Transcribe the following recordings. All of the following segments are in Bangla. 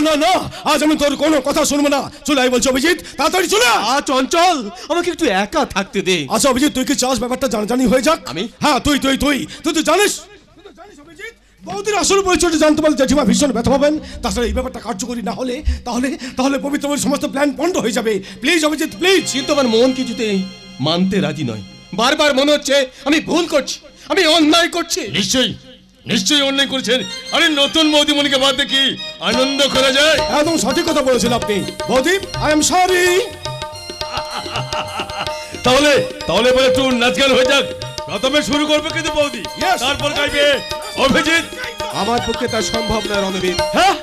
না না, আজ আমি তোর কোনো কথা শুনবো না। চলে আয় বলছি অভিজিৎ, তাড়াতাড়ি চলে আয়। চঞ্চল, আমাকে একটু একা থাকতে দে। আচ্ছা অভিজিৎ, তুই কি চাস ব্যাপারটা জানাজানি হয়ে যাক? আমি? হ্যাঁ তুই তুই তুই তুই তো জানিস অভিজিৎ, বৌদির আসল পরিচয়টা জানতে পারলে জেঠিমা ভীষণ ব্যথা পাবেন। তাছাড়া এই ব্যাপারটা কার্যকরী না হলে তাহলে তাহলে পবিত্র সমস্ত প্ল্যান পণ্ড হয়ে যাবে। Please Abhijit please. কিন্তু আমার মন কিছুতেই মানতে রাজি নয়। বারবার মনে হচ্ছে আমি ভুল করছি, আমি অন্যায় করছি। নিশ্চয়ই নিশ্চয়ই অন্যায় করেছেন। আরে নতুন বৌদিমণিকে বাদ দিয়ে কি আনন্দ করা যায়? একদম সঠিক কথা বলেছেন আপনি বৌদি, আই এম সরি। তাহলে তাহলে বলে একটু নাচ গান হয়ে যাক। প্রথমে শুরু করবে কিন্তু বৌদি, Yes. তারপর গাইবে অভিজিৎ। আমার পক্ষে তা সম্ভব নয় রণবীর। হ্যাঁ,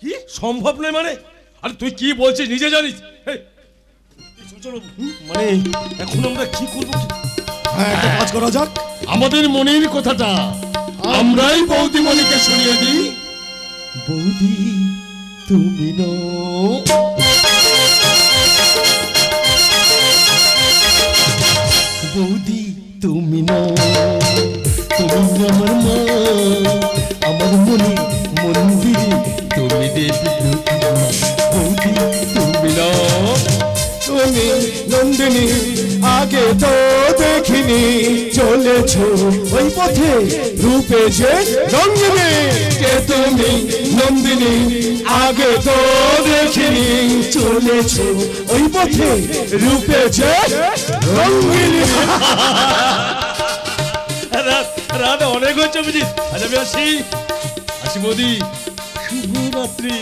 কি সম্ভব নয় মানে? আরে তুই কি বলছিস নিজে জানিস? এই, চলো, মানে এখন আমরা কি করবো? হ্যাঁ একটা কাজ করা যাক, আমাদের মনের কথাটা আমরাই বৌদিমণিকে শুনিয়ে দিই। বৌদি তুমি বৌদি তুমি তুমি আমার মা, আমার মনে মন্দিরে তুমি দেবী। বৌদি তুমি তুমি নন্দিনী, আগে তো দেখিনি, চলেছ ওই পথে রূপে যে রঙ্গিনী। কে তুমি নন্দিনী, আগে তো দেখিনি, চলেছ ওই পথে রূপে যে রঙ্গিনী। রাত অনেক হচ্ছে অভিজিৎ, আজ আমি আসি বৌদি, শুভরাত্রি।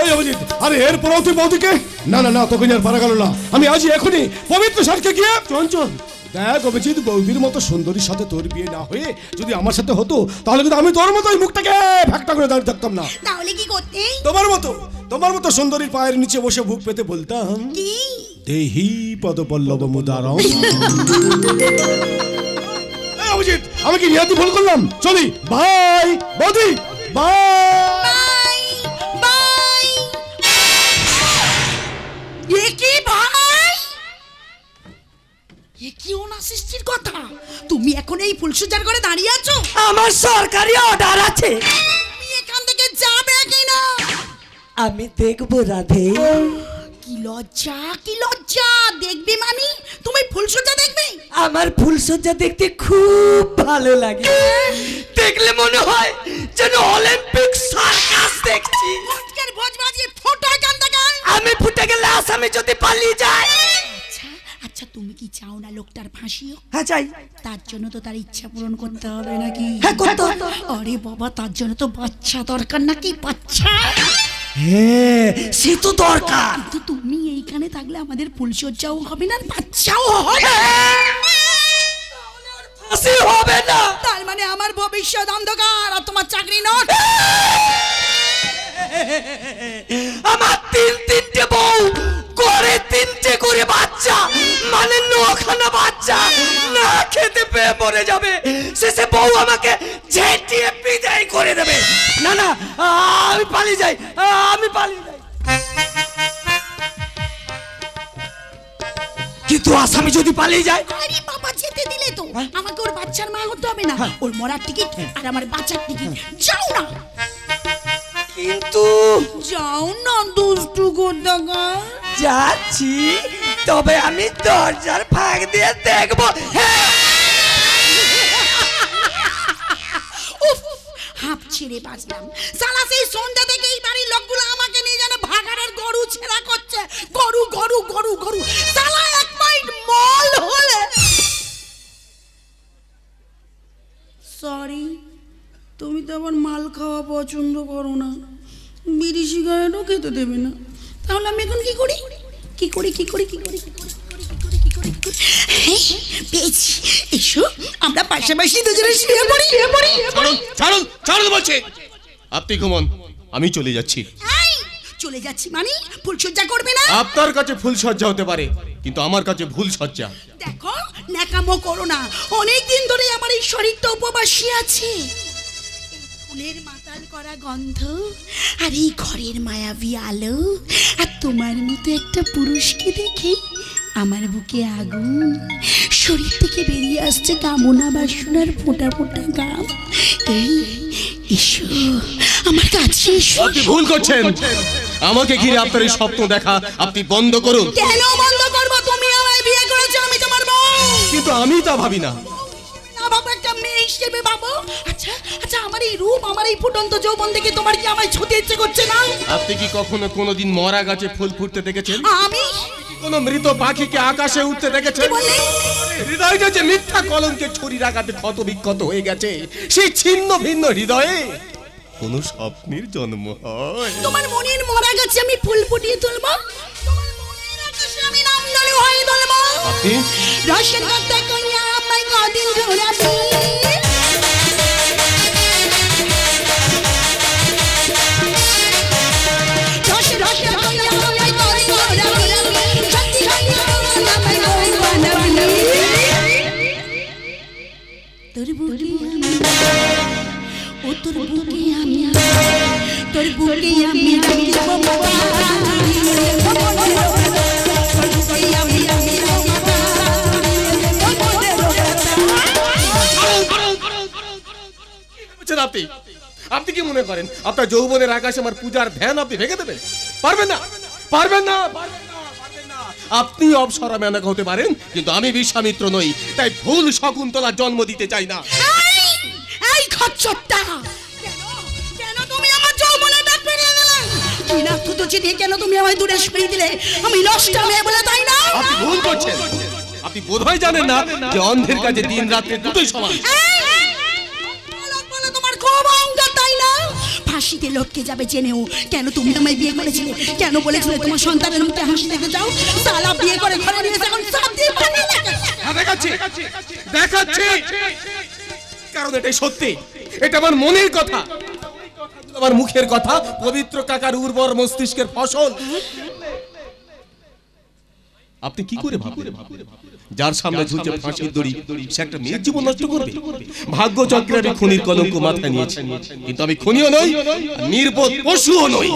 এই অভিজিৎ, আরে এরপরেও তুই বৌদিকে? না না না, তোকে আর পারা গেল না। আমি আজই এখনই পবিত্র সারকে গিয়ে চঞ্চল দেখ অভিজিৎ, বৌদির মতো সুন্দরীর সাথে তোর বিয়ে না হয়ে যদি আমার সাথে হতো তাহলে কিন্তু আমি তোর মতো ওই মুখটাকে ফ্যাক্টা করে দাঁড়িয়ে থাকতাম না। তাহলে কি করতে? তোমার মতো সুন্দরীর পায়ের নিচে বসে বুক পেতে বলতাম কি? দেহি পদপল্লব মুদারম। এই অভিজিৎ, আমি কি নিহাতি ভুল করলাম? চলি, বাই বৌদি, বাই। Bye bye. এ কি ভাই? এ কি অনাসৃষ্টির কথা? তুমি এখন এই ফুলসজ্জার ঘরে দাঁড়িয়ে আছো? আমার সরকারি অর্ডার আছে, তুমি এখান থেকে যাবে কিনা? আমি দেখবো রাধে। কি লজ্জা, কি লজ্জা! দেখবে মানে তুমি ফুলসজ্জা দেখবে? আমার ফুলসজ্জা দেখতে খুব ভালো লাগে, দেখলে মনে হয় যেন অলিম্পিক সার্কাস দেখছি। ফটকের ভোজ বাজিয়ে ফটো এখান থেকে। আমি ফুটে গেলে আসামি যদি পালিয়ে যায়। আচ্ছা আচ্ছা, তুমি কি চাও না লোকটার ফাঁসি হোক? হ্যাঁ চাই। তার জন্য তো তার ইচ্ছা পূরণ করতে হবে নাকি? হ্যাঁ করতে হবে। আরে বাবা, তার জন্য তো বাচ্চা দরকার নাকি? বাচ্চা? হ্যাঁ সে তো দরকার। কিন্তু তুমি এইখানে থাকলে আমাদের ফুলসজ্জাও হবে না, বাচ্চাও হবে। ফাঁসি হবে না, তার মানে আমার ভবিষ্যৎ অন্ধকার আর তোমার চাকরি নয়। আমার তিনটে বউ করে 3টে করে বাচ্চা, মানে 9খানা বাচ্চা না খেতে পেয়ে মরে যাবে। শেষে বউ আমাকে ঝেঁটিয়ে বিদায় করে দেবে। না না, আমি পালিয়ে যাই, আমি পালিয়ে যাই। কিন্তু আসামি যদি পালিয়ে যায়? আরে বাবা, যেতে দিলে তো আমাকে ওর বাচ্চার মা হতে হবে না? ওর মরার টিকিট আর আমার বাচ্চার টিকিট। যাও না, কিন্তু যাও না দুষ্টু কোথাকার। যাচ্ছি, তবে আমি দরজার ফাঁক দিয়ে দেখবো। উফ, হাঁপ ছেড়ে বাঁচলাম। সালা সেই সন্ধ্যা থেকে এই বাড়ির লোকগুলো আমাকে নিয়ে যেন ভাগাড়ের গরু ছেঁড়া করছে। গরু গরু গরু গরু, সালা এক মাইট মল হলে। সরি, তুমি তো আবার মাল খাওয়া পছন্দ করো না, বিড়ি সিগারেটও খেতে দেবে না। তাহলে আমি এখন কি করি? কি করি কি করি কি করি কি করি পেয়েছি। এসো, আমরা পাশাপাশি দুজনে শুয়ে পড়ি। ছাড়ুন ছাড়ুন বলছে। আপনি ঘুমন, আমি চলে যাচ্ছি। এই, চলে যাচ্ছি মানে ফুলসজ্জা করবে না? আপনার কাছে ফুল সজ্জা হতে পারে, কিন্তু আমার কাছে ভুল সজ্জা। দেখো, ন্যাকামো করো না। অনেক দিন ধরে আমার এই শরীরটা উপবাসী আছে। ফুলের মাতাল করা গন্ধ আর এই ঘরের মায়াবী আলো আর তোমার মতো একটা পুরুষকে দেখে আমার বুকে আগুন। শরীর থেকে বেরিয়ে আসছে কামনা বাসনার ফোঁটা ফোঁটা গাম। এই এসো, আমার কাছে এসো। আপনি ভুল করছেন। আমাকে ঘিরে আপনার এই স্বপ্ন দেখা আপনি বন্ধ করুন। কেন বন্ধ করবো? তুমি আমায় বিয়ে করেছো, আমি তোমার বউ। কিন্তু আমি তা ভাবি না। না বাবু, একটা মেয়ে হিসেবে বাবু। আচ্ছা আচ্ছা, আমার এই রূপ, আমার এই ফুটন্ত যৌবন দেখে তোমার কি আমায় ছুতে ইচ্ছে করছে না? আপনি কি কখনো কোনোদিন মরা গাছে ফুল ফুটতে দেখেছেন? আমি কোন মৃত পাখিকে আকাশে উঠতে দেখেছেন? বললে হৃদয়টা যে মিথ্যা কলঙ্কে ছুরির আঘাতে ক্ষত বিক্ষত হয়ে গেছে, সেই ছিন্ন ভিন্ন হৃদয়ে কোন স্বপ্নের জন্ম হয়? তোমার মনের মরা গাছে আমি ফুল ফুটিয়ে তুলবো, তোমার মনের আকাশে আমি নাম ধরে হয়ে তুলবো। আপনি রসের কথা কইয়া আমায় কদিন ঘোরাবি, রসের রসের কইয়া আমায় কদিন ঘোরাবি, সত্যি সত্যি আমায় বউ বানাবি। তোর বুকে আমি, ও তোর বুকে আমি, তোর বুকে আমি রাখবো বাবা, আপনি আপনি কি মনে করেন আপনার যৌবনের আকাশে আমার পূজার ধ্যান আপনি ভেঙে দেবেন? পারবেন না, পারবেন না, পারবেন না, পারবেন না। আপনি অপসরা মেনকা হতে পারেন, কিন্তু আমি বিশ্বামিত্র নই, তাই ভুল শকুন্তলার জন্ম দিতে চাই না। এই খচ্চরটা, কেন তুমি আমার যৌবনের ডাক পেরিয়ে দিলে? কি না তুতো চিঠি, কেন তুমি আমায় দূরে সরিয়ে দিলে? আমি নষ্ট মেয়ে বলে, তাই না? আপনি ভুল করছেন। আপনি বোধহয় জানেন না যে অন্ধের কাছে দিন রাত্রি দুটোই সমান। বলে তোমার খুব অহংকার, তাই না? ফাঁসিতে লটকে যাবে জেনেও কেন তুমি আমায় বিয়ে করেছিলে? কেন বলেছিলে তোমার সন্তানের মুখে হাসি দেখতে চাও? সালা বিয়ে করে ঘরে নিয়ে এসে এখন সব দিয়ে পালিয়ে যাচ্ছে। দেখাচ্ছি দেখাচ্ছি, কারণ এটাই সত্যি, এটা আমার মনের কথা, আমার মুখের কথা, পবিত্র কাকার উর্বর মস্তিষ্কের ফসল। আপনি কি করে ভাবলেন যার সামনে ঝুলছে ফাঁসির দড়ি সে একটা মেয়ের জীবন নষ্ট করবে? ভাগ্য চক্রে আমি খুনির কলঙ্ক মাথায় নিয়েছি, কিন্তু আমি খুনিও নই, নির্বোধ পশুও নই।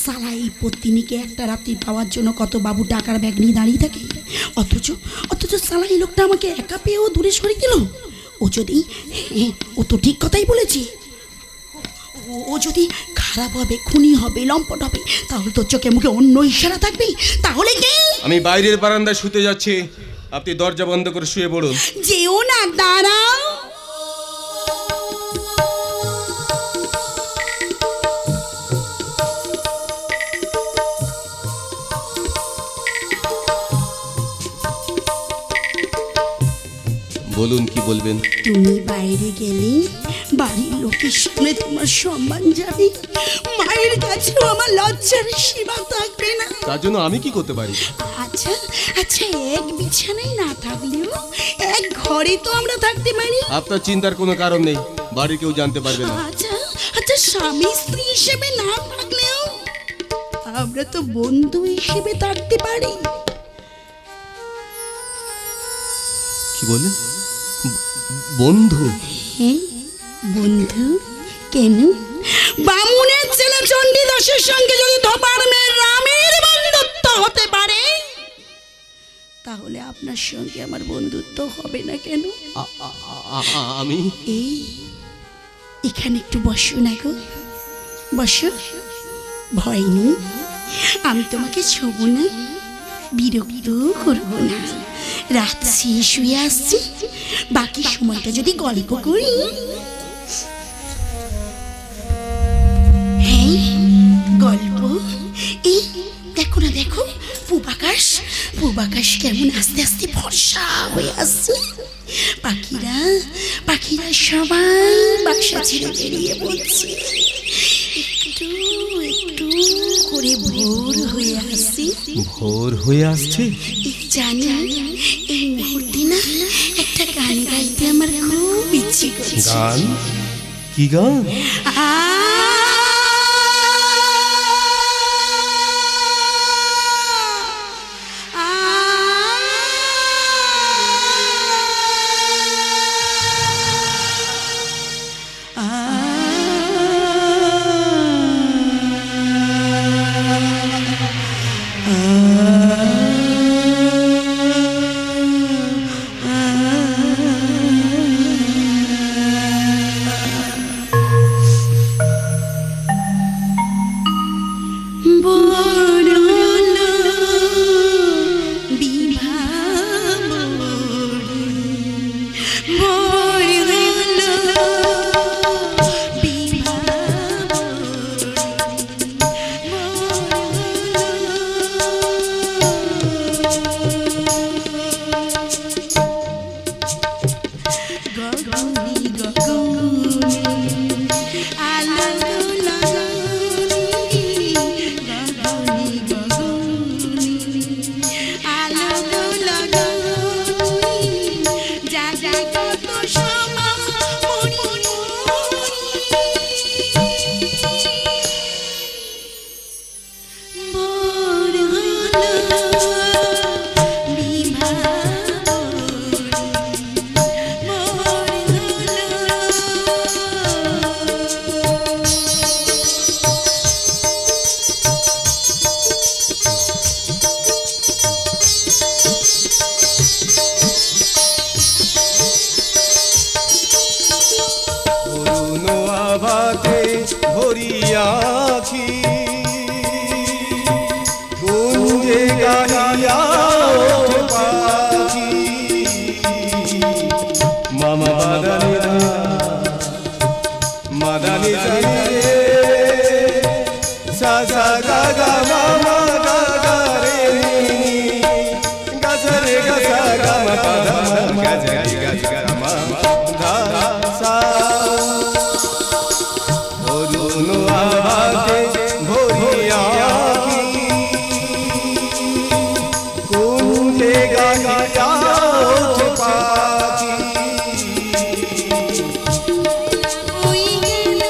সালা এই পত্নীকে একটা রাত্রি পাওয়ার জন্য কত বাবু টাকার ব্যাগ নিয়ে দাঁড়িয়ে থাকে, অথচ সালা এই লোকটা আমাকে একা পেয়েও দূরে সরিয়ে দিল। ও যদি, ও তো ঠিক কথাই বলেছে, ও যদি খারাপ হবে, খুনি হবে, লম্পট হবে, তাহলে তোর চোখে মুখে অন্য ইশারা থাকবে। তাহলে কি? আমি বাইরের বারান্দায় শুতে যাচ্ছি, আপনি দরজা বন্ধ করে শুয়ে পড়ুন। যেও না, দাঁড়াও। বলুন, কি বলবেন? তুমি বাইরে গেলে বাড়ির লোকের সামনে তোমার সম্মান যাবে, মায়ের কাছেও আমার লজ্জার সীমা থাকবে না। তার জন্য আমি কি করতে পারি? আচ্ছা আচ্ছা, এক বিছানায় না থাকলেও এক ঘরে তো আমরা থাকতে পারি। আপনার চিন্তার কোনো কারণ নেই, বাড়ির কেউ জানতে পারবে না। আচ্ছা আচ্ছা, স্বামী স্ত্রী হিসেবে না থাকলেও আমরা তো বন্ধু হিসেবে থাকতে পারি। কি বললেন? বন্ধু? হ্যাঁ বন্ধু। কেন? বামুনের ছেলে চণ্ডীদাসের সঙ্গে যদি ধোপার মেয়ের রামের বন্ধুত্ব হতে পারে, তাহলে আপনার সঙ্গে আমার বন্ধুত্ব হবে না কেন? আমি এই এখানে একটু বসো না গো, বসো। ভয় নেই, আমি তোমাকে ছোবো না, বিরক্ত করবো না। রাত শেষ হয়ে আসছি, বাকি সময়টা যদি গল্প করি। হ্যাঁ গল্প। এই দেখো না, দেখো পূবাকাশ, পূবাকাশ কেমন আস্তে আস্তে ফর্সা হয়ে আসছে। পাখিরা সবাই বাসা ছেড়ে বেরিয়ে পড়ছে, একটু একটু করে ভোর হয়ে আসছে। ভোর হয়ে আসছে? জানি এই মুহূর্তে না একটা গান গাইতে আমার খুব ইচ্ছে করছে। গান? কি গান? sa ga ma pa da ma ga ga ma dha sa অরুণ আভাতে ভরিয়া কি কুঞ্জে গাহিয়া ওঠে পাখি ওই গেল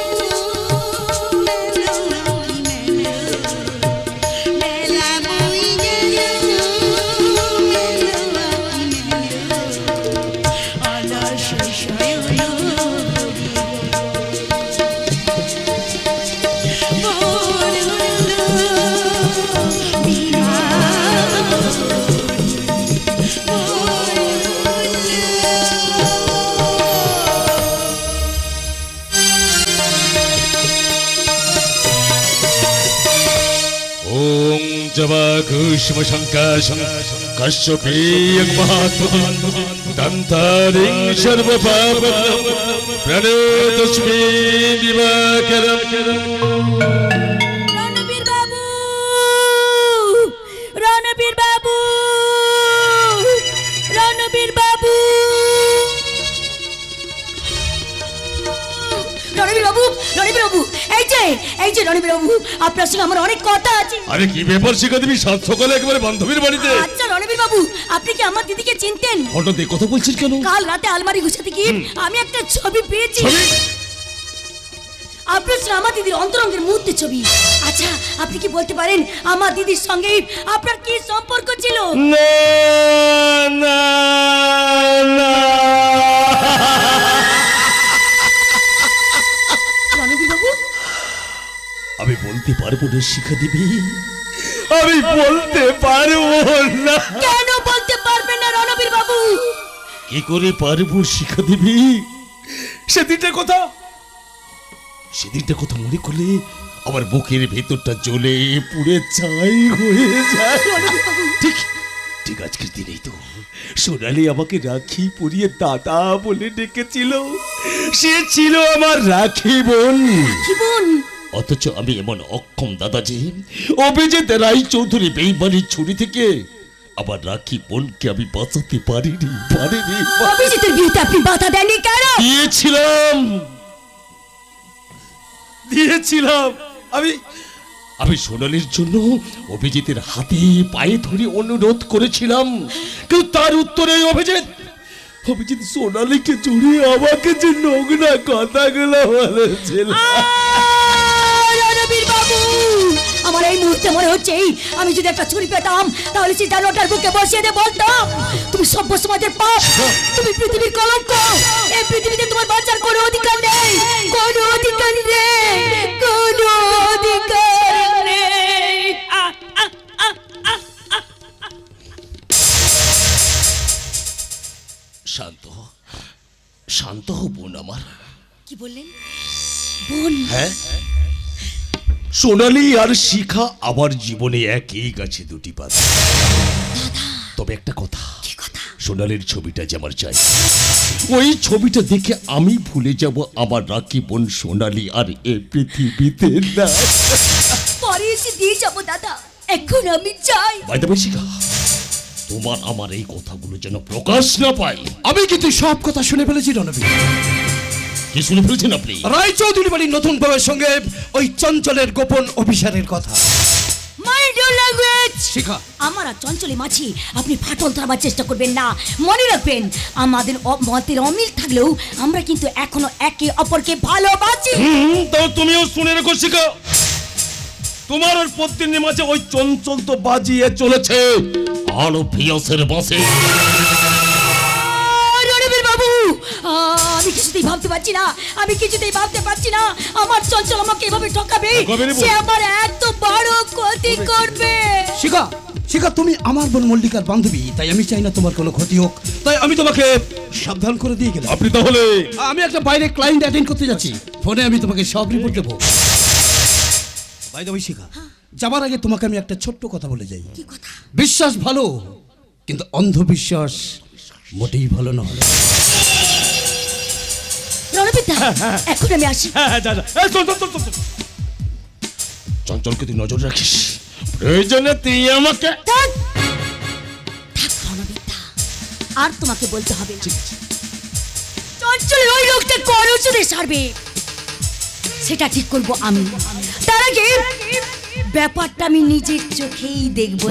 মেলা বই গেল অলস শয়ন ওং জবাঘুষ্ম শঙ্কাশং কশ্যপেয়ং মহাত্মন দন্তারিং সর্বপাপম প্রণতস্মি দিবাকরম। রণবীর বাবু, রণবীর বাবু, রণবীর বাবু, রণবীর বাবু, রণবীর বাবু, এই যে রণবীর বাবু, আপনার সঙ্গে আমার অনেক কথা আছে। আরে কি ব্যাপার শিখা দেবী, সাত সকালে একেবারে বান্ধবীর বাড়িতে? আচ্ছা রণবীর বাবু, আপনি কি আমার দিদিকে চিনতেন? হঠাৎ এই কথা বলছিস কেন? কাল রাতে আলমারি গুছাতে গিয়ে আমি একটা ছবি পেয়েছি। ছবি? আপনার সঙ্গে আমার দিদির অন্তরঙ্গের মুহূর্তের ছবি। আচ্ছা আপনি কি বলতে পারেন আমার দিদির সঙ্গে আপনার কি সম্পর্ক ছিল? না না না। রণবীর বাবু, আমি বলতে পারবো না শিখা দেবী, আমি বলতে পারবো না। কেন বলতে পারবেন না রণবীর বাবু? কি করে পারবো শিখা দেবী? সেদিনটা কথা মনে করলে আমার বুকের ভেতরটা জ্বলে পুড়ে ছাই হয়ে যায়। রণবীর বাবু, ঠিক ঠিক আজকের দিনেই তো সোনালি আমাকে রাখি পরিয়ে দাদা বলে ডেকেছিল। সে ছিল আমার রাখি বোন। কি বোন? অথচ আমি এমন অক্ষম দাদা যে অভিজিৎ রায় চৌধুরী বেইমানির ছুরি থেকে আমার রাখি বোনকে আমি বাঁচাতে পারিনি। অভিজিতের বিয়েতে আপনি বাধা দেননি কেন? দিয়েছিলাম আমি সোনালির জন্য অভিজিতের হাতে পায়ে ধরে অনুরোধ করেছিলাম, কিন্তু তার উত্তরে অভিজিৎ সোনালিকে জড়িয়ে আমাকে যে নোংরা কথাগুলো বলেছিল। রণবীর বাবু, আমার এই মুহূর্তে মনে হচ্ছে আমি যদি একটা ছুরি পেতাম তাহলে সেটা লোটার বুকে বসিয়ে দিয়ে বলতাম, তুমি সভ্য সমাজের পাপ, তুমি পৃথিবীর কলঙ্ক, এই পৃথিবীতে তোমার বাঁচার কোনো অধিকার নেই, কোনো অধিকার নেই, কোনো অধিকার নেই। শান্ত হো বোন আমার। কি বললেন? বোন? হ্যাঁ, সোনালি আর শিখা আমার জীবনে একই গাছে দুটি পাতা। তবে একটা কথা, সোনালির ছবিটা যে আমার চাই, ওই ছবিটা দেখে আমি ভুলে যাব আমার রাখি বোন সোনালি আর এ পৃথিবীতে না। পরে এসে দিয়ে যাবো দাদা, এখন আমি চাই। বাইদা শিখা, তোমার আমার এই কথাগুলো যেন প্রকাশ না পায়। আমি কিন্তু সব কথা শুনে ফেলেছি রণবীর। কি শুনে ফেলছেন আপনি? রায় চৌধুরী বাড়ির নতুন বউয়ের সঙ্গে ওই চঞ্চলের গোপন অভিসারের কথা। Mind your language. শিখা, আমার আর চঞ্চলে মাছি আপনি ফাটল ধরাবার চেষ্টা করবেন না। মনে রাখবেন আমাদের মতের অমিল থাকলেও আমরা কিন্তু এখনো একে অপরকে ভালোবাসি। তাও তুমিও শুনে রেখো শিখা, তোমার আর পত্নীর মাঝে ওই চঞ্চল তো বাজিয়ে চলেছে আলো ফিয়াসের বাসে। রণবীর বাবু, আমি কিছুতেই ভাবতে পারছি না, আমি কিছুতেই ভাবতে পারছি না আমার চঞ্চল আমাকে এভাবে ঠকাবে, সে আমার এত বড় ক্ষতি করবে। শিখা, শিখা, তুমি আমার বোন মল্লিকার বান্ধবী, তাই আমি চাই না তোমার কোনো ক্ষতি হোক, তাই আমি তোমাকে সাবধান করে দিয়ে গেলাম। আপনি তাহলে? আমি একটা বাইরে ক্লায়েন্ট অ্যাটেন্ড করতে যাচ্ছি, ফোনে আমি তোমাকে সব রিপোর্ট দেবো। বাই দ্য ওয়ে শিখা, যাবার আগে তোমাকে আমি একটা ছোট্ট কথা বলে যাই। কি কথা? বিশ্বাস ভালো, কিন্তু অন্ধবিশ্বাস মোটেই ভালো নয়। রণবীর দা, এখন আমি আসি। চঞ্চলকে তুই নজর রাখিস, প্রয়োজনে তুই আমাকে। থাক রণবীর দা, আর তোমাকে বলতে হবে না। চঞ্চলের ওই লোকটা করজনে সারবে সেটা ঠিক করবো আমি। তার আগে ব্যাপারটা আমি নিজের চোখেই দেখবো।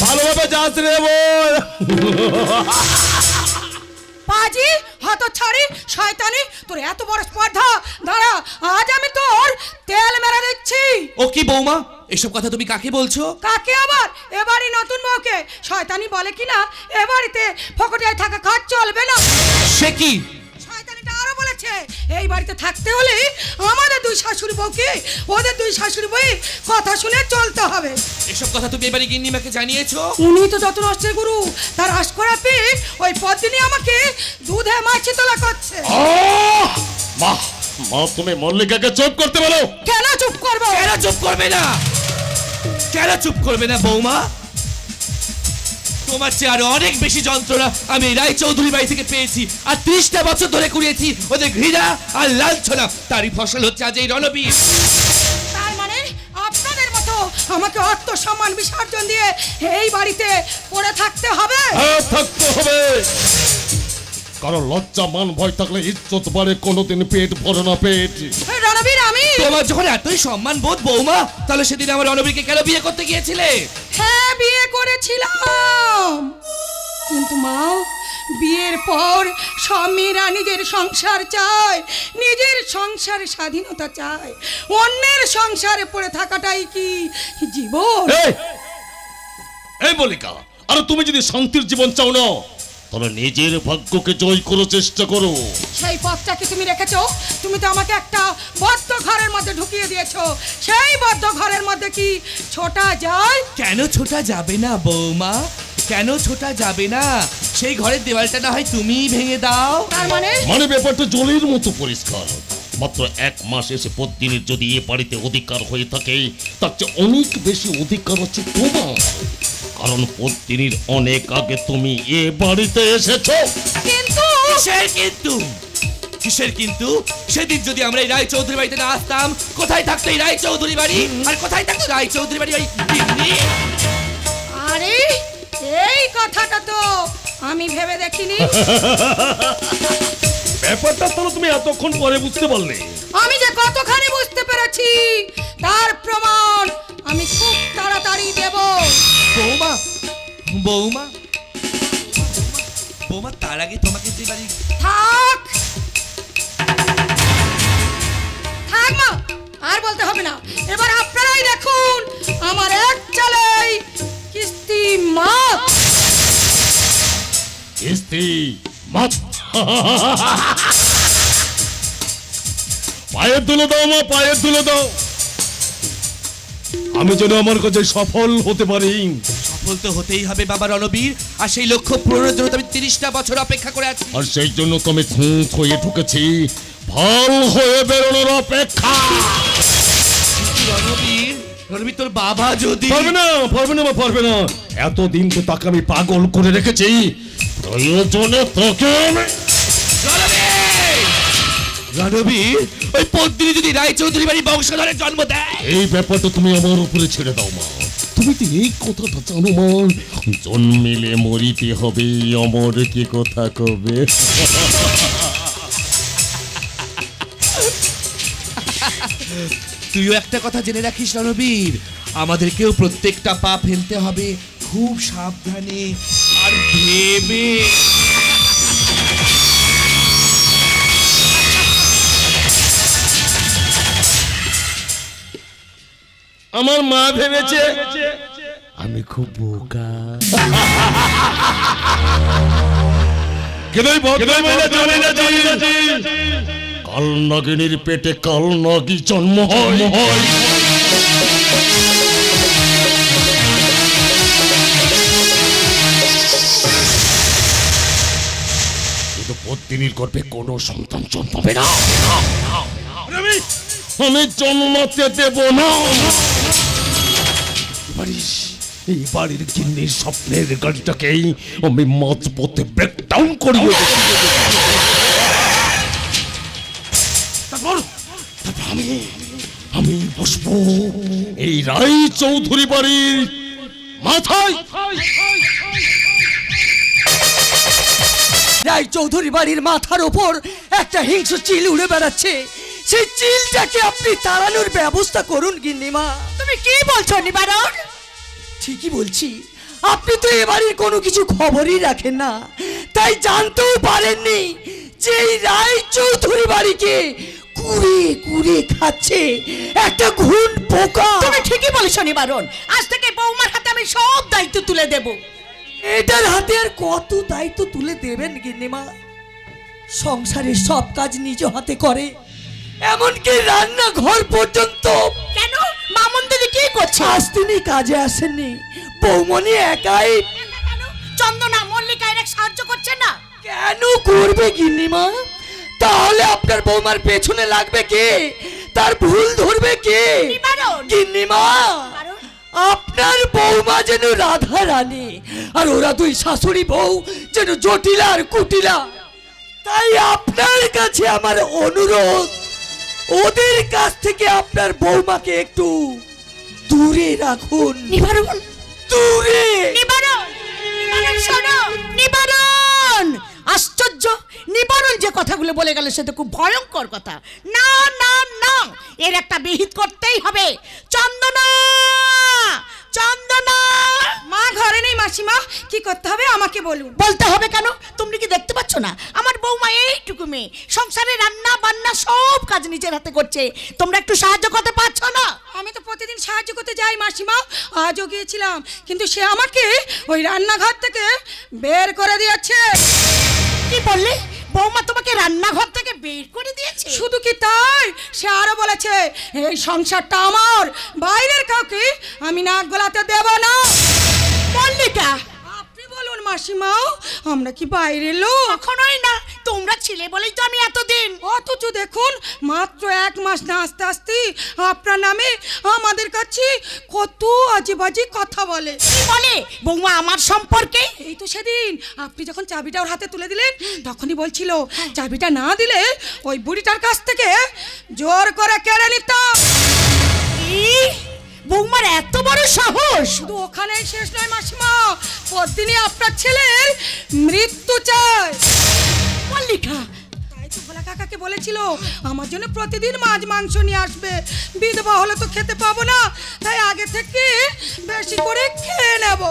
ভালোভাবে যাস রে বল। পাজি হত ছাড়ি শয়তানি, তোর এত বড় স্পর্ধা! দাঁড়া, আজ আমি তোর তেল মেরে দিচ্ছি। ও কি বৌমা, এসব কথা তুমি কাকে বলছো? কাকে আবার? এবারই নতুন বউকে। শয়তানি বলে কিনা এ বাড়িতে ফকটিয়ায় থাকা কাজ চলবে না। সে কি? শয়তানিটা আরো বলেছে এই বাড়িতে থাকতে হলে আমাদের দুই শাশুড়ি বউকে ওদের দুই শাশুড়ি বউ কথা শুনে চলতে হবে। এসব কথা তুমি এবারে গিন্নিমাকে জানিয়েছো? উনি তো যত নষ্টের গুরু, তার আশ করা পেয়ে ওই পদ্মিনী আমাকে দুধে মাছি তোলা করছে। মা, মা তুমি মল্লিকাকে চুপ করতে বলো। কেন চুপ করবো? কেন চুপ করবে না? কেন চুপ করবে না বৌমা? তোমার চেয়ে আরো অনেক বেশি যন্ত্রণা আমি রায় চৌধুরী বাড়ি থেকে পেয়েছি, আর 30টা বছর ধরে কুড়িয়েছি ওদের ঘৃণা আর লাঞ্ছনা। তারই ফসল হচ্ছে আজ এই রণবীর। তার মানে আপনাদের মতো আমাকে আত্মসম্মান বিসর্জন দিয়ে এই বাড়িতে পড়ে থাকতে হবে? হ্যাঁ, থাকতে হবে। কারণ লজ্জা মান ভয় থাকলে ইজ্জত বাড়ে, কোনোদিন পেট ভরে না পেট। রণবীর, আমি তোমার যখন এতই সম্মান বোধ বৌমা, তাহলে সেদিন আমার রণবীরকে কেন বিয়ে করতে গিয়েছিলে? হ্যাঁ, বিয়ে করেছিলাম, কিন্তু মা বিয়ের পর স্বামীরা নিজের সংসার চায়, নিজের সংসারে স্বাধীনতা চায়। অন্যের সংসারে পড়ে থাকাটাই কি জীবন? এই মল্লিকা, আর তুমি যদি শান্তির জীবন চাও না, তবে নিজের ভাগ্যকে জয় করার চেষ্টা করো। সেই পথটাকে তুমি রেখেছো? তুমি তো আমাকে একটা বদ্ধ ঘরের মধ্যে ঢুকিয়ে দিয়েছো। সেই বদ্ধ ঘরের মধ্যে কি ছোটা যায়? কেন ছোটা যাবে না বৌমা? কেন ছোটা যাবে না? সেই ঘরের দেওয়ালটা না হয় তুমিই ভেঙে দাও। তার মানে মানে ব্যাপারটা জলের মতো পরিষ্কার। মাত্র 1 মাস এসে পদ্মিনীর যদি এ বাড়িতে অধিকার হয়ে থাকে, তার চেয়ে অনেক বেশি অধিকার হচ্ছে তোমার। কারণ পদ্মিনীর অনেক আগে তুমি এ বাড়িতে এসেছো। কিন্তু কিসের কিন্তু? কিসের কিন্তু? সেদিন যদি আমরা এই রায় চৌধুরী বাড়িতে না আসতাম, কোথায় থাকতো এই রায় চৌধুরী বাড়ি? আর কোথায় থাকতো রায় চৌধুরী বাড়ি ওই গিন্নি? আরে এই কথাটা তো আমি ভেবে দেখিনি। ব্যাপারটা তো তুমি এতক্ষণ পরে বুঝতে পারলে। আমি যে কতখানি বুঝতে পেরেছি তার প্রমাণ আমি খুব তাড়াতাড়ি দেব। বৌমা, বৌমা, বৌমা, তার আগে তোমাকে যে বাড়ি থাক থাক মা, আর বলতে হবে না। এবার আপনারাই দেখুন আমার এক চালেই কিস্তি মাপ। কিস্তি মাপ। পায়ের তুলে দাও মা, পায়ের তুলে দাও। আমি যেন আমার কাছে সফল হতে পারি। সফল তো হতেই হবে বাবা রণবীর, আর সেই লক্ষ্য পূরণের জন্য আমি 30টা বছর অপেক্ষা করে আছি। আর সেই জন্য তো আমি খুঁত হয়ে ঢুকেছি, ভাল হয়ে বেরোনোর অপেক্ষা। রণবীর, রণবীর, তোর বাবা যদি পারবে না, পারবে না, পারবে না। এতদিন তো তাকে আমি পাগল করে রেখেছি, প্রয়োজনে তোকে আমি। রণবীর, ওই পদ্মিনী যদি রায় চৌধুরী বাড়ি বংশধরের জন্ম দেয়, এই ব্যাপারটা তুমি আমার উপরে ছেড়ে দাও মা। তুমি তো এই কথাটা জানো মা, জন্মিলে মরিতে হবে, অমর কি কথা কবে। তুইও একটা কথা জেনে রাখিস রণবীর, আমাদেরকেও প্রত্যেকটা পা ফেলতে হবে খুব সাবধানে আর ভেবে। আমার মা ভেবেছে আমি খুব বোকা। কাল নাগিনীর পেটে কাল নাগি জন্ম হয়। কিন্তু পদ্মিনীর গর্ভে কোনো সন্তান জন্মাবে না। আমি জন্মাতে দেব না। এই বাড়ির গিন্নির স্বপ্নের গাড়িটাকেই আমি মাঝপথে ব্রেকডাউন করিয়ে আমি বসবো এই রায় চৌধুরী বাড়ির মাথায়। রায় চৌধুরী বাড়ির মাথার ওপর একটা হিংস্র চিল উড়ে বেড়াচ্ছে, সেই চিলটাকে আপনি তাড়ানোর ব্যবস্থা করুন গিন্নিমা। তুমি কি বলছো নিবারণ? ঠিকই বলছি, আপনি তো এ বাড়ির কোনো কিছু খবরই রাখেন না, তাই জানতেও পারেননি যে এই রায় চৌধুরী বাড়িকে কুড়ে কুড়ে খাচ্ছে একটা ঘুণ পোকা। তুমি ঠিকই বলেছো নিবারণ, আজ থেকে বৌমার হাতে আমি সব দায়িত্ব তুলে দেব। এটার হাতে আর কত দায়িত্ব তুলে দেবেন গিন্নিমা? সংসারের সব কাজ নিজ হাতে করে, এমনকি রান্নাঘর পর্যন্ত। কেন মামুন দিদি কি করছে? আজ তিনি কাজে আসেননি, বৌমনি একাই। কেন চন্দনা মল্লিকা এর সাহায্য করছে না? কেন করবে গিন্নিমা? তাহলে আপনার বৌমার পেছনে লাগবে কে? তার ভুল ধরবে কে? নিবারণ। গিন্নিমা, নিবারণ। আপনার বৌমা যেন রাধা রানী, আর ওরা দুই শাশুড়ি বউ যেন জটিলা আর কুটিলা। তাই আপনার কাছে আমার অনুরোধ, ওদের কাছ থেকে আপনার বৌমাকে একটু দূরে রাখুন। নিবারণ, দূরে। নিবারণ, নিবারণ শোনো, নিবারণ। আশ্চর্য, নিবারণ যে কথাগুলো বলে গেল সে তো খুব ভয়ঙ্কর কথা। না না না, এর একটা বিহিত করতেই হবে। চন্দনা, চন্দনা। মা ঘরে নেই মাসিমা, কি করতে হবে আমাকে বলুন। বলতে হবে কেন? তুমি কি দেখতে পাচ্ছ না আমার বৌমা এইটুকু মেয়ে সংসারে রান্না বান্না সব কাজ নিজের হাতে করছে, তোমরা একটু সাহায্য করতে পারছো না? আমি তো প্রতিদিন সাহায্য করতে যাই মাসিমা, আজও গিয়েছিলাম, কিন্তু সে আমাকে ওই রান্নাঘর থেকে বের করে দিয়েছে। কি বললে? বৌমা তোমাকে রান্নাঘর থেকে বের করে দিয়েছে? শুধু কি তাই, সে আরো বলেছে এই সংসারটা আমার, বাইরের কাউকে আমি নাক গলাতে দেব না। মল্লিকা, আপনি বলুন মাসিমা, আমরা কি বাইরের লোক? কখনোই না, তোমরা ছিলে বলেই তো আমি এতদিন। অথচ দেখুন মাত্র 1 মাস না আসতে আসতে আপনার নামে আমাদের কাছে কত আজেবাজে কথা বলে। কি বলে বৌমা আমার সম্পর্কে? এই তো সেদিন আপনি যখন চাবিটা ওর হাতে তুলে দিলেন তখনই বলছিল চাবিটা না দিলে ওই বুড়িটার কাছ থেকে জোর করে কেড়ে নিতাম। কি? বৌমার এত বড় সাহস! শুধু ওখানেই শেষ নয় মাসিমা, প্রতিদিনই আপনার ছেলের মৃত্যু চায়। মল্লিকা, তাই তো ভোলা কাকাকে বলেছিল আমার জন্য প্রতিদিন মাছ মাংস নিয়ে আসবে, বিধবা হলে তো খেতে পাবো না, তাই আগে থেকে বেশি করে খেয়ে নেব।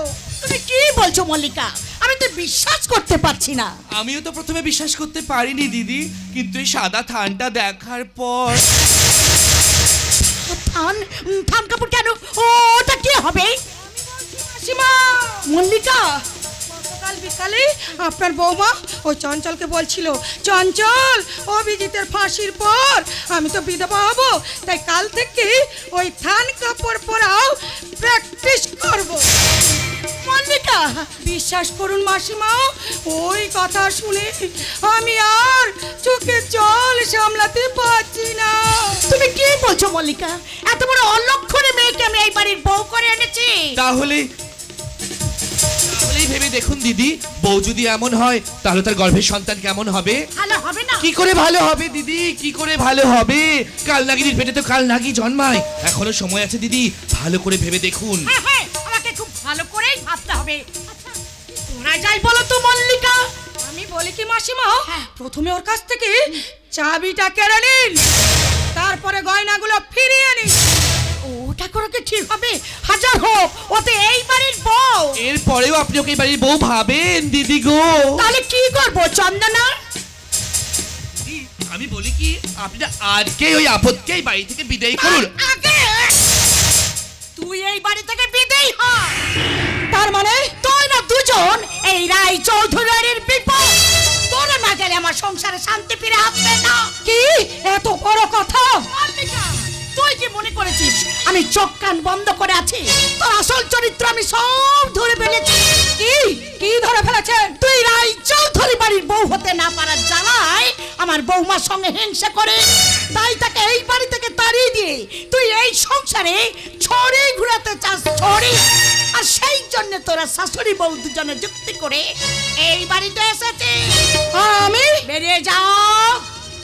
তুমি কি বলছো মল্লিকা? আমি তো বিশ্বাস করতে পারছি না। আমিও তো প্রথমে বিশ্বাস করতে পারিনি দিদি, কিন্তু এই সাদা থানটা দেখার পর। থান? থান কাপড় কেন? ওটা কি হবে? মাসিমা, মল্লিকা, গতকাল বিকালে আপনার বৌমা ওই চঞ্চলকে বলছিল, চঞ্চল অভিজিতের ফাঁসির পর আমি তো বিধবা হব, তাই কাল থেকে ওই থান কাপড় পরাও প্র্যাকটিস করব। মল্লিকা, বিশ্বাস করুন মাসিমা, ওই কথা শুনে আমি আর চোখে জল সামলাতে পারছি না। তুমি কি বলছো মল্লিকা? এত বড় অলক্ষণে মেয়েকে আমি এই বাড়ির বউ করে এনেছি। তাহলেই ভেবে দেখুন দিদি, বউ যদি এমন হয় তাহলে তার গর্ভের সন্তান কেমন হবে? ভালো হবে না? কি করে ভালো হবে দিদি, কি করে ভালো হবে? কাল নাগিনীর পেটে তো কাল নাগি জন্মায়, এখনো সময় আছে দিদি, ভালো করে ভেবে দেখুন। হ্যাঁ হ্যাঁ, আমাকে খুব ভালো করেই ভাবতে হবে। আচ্ছা, তোমরা যাই বলো তো মল্লিকা। আমি বলি কি মাসিমা, হ্যাঁ। প্রথমে ওর কাছ থেকে চাবিটা কেড়ে নিন, তারপরে গয়নাগুলো ফিরিয়ে নিন। ওটা করে কি ঠিক হবে? হাজার হোক, ওতে এই বাড়ির বউ। এরপরেও আপনি ওকে এই বাড়ির বউ ভাবেন দিদি গো? তাহলে কি করবো চন্দনা? আমি বলি কি, আপনি আজকে ওই আপদকে এই বাড়ি থেকে বিদায় করুন। আগে তুই এই বাড়ি থেকে বিদেয় হ। তার মানে তোরা দুজন এই রায় চৌধুরীর বিপদ। তোরা না গেলে আমার সংসারে শান্তি ফিরে আসবে না। কি এত বড় কথা? মল্লিকা, তুই কি মনে করেছিস আমি চোখ কান বন্ধ করে আছি? তোর আসল চরিত্র আমি সব ধরে ফেলেছি। কি কি ধরে ফেলেছেন? তুই রায় চৌধুরী বাড়ির বউ হতে না পারার জ্বালায় আমার বৌমার সঙ্গে হিংসা করে, তাই তাকে এই বাড়ি থেকে তাড়িয়ে দিয়ে তুই এই সংসারে ছড়ি ঘুরাতে চাস, ছড়ি। আর সেই জন্য তোরা শাশুড়ি বউ দুজনে যুক্তি করে এই বাড়িতে এসেছে। আমি বেরিয়ে যাও,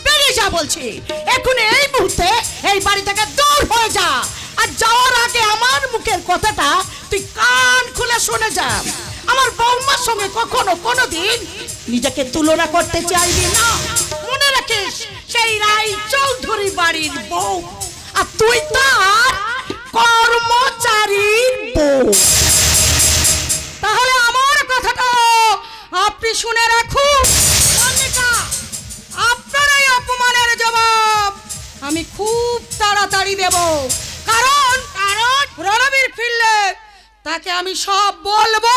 বেরিয়ে যা বলছি। এখন এই মুহূর্তে এই বাড়ি থেকে দূর হয়ে যা। আর যাওয়ার আগে আমার মুখের কথাটা তুই কান খুলে শুনে যা। আমার বৌমার সঙ্গে কখনো কোনোদিন নিজেকে তুলনা করতে চাইবি না। মনে রাখিস সেই রাই চৌধুরী বাড়ির বউ, আর তুই তার কর্মচারীর বউ। তাহলে আমার কথাটা আপনি শুনে রাখুন। আপনার এই অপমানের জবাব আমি খুব তাড়াতাড়ি দেব, কারণ রণবীর ফিরলে তাকে আমি সব বলবো।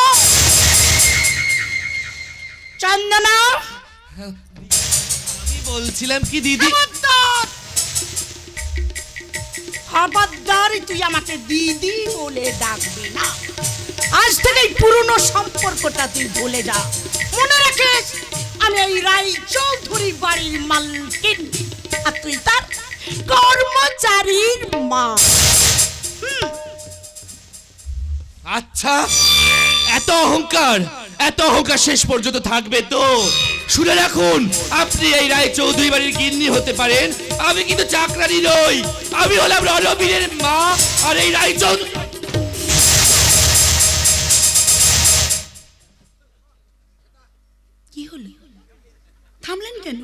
চন্দনা, আমি বলছিলাম কি দিদি, খবরদার তুই আমাকে দিদি বলে ডাকবি না। আজ থেকে এই পুরনো সম্পর্কটা তুই ভুলে যা। মনে রাখিস আমি এই রাই চৌধুরী বাড়ির মালকিন, আর তুই তার কর্মচারীর মা। আচ্ছা এত অহংকার শেষ পর্যন্ত থাকবে তো? শুনে রাখুন, আপনি এই রায় চৌধুরী বাড়ির গিন্নি হতে পারেন, আমি কিন্তু চাকরানি নই। আমি হলাম রণবীরের মা, আর এই রায় চৌধুরী। কি হলো, থামলেন কেন?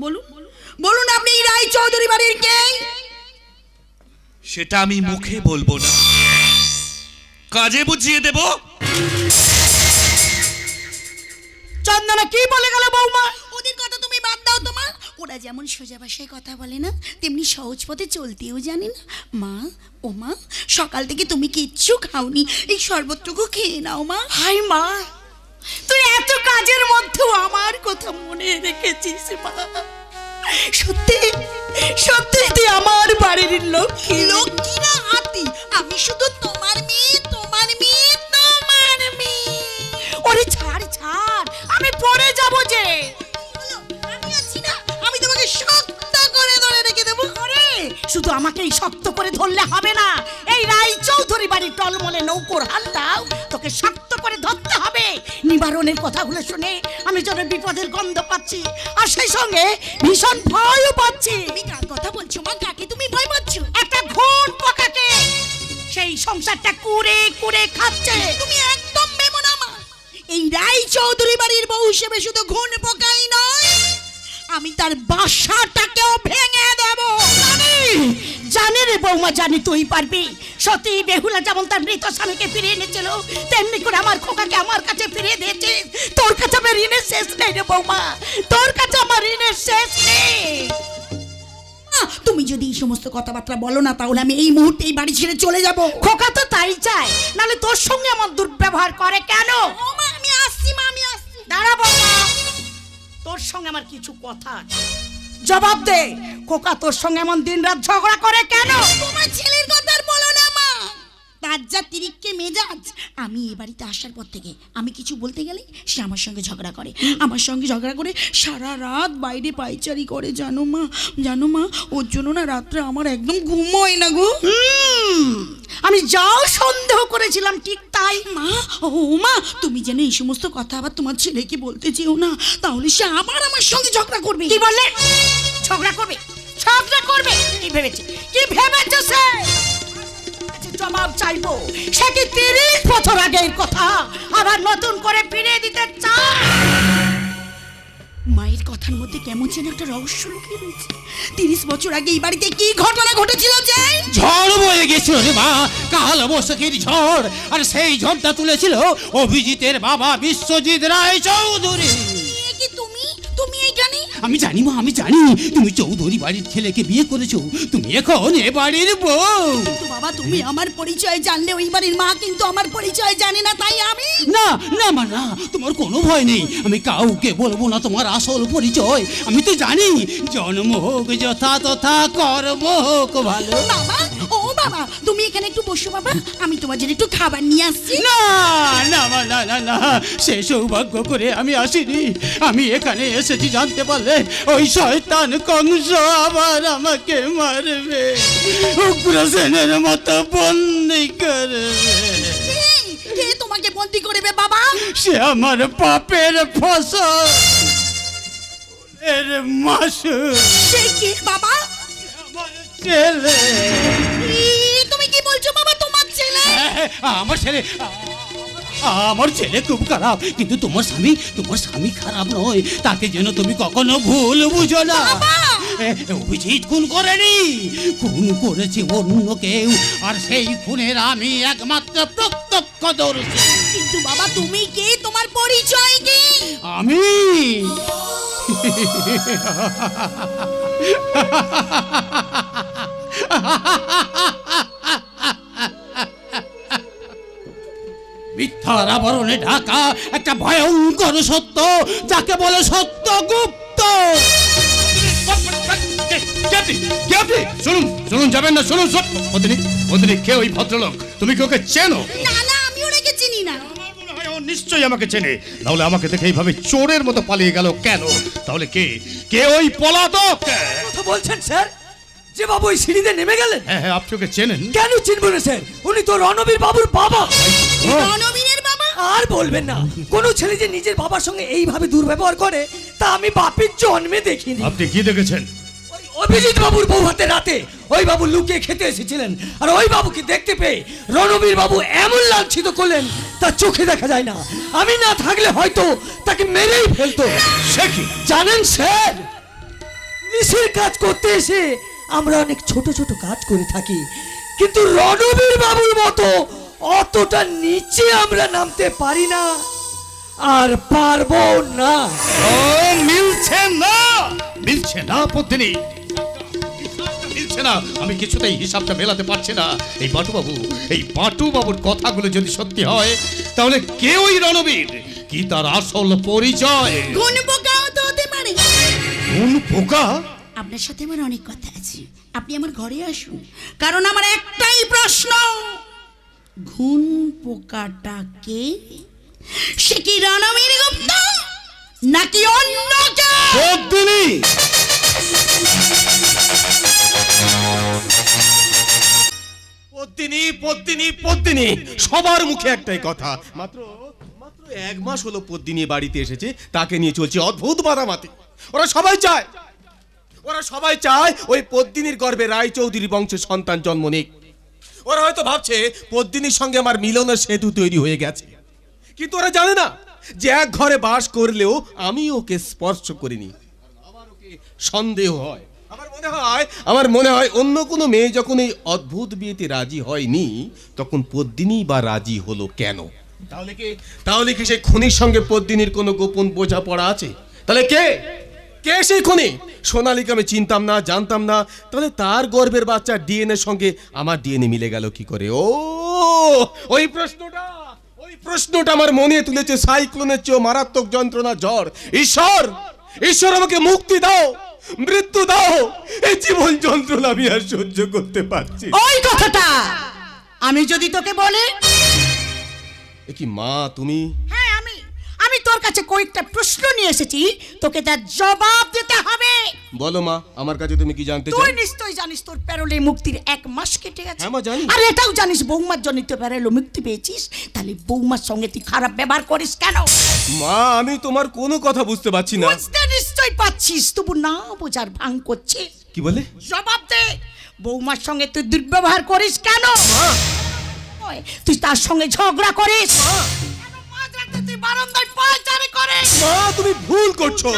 বলুন বলুন, আপনি এই রায় চৌধুরী বাড়ির কে? সেটা আমি মুখে বলবো না, কাজে বুঝিয়ে দেব। চন্দনা কি বলে গেল বৌমা? ওদের কথা তুমি বাদ দাও তোমার। ওরা যেমন সোজা ভাষায় কথা বলে না, তেমনি সহজ পথে চলতেও জানে না। মা, ও মা, সকাল থেকে তুমি কিচ্ছু খাওনি, এই শরবতটুকু খেয়ে নাও মা। হাই মা, তুই এত কাজের মধ্যেও আমার কথা মনে রেখেছিস মা। সত্যি সত্যি তুই আমার বাড়ির লক্ষ্মী। লক্ষ্মী না হাতি, আমি শুধু তোমার মেয়ে, তোমার মেয়ে, তোমার মেয়ে। ওরে ছাড় ছাড়, আমি পড়ে যাব যে। আমি আছি না, আমি তোমাকে শক্ত করে ধরে রেখে দেবো। করে শুধু আমাকে এই শক্ত করে ধরলে হবে না, এই রাই চৌধুরী বাড়ির টলমলে নৌকোর হালটাও তোকে শক্ত করে ধরতে হবে। নিবারণের কথাগুলো শুনে আমি যেন বিপদের গন্ধ পাচ্ছি, আর সেই সঙ্গে ভীষণ ভয়ও পাচ্ছি। তুমি কার কথা বলছো মা? কাকে তুমি ভয় পাচ্ছ? একটা ঘুণ পোকাকে, সেই সংসারটা কুড়ে কুড়ে খাচ্ছে। তুমি একদম ভেবো না মা, এই রাই চৌধুরী বাড়ির বউ হিসেবে শুধু ঘুণ পোকাই নয়, আমি তার বাসাটাকেও ভেঙে দেব। জানি রে বৌমা, জানি তুই পারবি। সত্যি বেহুলা যেমন তার মৃত স্বামীকে ফিরিয়ে এনেছিল, তেমনি করে আমার খোকাকে আমার কাছে ফিরিয়ে দিয়েছে। তোর কাছে আমার ঋণের শেষ নেই রে বৌমা, তোর কাছে আমার ঋণের শেষ নেই। তুমি যদি এই সমস্ত কথাবার্তা বলো না, তাহলে আমি এই মুহূর্তে এই বাড়ি ছেড়ে চলে যাব। খোকা তো তাই চায়, নাহলে তোর সঙ্গে আমার দুর্ব্যবহার করে কেন? আমি আসছি মা, আমি আসছি। দাঁড়া বৌমা, তোর সঙ্গে আমার কিছু কথা আছে, জবাব দে। খোকা তোর সঙ্গে এমন দিনরাত ঝগড়া করে কেন? তোমার ছেলের কথা আর বলো না মা, তার যা তিরিক্কে মেজাজ। আমি এ বাড়িতে আসার পর থেকে আমি কিছু বলতে গেলে সে আমার সঙ্গে ঝগড়া করে, আমার সঙ্গে ঝগড়া করে সারা রাত বাইরে পাইচারি করে। জানো মা, জানো মা, ওর জন্য না রাত্রে আমার একদম ঘুম হয় না গো। আমি যাও সন্দেহ করেছিলাম ঠিক তাই মা। ও মা, তুমি যেন এই সমস্ত কথা আবার তোমার ছেলেকে বলতে চেও না, তাহলে সে আমার সঙ্গে ঝগড়া করবে। কি বললে? ঝগড়া করবে? ঝগড়া করবে? কি ভেবেছে, কি ভেবেছে সে? জবাব চাইবো। সে কি 30 বছর আগের কথা আবার নতুন করে ফিরিয়ে দিতে চায়? মায়ের কথার মধ্যে কেমন যেন একটা রহস্য লুকিয়ে রয়েছে। 30 বছর আগে এই বাড়িতে কি ঘটনা ঘটেছিল? যে ঝড় বয়ে গেছিল রে মা, কাল বৈশাখীর ঝড়, আর সেই ঝড়টা তুলেছিল অভিজিতের বাবা বিশ্বজিৎ রায় চৌধুরী। তুমি এইখানে? আমি জানি মা, আমি জানি তুমি চৌধুরী বাড়ির ছেলেকে বিয়ে করেছো, তুমি এখন এ বাড়ির বউ। কিন্তু বাবা, তুমি আমার পরিচয় জানলে ওই বাড়ির মা কিন্তু আমার পরিচয় জানে না, তাই আমি না না মা না, তোমার কোনো ভয় নেই, আমি কাউকে বলবো না তোমার আসল পরিচয়। আমি তো জানি জন্ম হোক যথা তথা, কর্ম হোক ভালো। বাবা, ও বাবা, তুমি এখানে একটু বসো বাবা, আমি তোমার জন্য একটু খাবার নিয়ে আসছি। না না মা, না না না, সে সৌভাগ্য করে আমি আসিনি। আমি এখানে এসেছি জানতে পারলে ওই শয়তান কংস আবার আমাকে মারবে, উগ্রসেনের মতো বন্দি করবে। কে তোমাকে বন্দি করবে বাবা? সে আমার পাপের ফসল, এর মাসুল। সে কে বাবা? আমার ছেলে। তুমি কি বলছো বাবা, তোমার ছেলে? আমার ছেলে, আমার ছেলে খুব খারাপ, কিন্তু তোমার স্বামী খারাপ নয়, তাকে যেন তুমি কখনো ভুল বুঝো না। অভিজিৎ খুন করেনি, খুন করেছে অন্য কেউ, আর সেই খুনের আমি একমাত্র প্রত্যক্ষদর্শী। কিন্তু বাবা তুমি কে, তোমার পরিচয় কি? আমি মিথ্যার আবরণে ঢাকা একটা ভয়ঙ্কর সত্য, যাকে বলে সত্যগুপ্ত। শুনুন শুনুন, যাবেন না, শুনুন। মদিনী, কে ওই ভদ্রলোক? তুমি কি ওকে চেনো? না না, আমি ওনাকে চিনি না। আমার মনে হয় ও নিশ্চয়ই আমাকে চেনে, নাহলে আমাকে দেখে এইভাবে চোরের মতো পালিয়ে গেল কেন? তাহলে কে ওই পলাতক? কথা বলছেন স্যার? যে বাবু ওই সিঁড়িতে নেমে গেলেন? হ্যাঁ হ্যাঁ, আপনি ওকে চেনেন? কেন চিনবো না স্যার, উনি তো রণবীর বাবুর বাবা। রণবীরের বাবা? আর বলবেন না, কোনো ছেলে যে নিজের বাবার সঙ্গে এইভাবে দুর্ব্যবহার করে তা আমি বাপের জন্মে দেখিনি। আপনি কি দেখেছেন? ওই অভিজিৎ বাবুর বউ হাতে রাতে ওই বাবু লুকিয়ে খেতে এসেছিলেন, আর ওই বাবুকে দেখতে পেয়ে রণবীর বাবু এমন লাঞ্ছিত করলেন তা চোখে দেখা যায় না। আমি না থাকলে হয়তো তাকে মেরেই ফেলতো। সে কি? জানেন স্যার, পুলিশের কাজ করতে এসে আমরা অনেক ছোট ছোট কাজ করে থাকি, কিন্তু রণবীর বাবুর মতো অতটা নিচে আমরা নামতে পারি না, আর পারবো না। ও মিলছে না পদ্মিনী, মিলছে না। আমি কিছুতেই হিসাবটা মেলাতে পারছি না। এই বাটু বাবুর কথাগুলো যদি সত্যি হয়, তাহলে কে ওই রণবীর? কি তার আসল পরিচয়? কোন পোকাও তো হতে পারে। কোন পোকা? আপনার সাথে আমার অনেক কথা আছে, আপনি আমার ঘরে আসুন, কারণ আমার একটাই প্রশ্ন, ঘুন পোকাটাকে সে কি রণবীর গুপ্ত নাকি অন্য কেউ? পদ্মিনী, পদ্মিনী, সবার মুখে একটাই কথা। মাত্র 1 মাস হলো পদ্মিনী বাড়িতে এসেছে, তাকে নিয়ে চলছে অদ্ভুত মাতামাতি। ওরা সবাই চায় ওই পদ্মিনীর গর্ভে রায়চৌধুরী বংশের সন্তান জন্ম নিক। ওরা হয়তো ভাবছে পদ্মিনীর সঙ্গে আমার মিলনের সেতু তৈরি হয়ে গেছে, কিন্তু ওরা জানে না যে এক ঘরে বাস করলেও আমি ওকে স্পর্শ করিনি। আমার ওকে সন্দেহ হয়। আমার মনে হয় অন্য কোনো মেয়ে যখন এই অদ্ভুত বিয়েতে রাজি হয়নি, তখন পদ্মিনী বা রাজি হলো কেন? তাহলে কি সেই খুনির সঙ্গে পদ্মিনীর কোনো গোপন বোঝাপড়া আছে? তাহলে কে সেই খুনি? সোনালীকে আমি চিনতাম না, জানতাম না, তাহলে তার গর্ভের বাচ্চার ডিএনএর সঙ্গে আমার ডিএনএ মিলে গেল কি করে? ওই প্রশ্নটা আমার মনে তুলেছে সাইক্লোনের চেয়েও মারাত্মক যন্ত্রণা, ঝড়। ঈশ্বর আমাকে মুক্তি দাও, মৃত্যু দাও, এই জীবন যন্ত্রণা আমি আর সহ্য করতে পারছি। ওই কথাটা আমি যদি তোকে বলি। কি মা তুমি? হ্যাঁ, আমি তোর কাছে কয়েকটা প্রশ্ন নিয়ে এসেছি, তোকে তার জবাব দিতে হবে। বলো মা, আমার কাছে তুমি কি জানতে চাও? তুই নিশ্চয়ই জানিস তোর প্যারোলে মুক্তির 1 মাস কেটে গেছে। হ্যাঁ মা, জানি। আর এটাও জানিস বৌমার জন্য তুই প্যারোলে মুক্তি পেয়েছিস, তাহলে বৌমার সঙ্গে তুই খারাপ ব্যবহার করিস কেন? মা, আমি তোমার কোনো কথা বুঝতে পারছি না। বুঝতে নিশ্চয়ই পাচ্ছিস, তবু না বোঝার ভান করছিস। কি বলে? জবাব দে, বৌমার সঙ্গে তুই দুর্ব্যবহার করিস কেন? তুই তার সঙ্গে ঝগড়া করিস কেন? মাঝরাতে তুই বারান্দায় পায়চারি করিস। মা, তুমি ভুল করছো।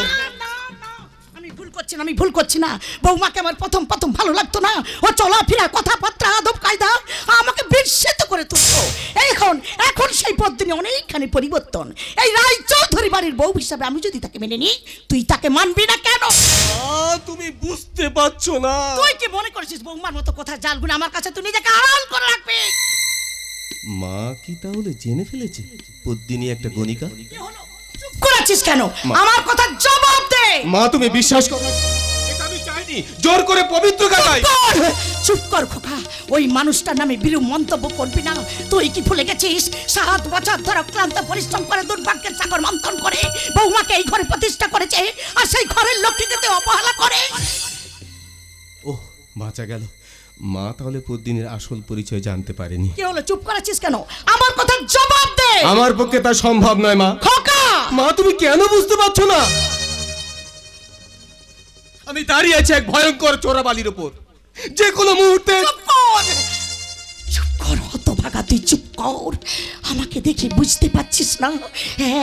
আমি ভুল করছি না। বৌমাকে আমার প্রথম ভালো লাগতো না, ও চলাফেরা, কথাবার্তা, আদব কায়দা আমাকে বিস্মিত করে তুলতো। এখন সেই পদ্মিনী অনেকখানি পরিবর্তন। এই রায়চৌধুরী বাড়ির বউ হিসাবে আমি যদি তাকে মেনে নিই, তুই তাকে মানবি না কেন? তুমি বুঝতে পারছো না। তুই কি মনে করছিস বৌমার মতো কথা জালগুলো আমার কাছে তুই নিজেকে আড়াল করে রাখবি? মা কি তাহলে জেনে ফেলেছে পদ্মিনী একটা গণিকা? চুপ করেছিস কেন? আমার কথা জবাব দে। মা, তুমি বিশ্বাস করো, এটা আমি চাইনি, জোর করে পবিত্র গায়। চুপ কর খোকা, ওই মানুষটার নামে বিরূপ মন্তব্য করবি না। তুই কি ভুলে গেছিস 7 বছর ধরে ক্লান্ত পরিশ্রম করে দুর্ভাগ্যের সাগর মন্থন করে বৌমাকে এই ঘরে প্রতিষ্ঠা করেছে, আর সেই ঘরের লক্ষ্মীকে তুই অবহেলা করে? ও বাঁচা গেল। মা তাহলে পদ্মিনীর আসল পরিচয় জানতে পারেনি। কি হলো, চুপ করেছিস কেন? আমার কথা জবাব দে। আমার পক্ষে তা সম্ভব নয় মা। খোকা, মা তুমি কেন বুঝতে পারছো না? আমি দাঁড়িয়ে আছি এক ভয়ঙ্কর চোরাবালির উপর, যে কোনো মুহূর্তে। চুপ কর হতভাগা, তুই চুপ কর। আমাকে দেখে বুঝতে পারছিস না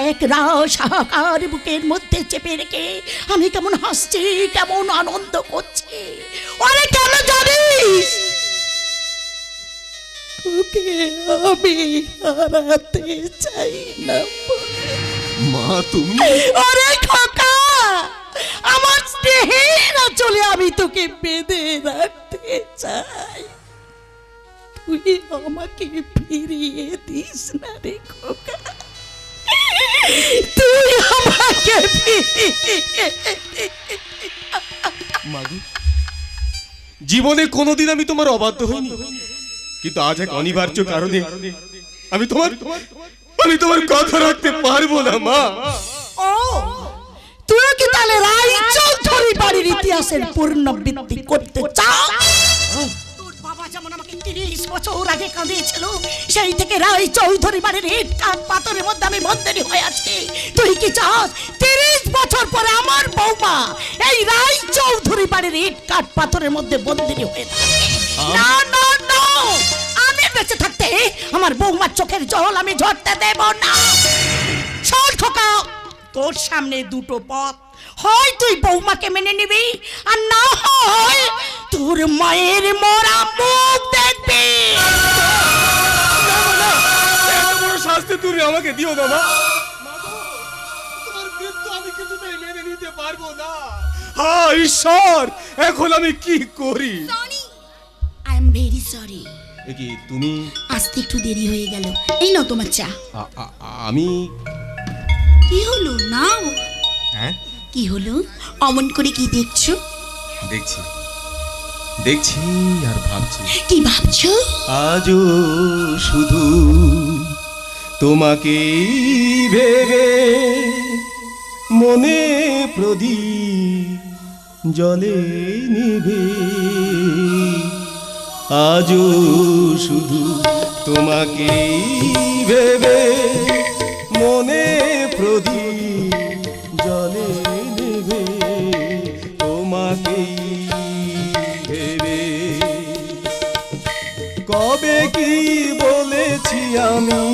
এক রাস হাহাকার বুকের মধ্যে চেপে রেখে আমি কেমন হাসছি, কেমন আনন্দ করছি? আরে কেন জানিস? তোকে আমি হারাতে চাই না। মা তুমি? আরে খোকা, আমার স্নেহের আঁচলে আমি তোকে বেঁধে রাখতে চাই। তুই আমাকে ফিরিয়ে দিস না রে খোকা, তুই আমাকে মাগো, জীবনে কোনোদিন আমি তোমার অবাধ্য হইনি, কিন্তু আজ এক অনিবার্য কারণে আমি তোমার কথা রাখতে পারবো না মা। ও তুই কি তাহলে রায়চৌধুরী বাড়ির ইতিহাসের পুনরাবৃত্তি করতে চাস? তোর বাবা যেমন আমাকে 30 বছর আগে কাঁদিয়েছিল, সেই থেকে রায়চৌধুরী বাড়ির ইট কাঠ পাথরের মধ্যে আমি বন্দিনী হয়ে আছি। তুই কি চাস 30 বছর পরে আমার বৌমা এই রায়চৌধুরী বাড়ির ইট কাঠ পাথরের মধ্যে বন্দিনী হয়ে থাকে? না না না, আমি বেঁচে থাকতে আমার বৌমার চোখের জল আমি ঝরতে দেব না। চল খোকা, তোর সামনে দুটো পথ, হয় তুই বৌমাকে মেনে নিবি, আর না হয় তোর মায়ের মরা মুখ দেখবি। এত বড় শাস্তি তুমি আমাকে দিও না মা। তোমার মৃত্যু আমি কিছুতেই মেনে নিতে পারবো না। হ্যাঁ ঈশ্বর, এখন আমি কি করি? I am very sorry. কি তুমি? আসতে একটু দেরি হয়ে গেল। এই নাও তোমার চা। আমি কি হলো? নাও। হ্যাঁ কি হলো? অমন করে কি দেখছো? দেখছি আর ভাবছি। কি ভাবছো? আজও শুধু তোমাকে ভেবে মনে প্রদীপ জলে নিভে। আজও শুধু তোমাকে ভেবে মনে প্রদীপ জলে নিভে। তোমাকেই ভেবে কবে কি বলেছি আমি,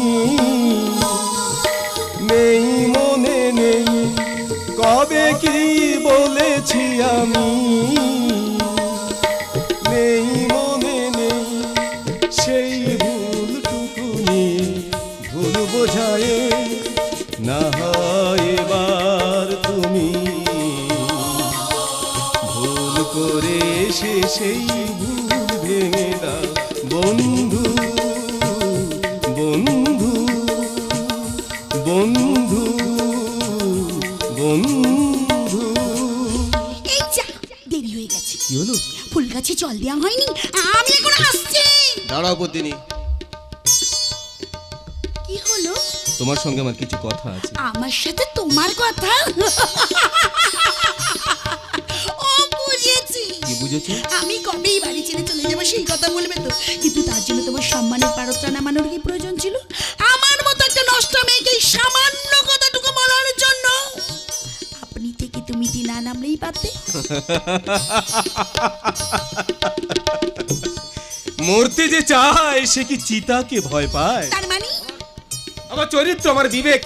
নেই মনে নেই। কবে কি বলেছি আমি, নেই মনে নেই। সেই ভুলটুকু নিয়ে ভুল বোঝায় না হয় এবার তুমি ভুল করে সেই ভুল ভেঙে দাও বন্ধু বন্ধু বন্ধু বন্ধু। এই যা, দেরি হয়ে গেছে। কি হলো? ফুল গাছে জল দেওয়া হয়নি, আমি এখন আসছি। দাঁড়াও বদিনী, কি হলো? তোমার সঙ্গে আমার কিছু কথা আছে। আমার সাথে তোমার কথা? ও বুঝেছি। কি বুঝেছো? আমি কবেই বাড়ি ছেড়ে চলে যাবো সেই কথা বলবে তো, কিন্তু তার জন্য তোমার সম্মানের পারতটা নামানোর কি প্রয়োজন ছিল? আমার মতো একটা নষ্ট মেয়েকে এই সামান্য কথাটুকু বলার জন্য আপনি থেকে তুমি না নামলেই পারতে। মরতে যে চায় সে কি চিতাকে ভয় পায়? তার মানে আমার চরিত্র, আমার বিবেক,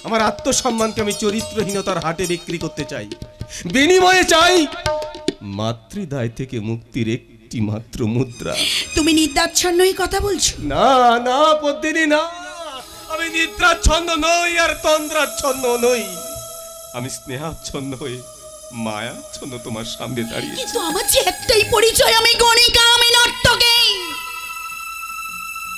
আমার আত্মসম্মানকে আমি চরিত্রহীনতার হাটে বিক্রি করতে চাই। বিনিময়ে চাই মাতৃদায় থেকে মুক্তির একটি মাত্র মুদ্রা। তুমি নির্দাচ্ছন্নই কথা বলছো? না না পদ্মিনী, না, আমি নিদ্রাচ্ছন্ন নই আর তন্দ্রাচ্ছন্ন নই। আমি স্নেহাচ্ছন্ন হয়ে মায়াচ্ছন্ন তোমার সামনে দাঁড়িয়ে। কিন্তু আমার যে একটাই পরিচয়, আমি গণিকা, আমি নর্তকী।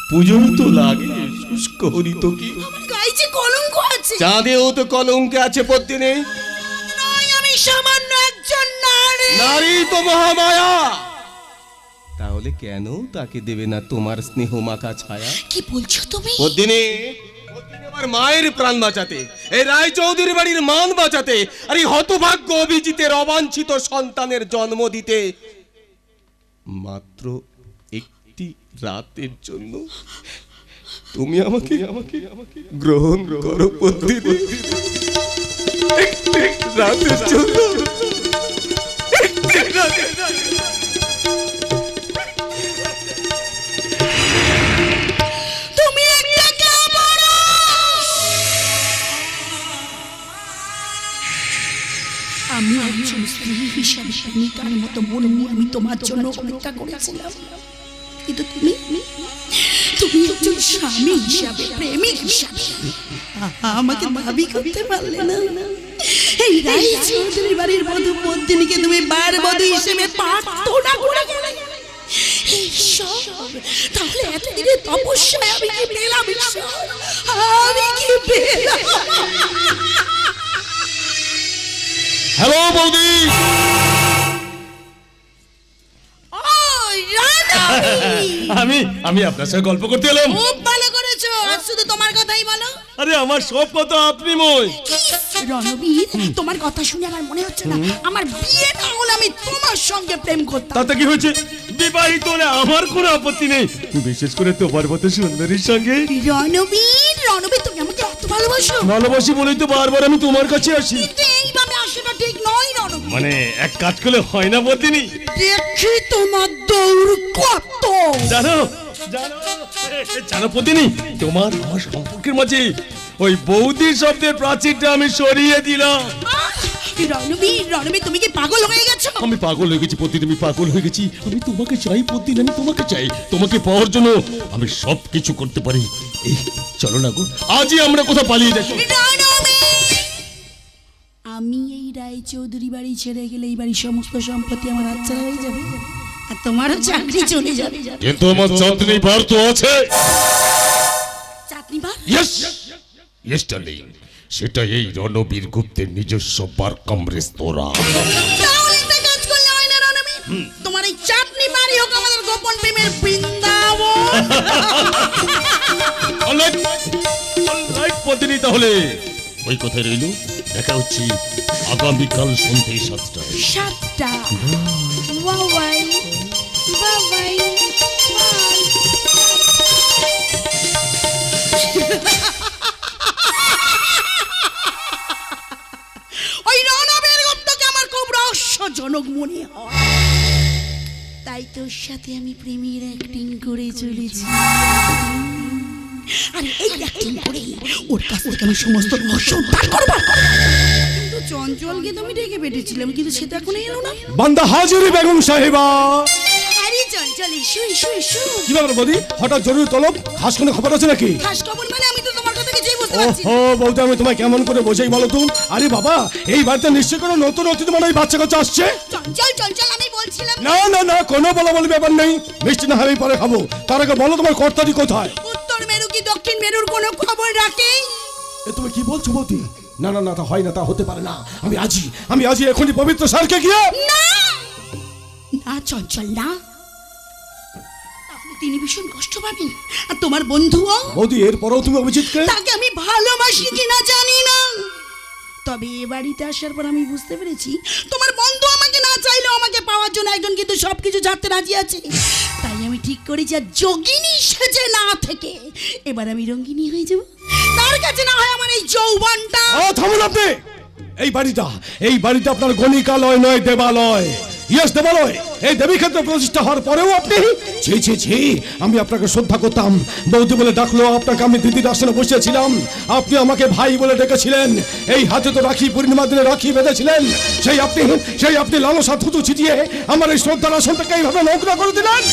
পুজোর তো লাগে শুষ্ক হরিত কি, আমার গায়ে যে কলঙ্ক আছে। চাঁদেও তো কলঙ্ক আছে পদ্মিনী। নয়, আমি সামান্য একজন নারী। নারী তো মহামায়া, তাহলে কেন তাকে দেবে না তোমার স্নেহ মাখা ছায়া? কি বলছো তুমি? পদ্মিনী, আমার মায়ের প্রাণ বাঁচাতে, এই রায়চৌধুরী বাড়ির মান বাঁচাতে, আর এই হতভাগ্য অভিজিতের অবাঞ্ছিত সন্তানের জন্ম দিতে মাত্র একটি রাতের জন্য তুমি আমাকে গ্রহণ করো পদ্মিনী। একটি রাতের জন্য, একটি রাতের জন্য। মতো মন নিয়ে আমি তোমার জন্য অপেক্ষা করেছিলাম, কিন্তু তুমি তুমি একজন স্বামী হিসাবে, প্রেমিক হিসাবে আমাকে দাবি করতে পারলে না। এই রায়চৌধুরী বাড়ির বধূ পদ্মিনীকে তুমি বার বধূ হিসেবে প্রার্থনা করে গেলে। তাহলে এতদিনে তপস্যায় আমি কি পেলাম? আমি কি পেলাম? হ্যালো বৌদি। আমি আপনার সাথে গল্প করতে এলাম। খুব ভালো করেছো, শুধু তোমার কথাই বলো। আরে আমার সব কথা আপনি মই। রণবীর, তোমার কথা শুনে আমার মনে হচ্ছে না আমার বিয়ে না হলে আমি তোমার সঙ্গে প্রেম করতাম। তাতে কি হয়েছে? বিবাহিত হলে আমার কোনো আপত্তি নেই, বিশেষ করে তোমার মতো সুন্দরীর সঙ্গে। রণবীর, রণবীর, তুমি আমাকে এত ভালোবাসো? ভালোবাসি বলেই তো বারবার আমি তোমার কাছে আসি। কিন্তু এইভাবে আসাটা ঠিক নয় রণবীর। মানে এক কাজ করলে হয় না বদিনী? দেখি তোমার দৌড় কত। জানো জানো জানো পদিনী, তোমার আমার সম্পর্কের মাঝে ওই বৌদির শব্দের প্রাচীরটা আমি সরিয়ে দিলাম। রণবীর, রণবীর, তুমি কি পাগল হয়ে গেছো? আমি পাগল হয়ে গেছি পদ্মিনী, আমি পাগল হয়ে গেছি। আমি তোমাকে চাই পদ্মিনী, আমি তোমাকে চাই। তোমাকে পাওয়ার জন্য আমি সব কিছু করতে পারি। এই চলো না গো, আজই আমরা কোথাও পালিয়ে যাই। আমি এই রায়চৌধুরী বাড়ি ছেড়ে গেলে এই বাড়ির সমস্ত সম্পত্তি আমার হাতছাড়া হয়ে যাবে, আর তোমারও চাকরি চলে যাবে। কিন্তু আমার চাঁদনি বার তো আছে। চাকরি বার? ইয়েস ইয়েস ডার্লিং, সেটা এই রণবীর গুপ্তের নিজস্ব বার কাম রেস্তোরাঁ। তাহলে একটা কাজ করলে হয় না রণবীর? তোমার এই চাটনি বাড়ি হোক আমাদের গোপন প্রেমের বৃন্দাবন। অলরাইট পদ্মিনী, তাহলে ওই কথাই রইল। দেখা হচ্ছে আগামীকাল সন্ধ্যে 7টায়। 7টা? বাবাই বাবাই বাই। ওই রণবীর গুপ্তকে আমার খুব রহস্যজনক মনে হয়, তাই তোর সাথে আমি প্রেমের অ্যাক্টিং করে চলেছি। আর এই অ্যাক্টিং করে ওর কাছ থেকে আমি সমস্ত রহস্য উদ্ধার করব। কিন্তু চঞ্চলকে তুমি ডেকে পেটেছিলাম, কিন্তু সেটা এখন এলো না। বান্দা হাজিরি বেগম সাহেবা। আরে চঞ্চল, এসো এসো এসো। কি ব্যাপার বৌদি, হঠাৎ জরুরি তলব? খাস কোনো খবর আছে নাকি? খাস খবর মানে আমি তো তোমার কথা কিছুই বুঝতে পারছি না। ও বৌদি, আমি তোমায় কেমন করে বোঝাই বলো তুমি? আরে বাবা, এই বাড়িতে নিশ্চয় কোনো নতুন অতিথি মানে বাচ্চা কাচ্চা আসছে। চঞ্চল, চঞ্চল, আমি বলছিলাম না না না, কোনো বলা বলি ব্যাপার নেই। মিষ্টি না হলেই পরে খাবো। তার আগে বলো তোমার কর্তারি কোথায়? উত্তর মেরু কি দক্ষিণ মেরুর কোনো খবর রাখে? এ তুমি কি বলছো বৌদি? না না না, তা হয় না, তা হতে পারে না। আমি আজই এখনই পবিত্র সারকে গিয়ে। না না চঞ্চল, না, তাহলে তিনি ভীষণ কষ্ট পাবেন। আর তোমার বন্ধুও। বৌদি, এরপরেও তুমি অভিজিৎকে? তাকে আমি ভালোবাসি কিনা জানি না, তবে এ বাড়িতে আসার পর আমি বুঝতে পেরেছি তোমার বন্ধু আমাকে না চাইলেও আমাকে পাওয়ার জন্য একজন কিন্তু সবকিছু ছাড়তে রাজি আছে। তাই আমি ঠিক করেছি আর যোগিনী সেজে না থেকে এবার আমি রঙ্গিনী হয়ে যাব। তার কাছে না হয় আমার এই যৌবনটা। থামুন আপনি। এই বাড়িটা আপনার গণিকালয় নয়, দেবালয়। ইয়েস, দেবালয়। এই দেবী ক্ষেত্রে প্রতিষ্ঠা হওয়ার পরেও আপনি ছি ছি ছি, আমি আপনাকে শ্রদ্ধা করতাম। বৌদি বলে ডাকলো, আপনাকে আমি দিদির আসনে বসেছিলাম। আপনি আমাকে ভাই বলে ডেকেছিলেন। এই হাতে তো রাখি পূর্ণিমা দিনে রাখি বেঁধেছিলেন। সেই আপনি লালসা থুতু ছিটিয়ে আমার এই শ্রদ্ধার আসনটাকে এইভাবে নোংরা করে দিলেন।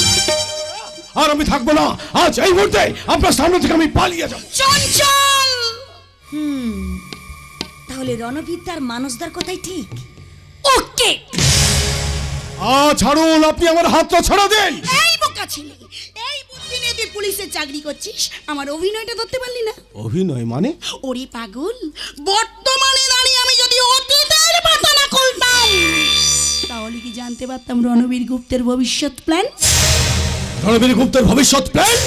আর আমি থাকবো না। আজ এই মুহূর্তে আপনার সামনে থেকে আমি পালিয়ে যাব। চঞ্চল, তাহলে রণবীর তার মানসদার কথাই ঠিক। ওকে, ছাড়ুন, আপনি আমার হাতটা ছাড়া দেন। এই বোকা ছেলে, এই বুদ্ধি নিয়ে তুই পুলিশের চাকরি করছিস, আমার অভিনয়টা ধরতে পারলি না? অভিনয় মানে? ওরে পাগল, বর্তমানে দাঁড়িয়ে আমি যদি অতীতের পাতা না খুলতাম তাহলে কি জানতে পারতাম রণবীর গুপ্তের ভবিষ্যৎ প্ল্যান? রণবীর গুপ্তের ভবিষ্যৎ প্ল্যান?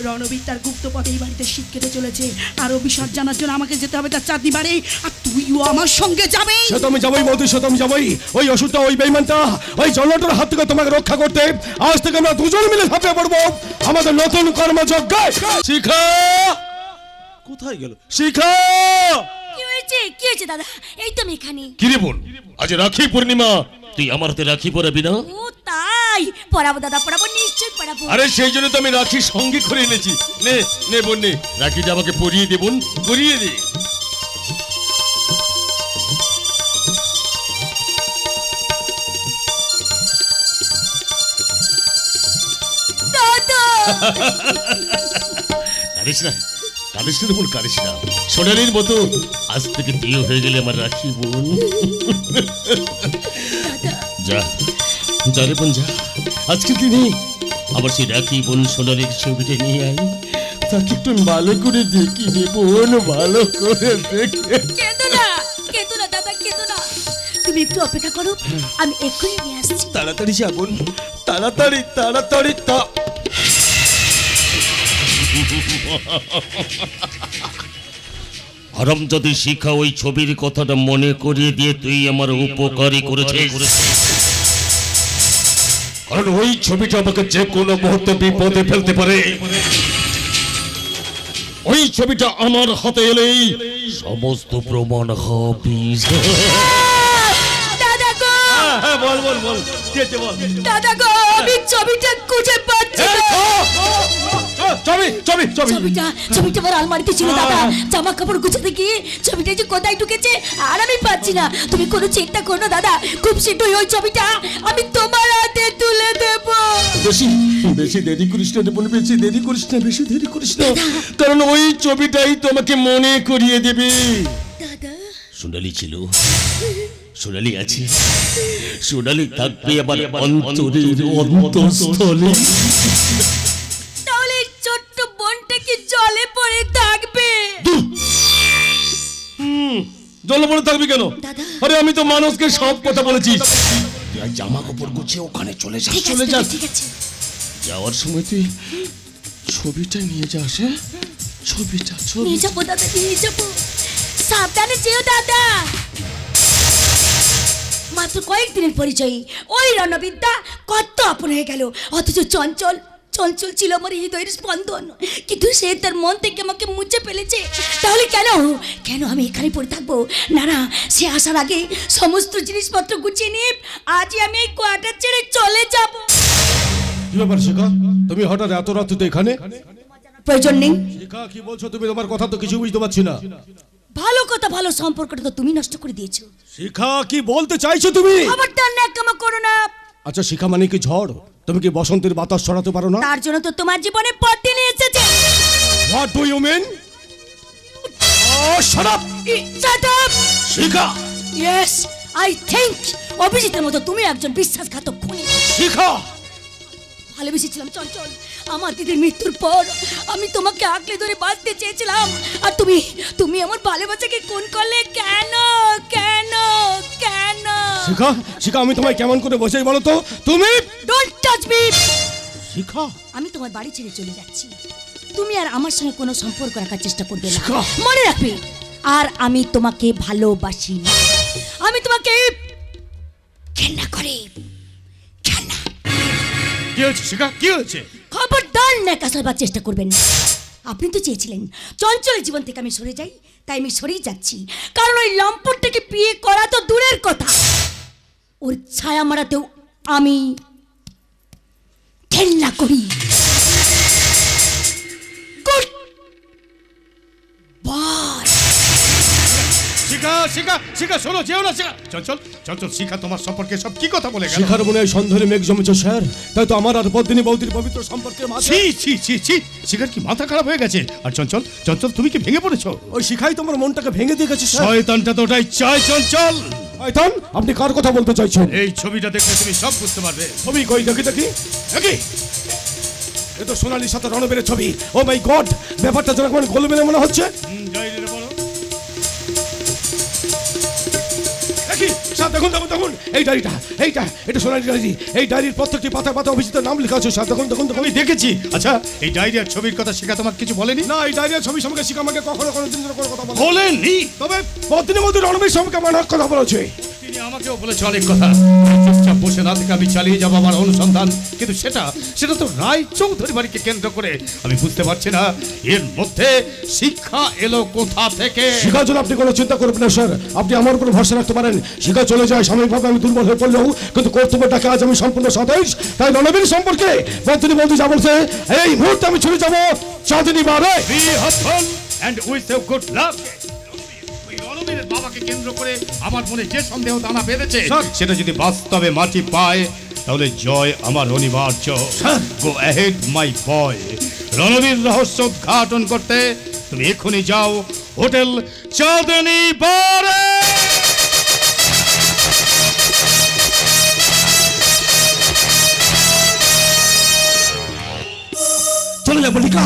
রণবীর তার গুপ্ত পথে এই বাড়িতে শীত কেটে চলেছে, আর অভিশাপ জানার জন্য আমাকে যেতে হবে তার চাঁদনি বাড়ি, আর তুইও আমার সঙ্গে যাবে। সে তো আমি যাবই বৌদি, সে তো আমি যাবই। ওই ওষুধটা, ওই বেইমানটা, ওই জল্লাটার হাত থেকে তোমাকে রক্ষা করতে আজ থেকে আমরা দুজন মিলে ঝাঁপিয়ে পড়বো আমাদের নতুন কর্মযজ্ঞে। শিখা কোথায় গেল? শিখা! কি হয়েছে দাদা? এই তো আমি এখানে। কি রে বোন, আজ রাখি পূর্ণিমা, তুই আমার হাতে রাখি পরাবি না? ও তাই, পরাবো দাদা, পরাবো, নিশ্চয়ই পরাবো। আরে সেই জন্য তো আমি রাখি সঙ্গে করে এনেছি। নে নে বোন, নে রাখিটা আমাকে পরিয়ে দে বোন, পরিয়ে দে। কারিস না, কারিস না বোন, কারিস না। সোনালির মতো আজ থেকে বিয়ে হয়ে গেলে আমার রাখি বোন। যা যা রে বোন যা, আজকের দিনে আবার সেই রাখি বোন সোনালির ছবিটা নিয়ে আই, তাকে একটু ভালো করে দেখি রে বোন, ভালো করে দেখে। কেঁদো না, কেঁদো না দাদা, কেঁদো না। তুমি একটু অপেক্ষা করো, আমি এক্ষুনি নিয়ে আসছি। তাড়াতাড়ি যা বোন, তাড়াতাড়ি তাড়াতাড়ি তা। হারামজাদি শিখা ওই ছবির কথাটা মনে করিয়ে দিয়ে তুই আমার উপকারী করেছিস, কারণ ওই ছবিটা আমাকে যে কোনো মুহূর্তে বিপদে ফেলতে পারে। ওই ছবিটা আমার হাতে এলেই সমস্ত প্রমাণ হবিস। দাদা গো, বল বল বল, দাদা গো, আমি ছবিটা খুঁজে পাচ্ছি না। ছবিটা আমার আলমারিতে ছিল দাদা, জামা কাপড় গুছাতে গিয়ে ছবিটা যে কোথায় ঢুকেছে আর আমি পাচ্ছি না। তুমি কোনো চিন্তা করো না দাদা, খুব শীঘ্রই ওই ছবিটা আমি তোমার হাতে তুলে দেব। বেশি বেশি দেরি করিস না বোন, বেশি দেরি করিস না, বেশি দেরি করিস না, কারণ ওই ছবিটাই তোমাকে মনে করিয়ে দেবে। দাদা সোনালি ছিল, সোনালি আছে, সোনালি থাকবে আমার অন্তরের অন্তঃস্থলে। তাহলে ছোট্ট বোনটা কি জলে পড়ে থাকবে? জলে পড়ে থাকবি কেন? দাদা। আরে আমি তো মানুষকে সব কথা বলেছি। জামা কাপড় গুছিয়ে ওখানে চলে যা, ঠিক চলে আছে যা। ঠিক আছে। যাওয়ার সময় তুই ছবিটা নিয়ে যাস। হ্যাঁ, ছবিটা নিয়ে যাবো দাদা, নিয়ে যাবো। সাবধানে যেও দাদা। মাত্র কয়েকদিনের পরিচয় ওই রণবিদ্যা কত আপন হয়ে গেল, অথচ চঞ্চল চঞ্চল ছিল আমার হৃদয়ের স্পন্দন, কিন্তু সে তার মন থেকে আমাকে মুছে ফেলেছে। তাহলে কেন কেন আমি এখানে পড়ে থাকবো? না না, সে আসার আগে সমস্ত জিনিসপত্র গুছিয়ে নিয়ে আজই আমি এই কোয়ার্টার ছেড়ে চলে যাব। কি ব্যাপার শিখা, তুমি হঠাৎ এত রাত্রিতে এখানে? প্রয়োজন নেই। শিখা কি বলছো তুমি? তোমার কথা তো কিছু বুঝতে পারছি না। ভালো কথা, ভালো সম্পর্কটা তো তুমি নষ্ট করে দিয়েছো। শিখা কি বলতে চাইছো তুমি? খবরদার ন্যাকামো করো না। আচ্ছা শিখা মানে কি ঝড়? তুমি কি বসন্তের বাতাস ছড়াতে পারো না? তার জন্য তো তোমার জীবনে পত্নী এসেছে। What do you mean? Shut up shut up Shikha. Yes, I think অভিজিতের মতো তুমি একজন বিশ্বাসঘাতক খুনি। শিখা ভালোবেসেছিলাম চঞ্চল, আমার দিদির মৃত্যুর পর আমি তোমাকে আঁকড়ে ধরে বাঁচতে চেয়েছিলাম, আর তুমি তুমি আমার ভালোবাসাকে খুন করলে কেন কেন কেন? শিখা শিখা আমি তোমায় কেমন করে বসাই বলো তো? তুমি ডোন্ট টাচ মি। শিখা আমি তোমার বাড়ি ছেড়ে চলে যাচ্ছি, তুমি আর আমার সঙ্গে কোনো সম্পর্ক রাখার চেষ্টা করবে না, শিখা। মনে রাখবে। আর আমি তোমাকে ভালোবাসি না, আমি তোমাকে ঘৃণা করি। ঘৃণা। কি হয়েছে শিখা, কি হয়েছে? খবরদার নেকা সরবার চেষ্টা করবেন না। আপনি তো চেয়েছিলেন চঞ্চলের জীবন থেকে আমি সরে যাই, তাই আমি সরেই যাচ্ছি। কারণ ওই লম্পটটাকে বিয়ে করা তো দূরের কথা, ওর ছায়া মারাতেও আমি ঘেন্না করি। Good bye. শিখা শিখা শিখা শোনো, যেও না শিখা। চঞ্চল চঞ্চল, শিখা তোমার সম্পর্কে সব কি কথা বলে গেল? শিখার মনে হয় সন্দেহে মেঘ জমেছে স্যার, তাই তো আমার আর পদ্মিনী বৌদির পবিত্র সম্পর্কের মাঝে। ছি ছি ছি ছি, শিখার কি মাথা খারাপ হয়ে গেছে? আর চঞ্চল চঞ্চল তুমি কি ভেঙে পড়েছো? ওই শিখাই তোমার মনটাকে ভেঙে দিয়ে গেছে। শয়তানটা তো ওটাই চাই। চঞ্চল শয়তান, আপনি কার কথা বলতে চাইছেন? এই ছবিটা দেখলে তুমি সব বুঝতে পারবে। ছবি কই দেখি দেখি দেখি। এ তো সোনালির সাথে রণবীরের ছবি। ও মাই গড, ব্যাপারটা যেন কেমন গোলমেলে মনে হচ্ছে। দেখুন দেখুন দেখুন, এই ডায়েরিটা, এটা সোনালি ডায়েরি। এই ডায়েরির প্রত্যেকটি পাতায় পাতা অভিজিতের নাম লেখা আছে। দেখুন দেখুন দেখুন, আমি দেখেছি। আচ্ছা এই ডায়েরির ছবির কথা শিখা তোমাকে কিছু বলেনি? না, এই ডায়েরির ছবি সম্পর্কে শিখা আমাকে কখনো কোনো দিন কোনো কথা বলেনি। তবে পদ্মিনী বৌদি রণবীর সম্পর্কে আমার অনেক কথা বলেছে। তিনি আমাকেও বলেছে অনেক কথা। চুপচাপ বসে না থেকে আমি চালিয়ে যাবো আমার অনুসন্ধান, কিন্তু সেটা তো রায় চৌধুরী বাড়িকে কেন্দ্র করে। আমি বুঝতে পারছি না এর মধ্যে শিক্ষা এলো কোথা থেকে। শিক্ষার জন্য আপনি কোনো চিন্তা করবেন না স্যার, আপনি আমার উপর ভরসা রাখতে পারেন। শিক্ষা চলে যায়, সাময়িকভাবে আমি দুর্বল হয়ে পড়লেও কিন্তু কর্তব্যটাকে আজ আমি সম্পূর্ণ সতেজ। তাই রণবীর সম্পর্কে পদ্মিনী বৌদি যা বলছে, এই মুহূর্তে আমি ছুটে যাবো চাঁদনী বারে। বাবাকে কেন্দ্র করে আমার মনে যে সন্দেহ দানা বেঁধেছে, সেটা যদি বাস্তবে মাটি পায়, তাহলে জয় আমার অনিবার্য। গো অ্যাহেড মাই বয়। রণবীর রহস্য উদ্ঘাটন করতে তুমি এক্ষুনি যাও হোটেল চাঁদনী বারে। চলে যা মল্লিকা।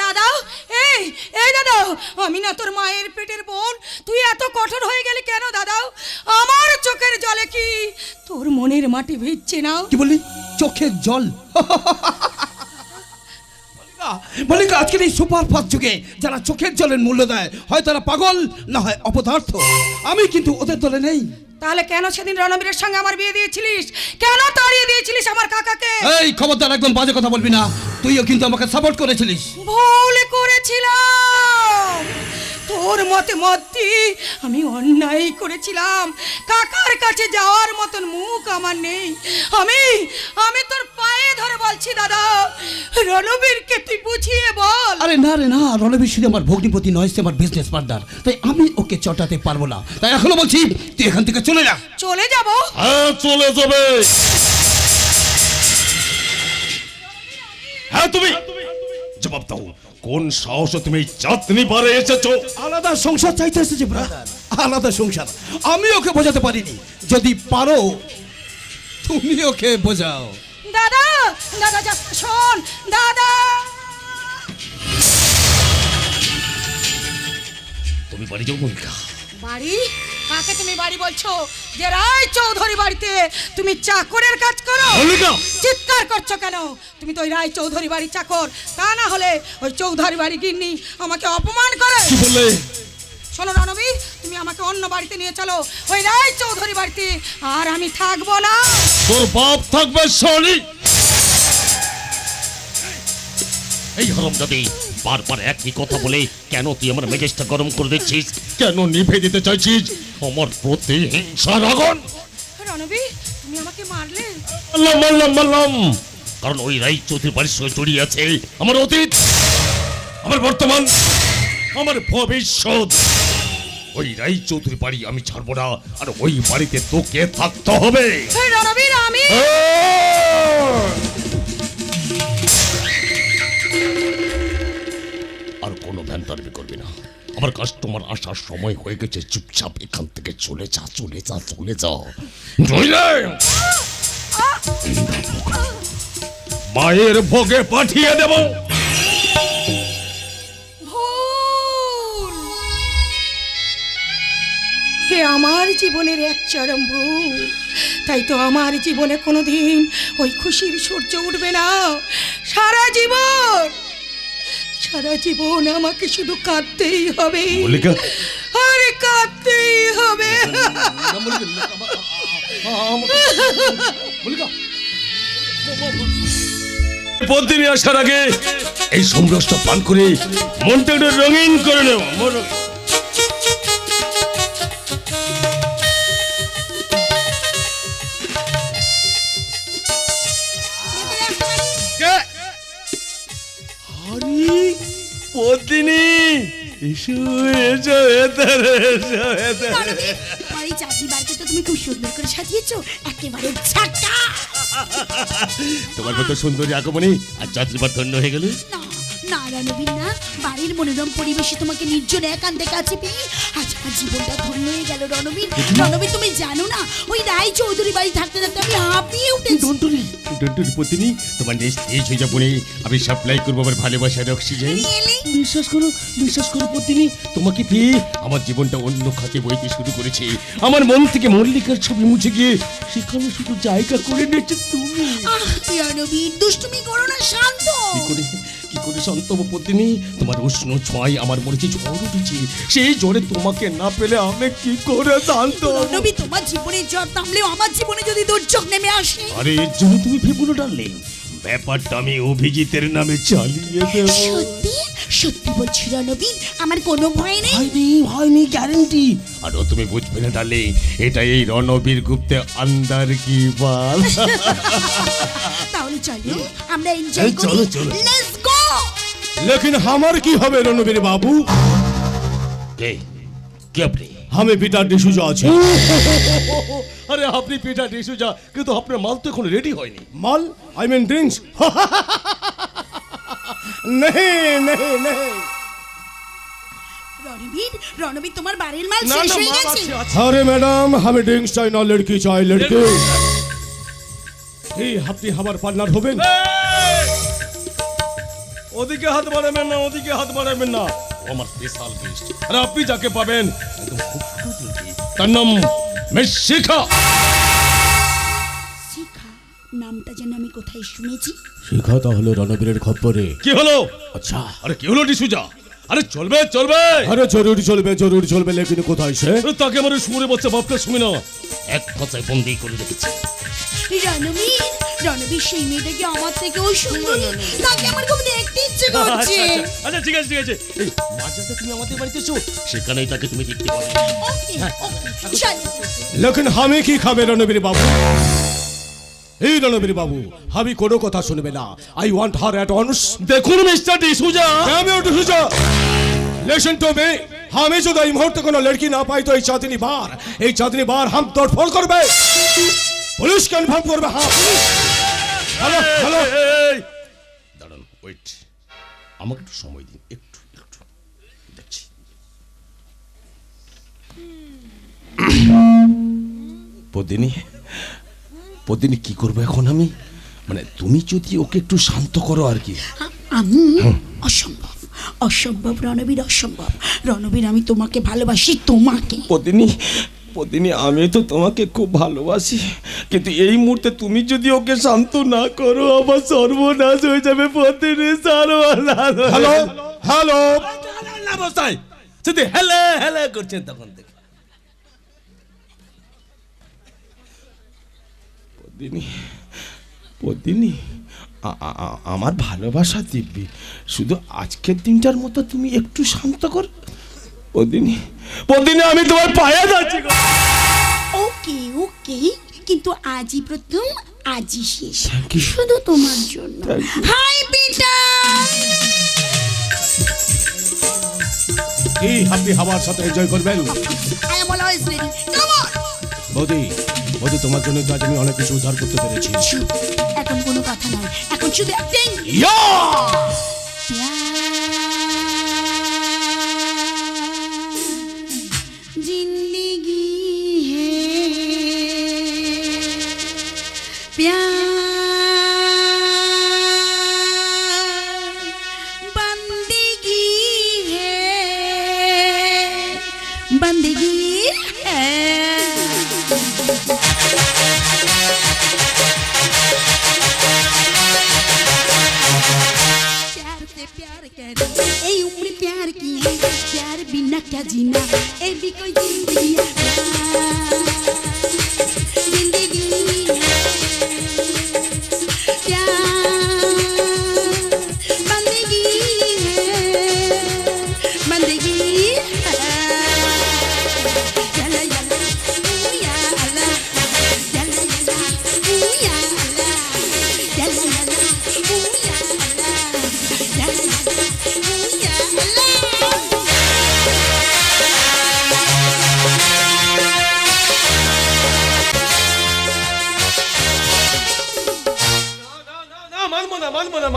দাদা, এই এই দাদা, আমি না তোর মায়ের পেটের বোন, তুই এত কঠোর হয়ে গেলি কেন দাদা? আমার চোখের জলে কি তোর মনের মাটি ভিজছে না? কি বললি? চোখের জল? মল্লিকা, আজকের এই সুপার ফাস্ট যুগে যারা চোখের জলের মূল্য দেয়, হয় তারা পাগল না হয় অপদার্থ। আমি কিন্তু ওদের দলে নেই। তাহলে কেন সেদিন রণবীরের সঙ্গে আমার বিয়ে দিয়েছিলিস? কেন তাড়িয়ে দিয়েছিলিস আমার কাকাকে? এই খবরদার, একদম বাজে কথা বলবি না। তুইও কিন্তু আমাকে সাপোর্ট করেছিলিস। ভুল করেছিলাম, তোর মতে মতি আমি অন্যায় করেছিলাম। কাকার কাছে যাওয়ার মতন মুখ আমার নেই। আমি তোর পায়ে ধরে বলছি দাদা, রণবীরকে তুই বুঝিয়ে বল। আরে না রে না, রণবীর শুধু আমার ভগ্নিপতি নয়, সে আমার বিজনেস পার্টনার, তাই আমি ওকে চটাতে পারবো না। তাই এখনো বলছি তুই এখান থেকে চলে যা। চলে যাব? হ্যাঁ চলে যাবে। হ্যাঁ তুমি জবাব দাও, কোন সাহসে তুমি চাঁদনী পারে এসেছো? আলাদা সংসার চাইতে এসেছে ব্রাদার, আলাদা সংসার। আমি ওকে বোঝাতে পারিনি, যদি পারো তুমি ওকে বোঝাও। দাদা, দাদা যা শোন দাদা। তুমি বাড়ি যাও মল্লিকা। বাড়ি? কাকে তুমি বাড়ি বলছো? যে রায় চৌধুরী বাড়িতে তুমি চাকরের কাজ করো? মল্লিকা! চিৎকার করছো কেন? তুমি তো ওই রায় চৌধুরী বাড়ির চাকর, তা না হলে ওই চৌধুরী বাড়ি গিন্নি আমাকে অপমান করে। কি বললে? শোনো রণবীর, তুমি আমাকে অন্য বাড়িতে নিয়ে চলো, ওই রায় চৌধুরী বাড়িতে আর আমি থাকবো না। তোর বাপ থাকবে শনি। এই হারামজাদি, বারবার একই কথা বলে কেন তুই আমার মেজাজটা গরম করে দিচ্ছিস? কেন নিভে দিতে চাইছিস আমার প্রতি হিংসার আগুন? রণবীর, তুমি আমাকে মারলে? মারলাম কারণ ওই রায় চৌধুরী বাড়ির সঙ্গে জড়িয়ে আছে আমার অতীত, আমার বর্তমান, আমার ভবিষ্যৎ। ওই রায় চৌধুরী বাড়ি আমি ছাড়বো না, আর ওই বাড়িতে তোকে থাকতে হবে। রণবীর, আমি আর কোনো ভ্যানতারবি করবি না। আমার কাস্টমার আসার সময় হয়ে গেছে, চুপচাপ এখান থেকে চলে যা, চলে যা, চলে যা। নইলে মায়ের ভোগে পাঠিয়ে দেব। হে আমার জীবনের এক চরম ভুল। তাই তো আমার জীবনে কোনোদিন ওই খুশির সূর্য উঠবে না। সারা জীবন আমাকে শুধু কাঁদতেই হবে। মল্লিকা, আরে কাঁদতেই হবে। পদ্মিনী আসার আগে এই সমরসটা পান করে মনটা একটু রঙিন করে নেব। পদ্মিনী এসো এসো, বাড়ি চাকরি বাড়িতে তো তুমি খুব সুন্দর করে সাজিয়েছো, একেবারে ঝাঁকা। তোমার মতো সুন্দরী আগমনী আর যাত্রীবার ধন্য হয়ে গেল। না রণবীর না, বাড়ির মনোরম পরিবেশে তোমাকে নির্জন একান্তে কাছে পেয়ে আজ আমার জীবনটা ধন্য হয়ে গেল। রণবীর, তুমি জানো না ওই রায় চৌধুরী বাড়ি থাকতে থাকতে আমি হাঁপিয়ে উঠেছি। ডন্টুরি পত্নী, তোমার নেক্সট এই হয়ে যাবো, আমি সাপ্লাই করবো আমার ভালোবাসার অক্সিজেন। বিশ্বাস করো পত্নী, তোমাকে পেয়ে আমার জীবনটা অন্য খাতে বইতে শুরু করেছে। আমার মন থেকে মল্লিকার ছবি মুছে গিয়ে সেখানে শুধু জায়গা করে নিয়েছে তুমি। রণবীর, দুষ্টুমি করো না, শান্ত। কি করে শান্ত হবো পত্নী? তোমার উষ্ণ ছোঁয়ায় আমার মনে হচ্ছে জ্বর উঠেছে। সেই জ্বরে তোমাকে না পেলে আমি কি করে শান্ত হবো? রণবীর, তোমার জীবনে জ্বর নামলেও আমার জীবনে যদি দুর্যোগ নেমে আসে। আরে এর জন্য তুমি ভেবো না ডার্লিং, ব্যাপারটা আমি অভিজিতের নামে চালিয়ে দেব। সত্যি বলছি রণবীর, আমার কোনো ভয় নেই। হয়নি গ্যারান্টি। আর তুমি বুঝবে না ডার্লিং, এটা এই রণবীর গুপ্তে আন্দার কি বাল। তাহলে চলো আমরা এনজয় করি। চলো। Let's go. लेकिन हमार की হবে রণবীর বাবু? কে আপনি? আমি পিটার ডিসুজা আছি। আরে আপনি পিটার ডিসুজা, কিন্তু আপনার মাল তো এখন রেডি হয়নি। মাল আই মিন ড্রিঙ্কস? नहीं नहीं नहीं। রণবীর তোমার বাড়ির মাল শেষ হয়ে গেছে। अरे मैडम हमें ड्रिंक्स চাই না, লড়কি চাই লড়কি। এই আপনি আমার পার্টনার হবেন? ওদিকে হাত বাড়াবেন না, ওদিকে হাত বাড়াবেন না, আমার স্পেশাল গেস্ট। আর আপনি যাকে পাবেন একদম খুবসুরত লড়কি, তার নাম মিস শিখা। শিখা নামটা যেন আমি কোথায় শুনেছি। শিখা তাহলে রণবীরের খপ্পরে। কি হলো? আচ্ছা আরে কি হলো ডিসুজা? আরে চলবে চলবে। আরে জরুরি চলবে জরুরি চলবে, লেকিন কোথায় সে? তাকে আমার সুরে বাচ্চা বাপটা শুনে না, এক কথায় বন্দি করে রেখেছি। রণবীর সেই মেয়েটাকে আমার থেকেও সুন্দর, তাকে আমার খুব দেখতে ইচ্ছে করছে। আচ্ছা ঠিক আছে ঠিক আছে, এই মাঝরাতে তুমি আমাদের বাড়িতে এসো, সেখানেই তাকে তুমি দেখতে পাবে। ওকে ওকে চল। লেকিন আমি কি খাবে রণবীর বাবু? এই রণবীর বাবু, আমি কোনো কথা শুনবে না। I want her at once. দেখুন মিস্টার ডিসুজা, আমি ডিসুজা, লিসেন টু মি। আমি যদি এই মুহূর্তে কোনো লড়কি না পাই তো এই চাঁদনি বার হাম তोड़फोड़ করবে, পুলিশ কনফার্ম করবে। হ্যাঁ হ্যালো হ্যালো, দাঁড়ান ওয়েট, আমাকে একটু সময় দিন, একটু একটু দেখছি। পদিনী কি করবো এখন আমি? মানে তুমি যদি ওকে একটু শান্ত করো আর কি। আমি অসম্ভব রণবীর, অসম্ভব রণবীর, আমি তোমাকে ভালোবাসি, তোমাকে। পদিনী আমি তো তোমাকে খুব ভালোবাসি, কিন্তু এই মুহূর্তে তুমি যদি ওকে শান্ত না করো আমার সর্বনাশ হয়ে যাবে। পদিনী সর্বনাশ। হ্যালো হ্যালো, অবস্থায় যদি হেলে হেলে করছেন তখন থেকে। পদিনী আমার ভালোবাসা দিব্যি, শুধু আজকের দিনটার মতো তুমি একটু শান্ত কর। পদিনী আমি তোমার পায়ে যাচ্ছি। ওকে ওকে, কিন্তু আজই প্রথম, আজই শেষ, শুধু তোমার জন্য। হাই পিটার, এই আপনি আমার সাথে এনজয় করবেন? I am always ready, come on. বৌদি বৌদি, তোমার জন্য তো আজ আমি অনেক কিছু উদ্ধার করতে পেরেছি। এখন কোনো কথা নয়, এখন শুধু অ্যাক্টিং। जिंदगी है प्यार, बंदगी है, बंदगी है। प्यार से प्यार कर, ए उम्र प्यार की है, प्यार बिना क्या जीना, ए भी कोई जिंदगी है, जिंदगी है प्यार, बंदगी है, बंदगी है। यला यला या अल्लाह, यला यला या अल्लाह, यला यला या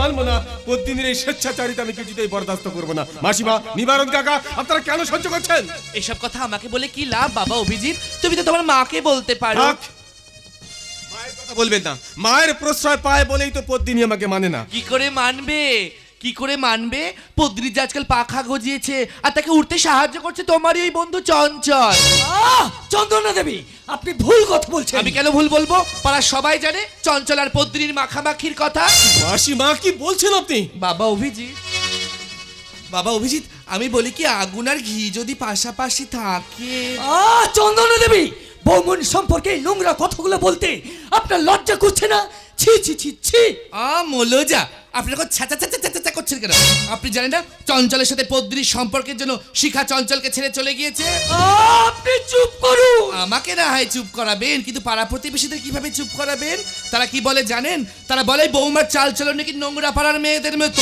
মানবো না। প্রতিদিনের এই স্বেচ্ছাচারিতা আমি কিছুতেই বরদাস্ত করবো না। মাসিমা, নিবারণ কাকা, আপনারা কেন সহ্য করছেন? এইসব কথা আমাকে বলে কি লাভ বাবা অভিজিৎ? তুমি তো তোমার মাকে বলতে পারো। মায়ের কথা বলবেন না, মায়ের প্রশ্রয় পায় বলেই তো পদ্মিনী আমাকে মানে না। কি করে মানবে? কি করে মানবে? পদ্মিনী যে আজকাল পাখা গজিয়েছে আর তাকে উঠতে সাহায্য করছে তোমারই ওই বন্ধু চঞ্চল। চন্দ্রনা দেবী, আপনি ভুল কথা বলছেন। আমি কেন ভুল বলবো? পাড়ার সবাই জানে চঞ্চল আর পদ্মিনীর মাখামাখির কথা। মাসিমা, কি বলছেন আপনি? বাবা অভিজিৎ, আমি বলি কি আগুন আর ঘি যদি পাশাপাশি থাকে। চন্দ্রনা দেবী, বৌমন সম্পর্কে নোংরা কথাগুলো বলতে আপনার লজ্জা করছে না? ছি ছি ছি ছি। মলোজা, আপনি এখন ছ্যাঁচা ছ্যাঁচা ছ্যাঁচা করছেন কেন? আপনি জানেন না চঞ্চলের সাথে পদ্মিনীর সম্পর্কের জন্য শিখা চঞ্চলকে ছেড়ে চলে গিয়েছে? আপনি চুপ করুন। আমাকে না হয় চুপ করাবেন, কিন্তু পাড়া প্রতিবেশীদের কিভাবে চুপ করাবেন? তারা কি বলে জানেন? তারা বলে বৌমার চাল চলন নাকি নোংরা পাড়ার মেয়েদের মতো।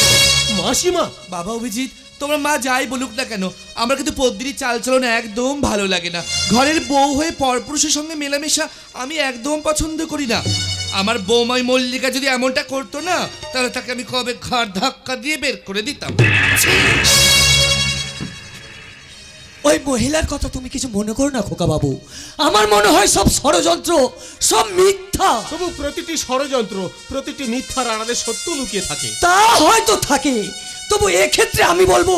মাসিমা, বাবা অভিজিৎ, তোমার মা যাই বলুক না কেন, আমার কিন্তু পদ্মিনীর চালচলন একদম ভালো লাগে না। ঘরের বউ হয়ে পরপুরুষের সঙ্গে মেলামেশা আমি একদম পছন্দ করি না। আমার বৌমাই মল্লিকা যদি এমনটা করতো না, তাহলে তাকে আমি কবে ঘাড় ধাক্কা দিয়ে বের করে দিতাম। ওই মহিলার কথা তুমি কিছু মনে করো না খোকা বাবু, আমার মনে হয় সব ষড়যন্ত্র, সব মিথ্যা। তবু প্রতিটি ষড়যন্ত্র, প্রতিটি মিথ্যার আড়ালে সত্য লুকিয়ে থাকে। তা হয়তো থাকে, তবু এক্ষেত্রে আমি বলবো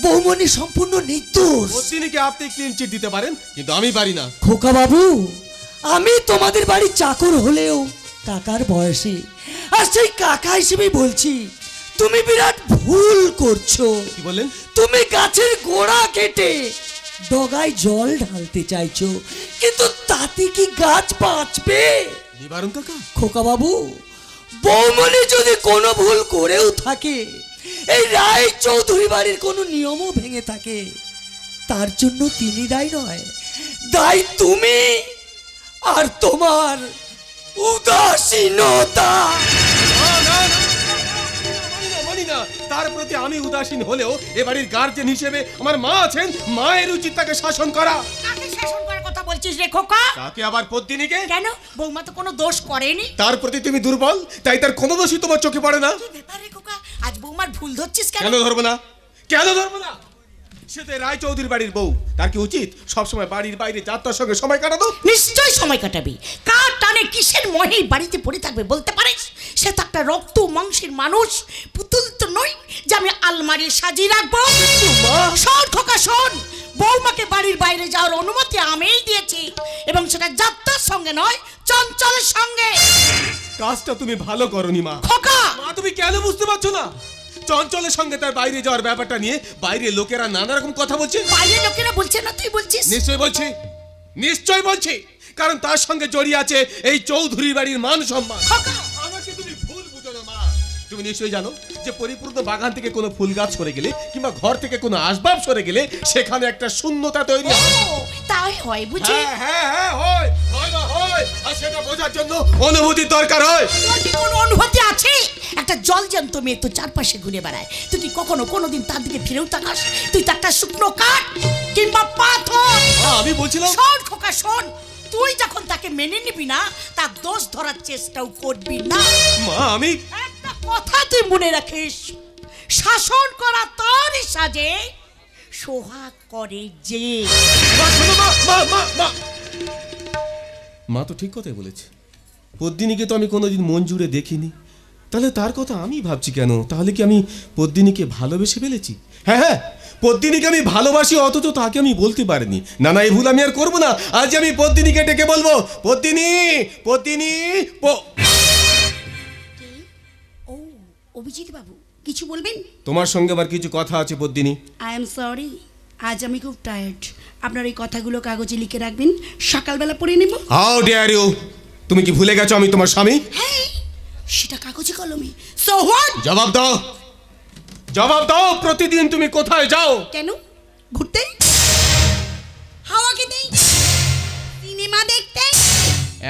বৌমনি সম্পূর্ণ নির্দোষ। পদ্মিনীকে আপনি ক্লিন চিট দিতে পারেন, কিন্তু আমি পারি না। খোকা বাবু, আমি তোমাদের বাড়ির চাকর হলেও কাকার বয়সে, আর সেই কাকা হিসেবে বলছি তুমি বিরাট ভুল করছো। কি বললেন? তুমি গাছের গোড়া কেটে ডগায় জল ঢালতে চাইছো, কিন্তু তাতে কি গাছ বাঁচবে? নিবারণ কাকা, খোকা বাবু, বৌমনি যদি কোনো ভুল করেও থাকে, এই রায় চৌধুরী বাড়ির কোনো নিয়মও ভেঙে থাকে, তার জন্য তিনি দায়ী নয়, দায়ী তুমি আর তোমার উদাসীনতা। মানি না, তার প্রতি আমি উদাসীন হলেও এ বাড়ির গার্জেন হিসেবে আমার মা আছেন, মায়ের উচিত তাকে শাসন করা। কাকে শাসন করার কথা বলছিস রে খোকা? তাকে আবার পদ্মিনীকে? কেন, বৌমা তো কোনো দোষ করেনি। তার প্রতি তুমি দুর্বল, তাই তার কোনো দোষই তোমার চোখে পড়ে না। কি ব্যাপার রে খোকা, আজ বৌমার ভুল ধরছিস কেন? কেন ধরবো না? কেন ধরবো না? সে তো রায় চৌধুরীর বাড়ির বউ, তার কি উচিত সবসময় বাড়ির বাইরে যাত্রার সঙ্গে সময় কাটানো? নিশ্চয়ই সময় কাটাবি। কার টানে কিসের মহে বাড়িতে পড়ে থাকবে বলতে পারিস? সে তো একটা রক্ত মাংসের মানুষ, পুতুল তো নয় যে আমি আলমারি সাজিয়ে রাখবো। শোন খোকা শোন, বৌমাকে বাড়ির বাইরে যাওয়ার অনুমতি আমিই দিয়েছি, এবং সেটা যাত্রার সঙ্গে নয়, চঞ্চলের সঙ্গে। কাজটা তুমি ভালো করনি মা। খোকা, মা তুমি কেন বুঝতে পারছো না? চঞ্চলের সঙ্গে তার বাইরে যাওয়ার ব্যাপারটা নিয়ে বাইরের লোকেরা নানা রকম কথা বলছে। বাইরের লোকেরা বলছে না, তুই বলছিস? নিশ্চয়ই বলছি, নিশ্চয়ই বলছি, কারণ তার সঙ্গে জড়িয়ে আছে এই চৌধুরী বাড়ির মান সম্মান। আমাকে তুমি ভুল বুঝো না মা। তুমি নিশ্চয়ই জানো যে পরিপূর্ণ বাগান থেকে কোনো ফুল গাছ সরে গেলে কিংবা ঘর থেকে কোনো আসবাব সরে গেলে সেখানে একটা শূন্যতা তৈরি হয়। তাই হয় বুঝি? হ্যাঁ হয়, হয় না হয়, আর সেটা বোঝার জন্য অনুভূতির দরকার হয়। তোর কি কোনো অনুভূতি আছে? একটা জলজ্যান্ত মেয়ে তো চারপাশে ঘুরে বেড়ায়, তুই কি কখনো কোনোদিন তার দিকে ফিরেও তাকাস? তুই তো একটা শুকনো কাঠ কিংবা পাথর। আমি বলছিলাম, শোন খোকা শোন, তুই যখন তাকে মেনে নিবি না, তার দোষ ধরার চেষ্টাও করবি না। মা আমি একটা কথা তুই মনে রাখিস, শাসন করা তোর সাজে, সোহাগ করে যে। মা তো ঠিক কথাই বলেছে। পদ্মিনীকে তো আমি কোনোদিন মন জুড়ে দেখিনি, তাহলে তার কথা আমি ভাবছি কেন? তাহলে কি আমি পদ্মিনীকে ভালোবেসে ফেলেছি? হ্যাঁ, পদ্মিনীকে আমি ভালোবাসি, অথচ তাকে আমি বলতে পারিনি। না না, এই ভুল আমি আর করবো না। আজ আমি পদ্মিনীকে ডেকে বলবো, পদ্মিনী, পদ্মিনী। ও অভিজিৎ বাবু, কিছু বলবেন? তোমার সঙ্গে আমার কিছু কথা আছে পদ্মিনী। আই এম সরি, আজ আমি খুব টায়ার্ড। আপনার এই কথাগুলো কাগজে লিখে রাখবেন, সকালবেলা পড়ে নেব। How dare you! তুমি কি ভুলে গেছো আমি তোমার স্বামী? হ্যাঁ, সেটা কাগজে কলমে। So what? জবাব দাও, জবাব দাও। প্রতিদিন তুমি কোথায় যাও? কেন? ঘুরতে, হাওয়া খেতে, সিনেমা দেখতে।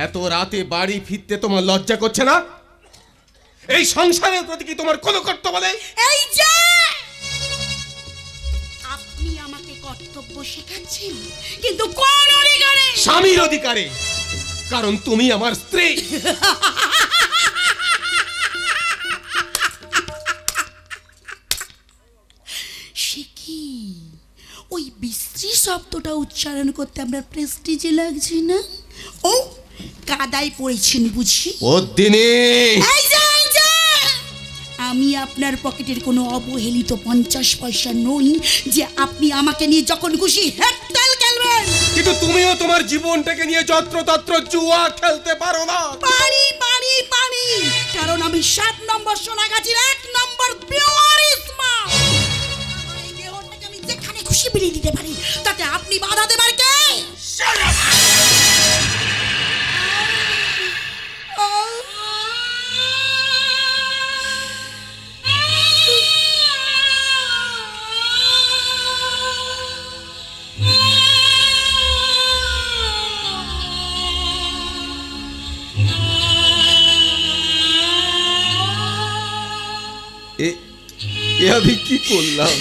এত রাতে বাড়ি ফিরতে তোমার লজ্জা করছে না? এই সংসারের প্রতি কি তোমার কোনো কর্তব্য নেই? এই যে আপনি আমাকে কর্তব্য শেখাচ্ছেন, কিন্তু কোন অধিকারে? স্বামীর অধিকারে, কারণ তুমি আমার স্ত্রী। সে কি, ওই বিশ্রী শব্দটা উচ্চারণ করতে আপনার প্রেস্টিজে লাগছে না? ও কাদায় পড়েছেন বুঝি? পদ্মিনী, এই যে আমি আপনার পকেটের কোনো অবহেলিত 50 পয়সা নই যে আপনি আমাকে নিয়ে যখন খুশি হেডতাল খেলবেন। কিন্তু তুমিও তোমার জীবনটাকে নিয়ে যত্রতত্র জুয়া খেলতে পারো না। পারি পারি পারি, কারণ আমি 7 নম্বর সোনাগাছির 1 নম্বর পিওরিসমা। আমার এই দেহটাকে আমি যেখানে খুশি বিলিয়ে দিতে পারি, তাতে আপনি বাধা দেবার কে? এ আমি কি করলাম?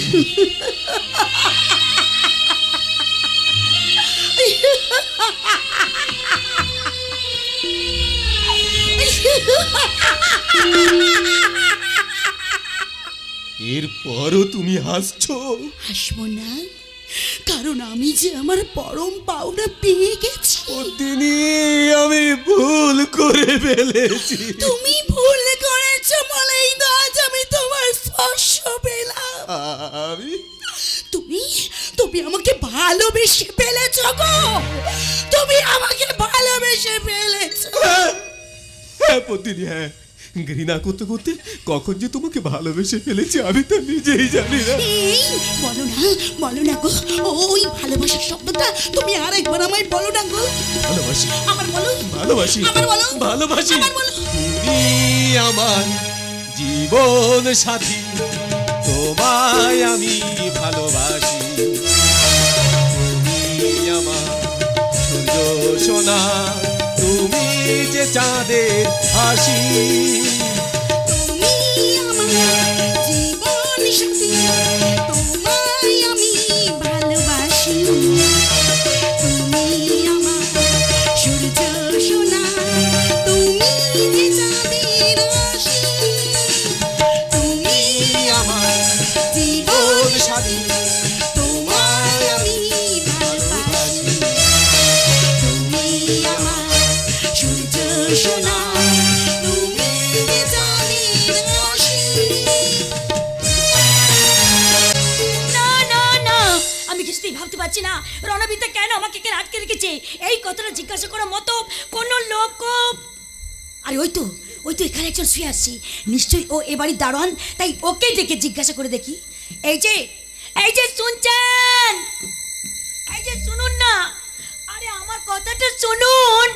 এরপরও তুমি হাসছো? হাসবো না, কারণ আমি যে আমার পরম পাওনা পেয়ে গেছি। তিনি আমি ভুল করে ফেলেছি। তুমি ভুল করেছো বলেই তো আজ আমি তোমার স্পর্শ পেলাম। আমি তুমি তুমি আমাকে ভালোবেসে ফেলেছো গো, তুমি আমাকে ভালোবেসে ফেলেছো। হ্যাঁ পত্নী, হ্যাঁ, ঘৃণা করতে করতে কখন যে তোমাকে ভালোবেসে ফেলেছি আমি তো নিজেই জানি না। এই, বলো না গো, ওই ভালোবাসার শব্দটা তুমি আর একবার আমায় বলো না গো। ভালোবাসি, আমার বলো, ভালোবাসি, আমার বলো, ভালোবাসি। আমার বলো। তুমি আমার জীবন সাথী, তোমায় আমি ভালোবাসি। তুমি আমার সূর্য সোনা, তুমি যে চাঁদের হাসি। তুমি আমার জীবন সাথী, তোমায় আমি ভালোবাসি। তুমি আমার সূর্য সোনা, তুমি যে চাঁদের হাসি। তুমি আমার জীবন সাথী, তোমায় আমি ভালোবাসি। তুমি আমার সূর্য সোনা, তুমি যে চাঁদের হাসি। না না না, আমি কিছুতেই ভাবতে পারছি না রণবিদ্যা কেন আমাকে এখানে আটকে রেখেছে। এই কথাটা জিজ্ঞাসা করার মতো কোনো লোক। আরে ওই তো এখানে একজন শুয়ে আসছি, নিশ্চয়ই ও এ বাড়ির দারোয়ান, তাই ওকে ডেকে জিজ্ঞাসা করে দেখি। এই যে শুনছেন, এই যে শুনুন না, আরে আমার কথাটা শুনুন।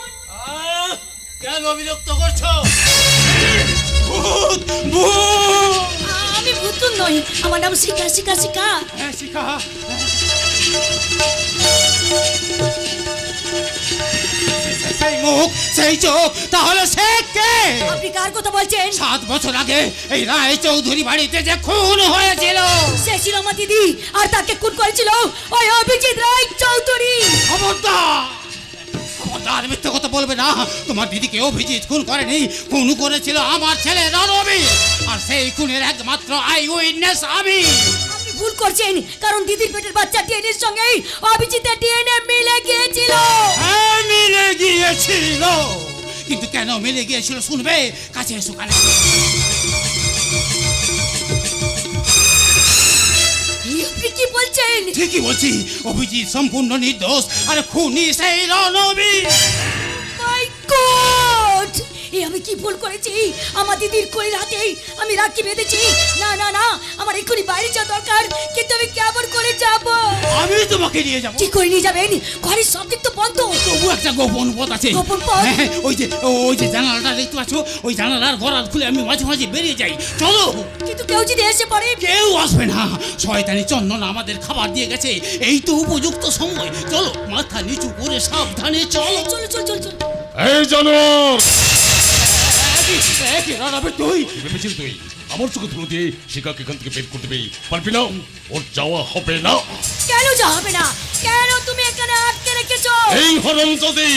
কেন বিরক্ত করছো? আমি ভূতুন নই, আমার নাম শিখা শিখা শিখা। শিখা, সেই মুখ সেই চোখ, তাহলে সে কে? আপনি কার কথা বলছেন? 7 বছর আগে এই রায় চৌধুরী বাড়িতে যে খুন হয়েছিল, সে ছিল আমার দিদি, আর তাকে খুন করেছিল ওই অভিজিৎ রায় চৌধুরী। খবরদার মিথ্যে কথা বলবে না। তোমার দিদিকে অভিজিৎ খুন করেনি, খুন করেছিল আমার ছেলে রণবীর, আর সেই খুনের একমাত্র আই উইটনেস আমি। আপনি ভুল করছেন, কারণ দিদির পেটের বাচ্চা ডিএনএর সঙ্গে অভিজিতের ডিএনএ মিলে গিয়েছিল। হ্যাঁ, মিলে গিয়েছিল, কিন্তু কেন মিলে গিয়েছিল শুনবে? কাছে এসো, কানে। আপনি কি বলছেন? ঠিকই বলছি, অভিজিৎ সম্পূর্ণ নির্দোষ, আর খুনি সেই রণবীর। মাই গড, আমি কি ভুল করেছি? আমার দিদির কোলের হাতে আমি রাখি বেঁধেছি। না না না, আমার এক্ষুনি বাইরে যাওয়া দরকার, কিন্তু আমি কেমন করে যাব? আমি তোমাকে নিয়ে যাবো। কি করে নিয়ে যাবেন? ঘরের সব দিক তো বন্ধ। তবু একটা গোপন পথ আছে। গোপন পথ? হ্যাঁ, ওই যে জানালাটা দেখতে পাচ্ছ, ওই জানালার গড়াল খুলে আমি মাঝে মাঝে বেরিয়ে যাই। চলো। কিন্তু কেউ যদি এসে পড়ে? কেউ আসবে না, শয়তানি চন্দন আমাদের খাবার দিয়ে গেছে, এই তো উপযুক্ত সময়। চলো, মাথা নিচু করে সাবধানে চলো। চলো চলো চলো চলো। এই জানোয়ার, তুই ভেবেছিস তুই আমার চোখে ধুলো দিয়ে শিখাকে এখান থেকে বের করতে পারবি না? ওর যাওয়া হবে না। কেন যাওয়া হবে না? কেন তুমি এখানে আটকে রেখেছো? এই হরমজাদি,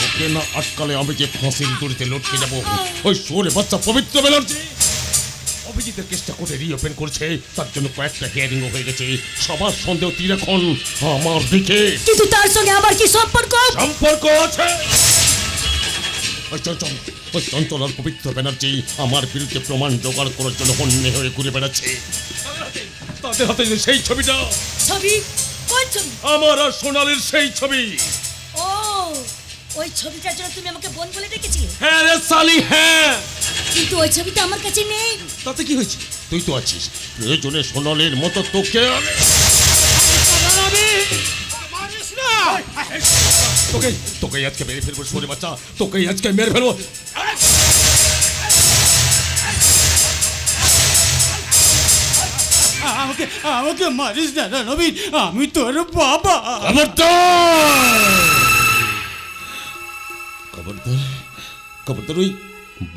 ওকে না আটকালে আমি যে ফাঁসির দড়িতে লটকে যাবো। ওই শুয়োরের বাচ্চা পবিত্র ব্যানার্জি অভিজিতের কেসটা করে রিওপেন করছে, তার জন্য কয়েকটা হিয়ারিং হয়ে গেছে। সবার সন্দেহ তীর এখন আমার দিকে। কিন্তু তার সঙ্গে আমার কি সম্পর্ক? সম্পর্ক আছে। ওই চঞ্চল আর পবিত্র ব্যানার্জি আমার বিরুদ্ধে প্রমাণ জোগাড় করার জন্য হন্যে হয়ে ঘুরে বেড়াচ্ছে। তাদের হাতে যে সেই ছবিটা। ছবি? কোন ছবি? আমার আর সোনালির সেই ছবি। ও, ওই ছবিটার জন্য তুমি আমাকে বোন বলে ডেকেছিলে? হ্যাঁ রে সালি, হ্যাঁ। কিন্তু ওই ছবিটা আমার কাছে নেই। তাতে কি হয়েছে? তুই তো আছিস, প্রয়োজনে সোনালির মতো তোকে তোকে তোকে আজকে মেরে ফেলবো। সোরে বাচ্চা, তোকে আজকে মেরে ফেলবো। আমাকে মারিস না রণবীর, আমি তোর বাবা। খবরদার, খবরদার ওই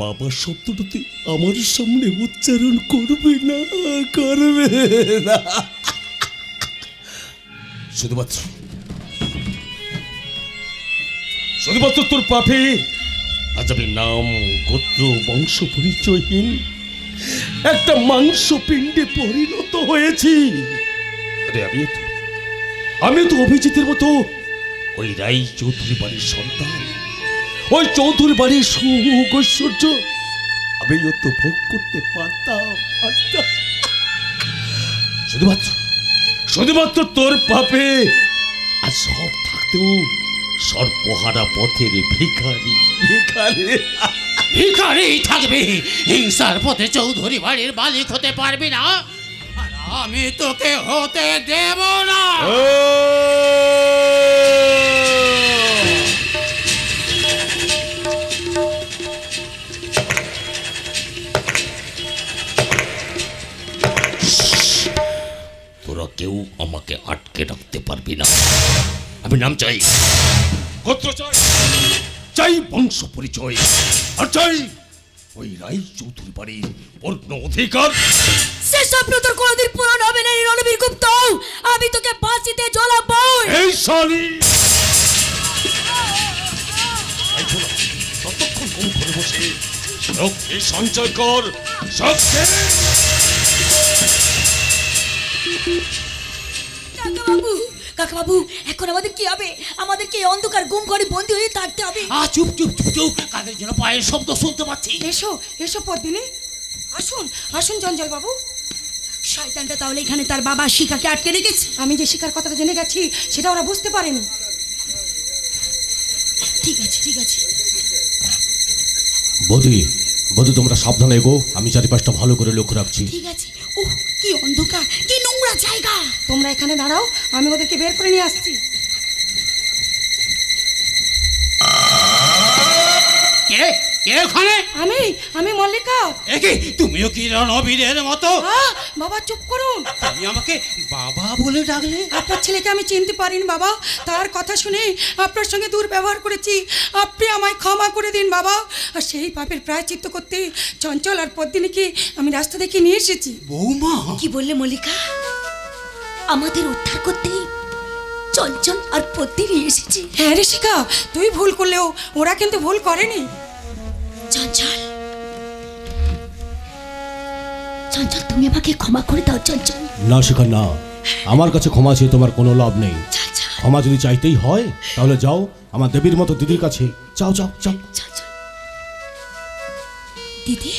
বাবা শব্দটাতে আমার সামনে উচ্চারণ করবে না, করবে না। শুধুমাত্র তোর পাপে আজ আমি নাম গোত্র বংশ পরিচয়হীন একটা মাংস পিণ্ডে পরিণত হয়েছি। আরে আমি তো অভিজিতের মতো ওই রাই চৌধুরী বাড়ির সন্তান, ওই চৌধুরী বাড়ির সুখ ঐশ্বর্য আমিও তো ভোগ করতে পারতাম। শুধুমাত্র তোর পাপে আজ সব থাকতেও সর্বহারা পথের ভিখারি ভিখারি ভিখারি থাকবে, হিংসার পথে চৌধুরী বাড়ির মালিক হতে পারবি না, আর আমি তোকে হতে দেব না। তোরা কেউ আমাকে আটকে রাখতে পারবি না। আমি নাম চাই, গোত্র চাই, চাই বংশ পরিচয়, আর চাই ওই রাই চৌধুরী বাড়ির পূর্ণ অধিকার। সে স্বপ্ন তোর কোনোদিন পূরণ হবে না রণবীর গুপ্ত। আমি তোকে ফাঁসিতে ঝোলাবো। এই শালি ততক্ষণ কম করে বসে শক্তি সঞ্চয় কর। কাকাবাবু, এখন আমাদের কি হবে? আমাদেরকে এই অন্ধকার গুম ঘরে বন্দী হয়ে থাকতে হবে। চুপ চুপ চুপ চুপ, কাদের যেন পায়ের শব্দ শুনতে পাচ্ছি। এসো এসো পদ্মিনী, আসুন আসুন চঞ্চল বাবু। শয়তানটা তাহলে এখানে তার বাবা শিখাকে আটকে রেখেছে। আমি যে শিকার কথাটা জেনে গেছি সেটা ওরা বুঝতে পারেনি। ঠিক আছে ঠিক আছে। বধু তোমরা সাবধানে এগো, আমি চারিপাশটা ভালো করে লক্ষ্য রাখছি। ঠিক আছে। ওহ, কি অন্ধকার, কি নোংরা জায়গা। তোমরা এখানে দাঁড়াও, আমি ওদেরকে বের করে নিয়ে আসছি। কে কে ওখানে? আমি মল্লিকা। একে তুমিও কি রণবীরের মতো? বাবা চুপ করুন। তুমি আমাকে বাবা বলে ডাকলে? আপনার ছেলেকে আমি চিনতে পারিনি বাবা, তার কথা শুনে আপনার সঙ্গে দুর্ব্যবহার করেছি, আপনি আমায় ক্ষমা করে দিন বাবা। আর সেই পাপের প্রায়শ্চিত্ত করতে চঞ্চল আর পদ্মিনীকে আমি রাস্তা দেখে নিয়ে এসেছি। বৌমা কি বললে মল্লিকা? আমাদের উদ্ধার করতে চঞ্চল আর পদ্মিনী এসেছে? হ্যাঁ রে শিখা, তুই ভুল করলেও ওরা কিন্তু ভুল করেনি। চঞ্চল, চঞ্চল তুমি আমাকে ক্ষমা করে দাও। চঞ্চল না শিখা না, আমার কাছে ক্ষমা চেয়ে তোমার কোনো লাভ নেই। ক্ষমা যদি চাইতেই হয় তাহলে যাও আমার দেবীর মতো দিদির কাছে, যাও যাও যাও। দিদি,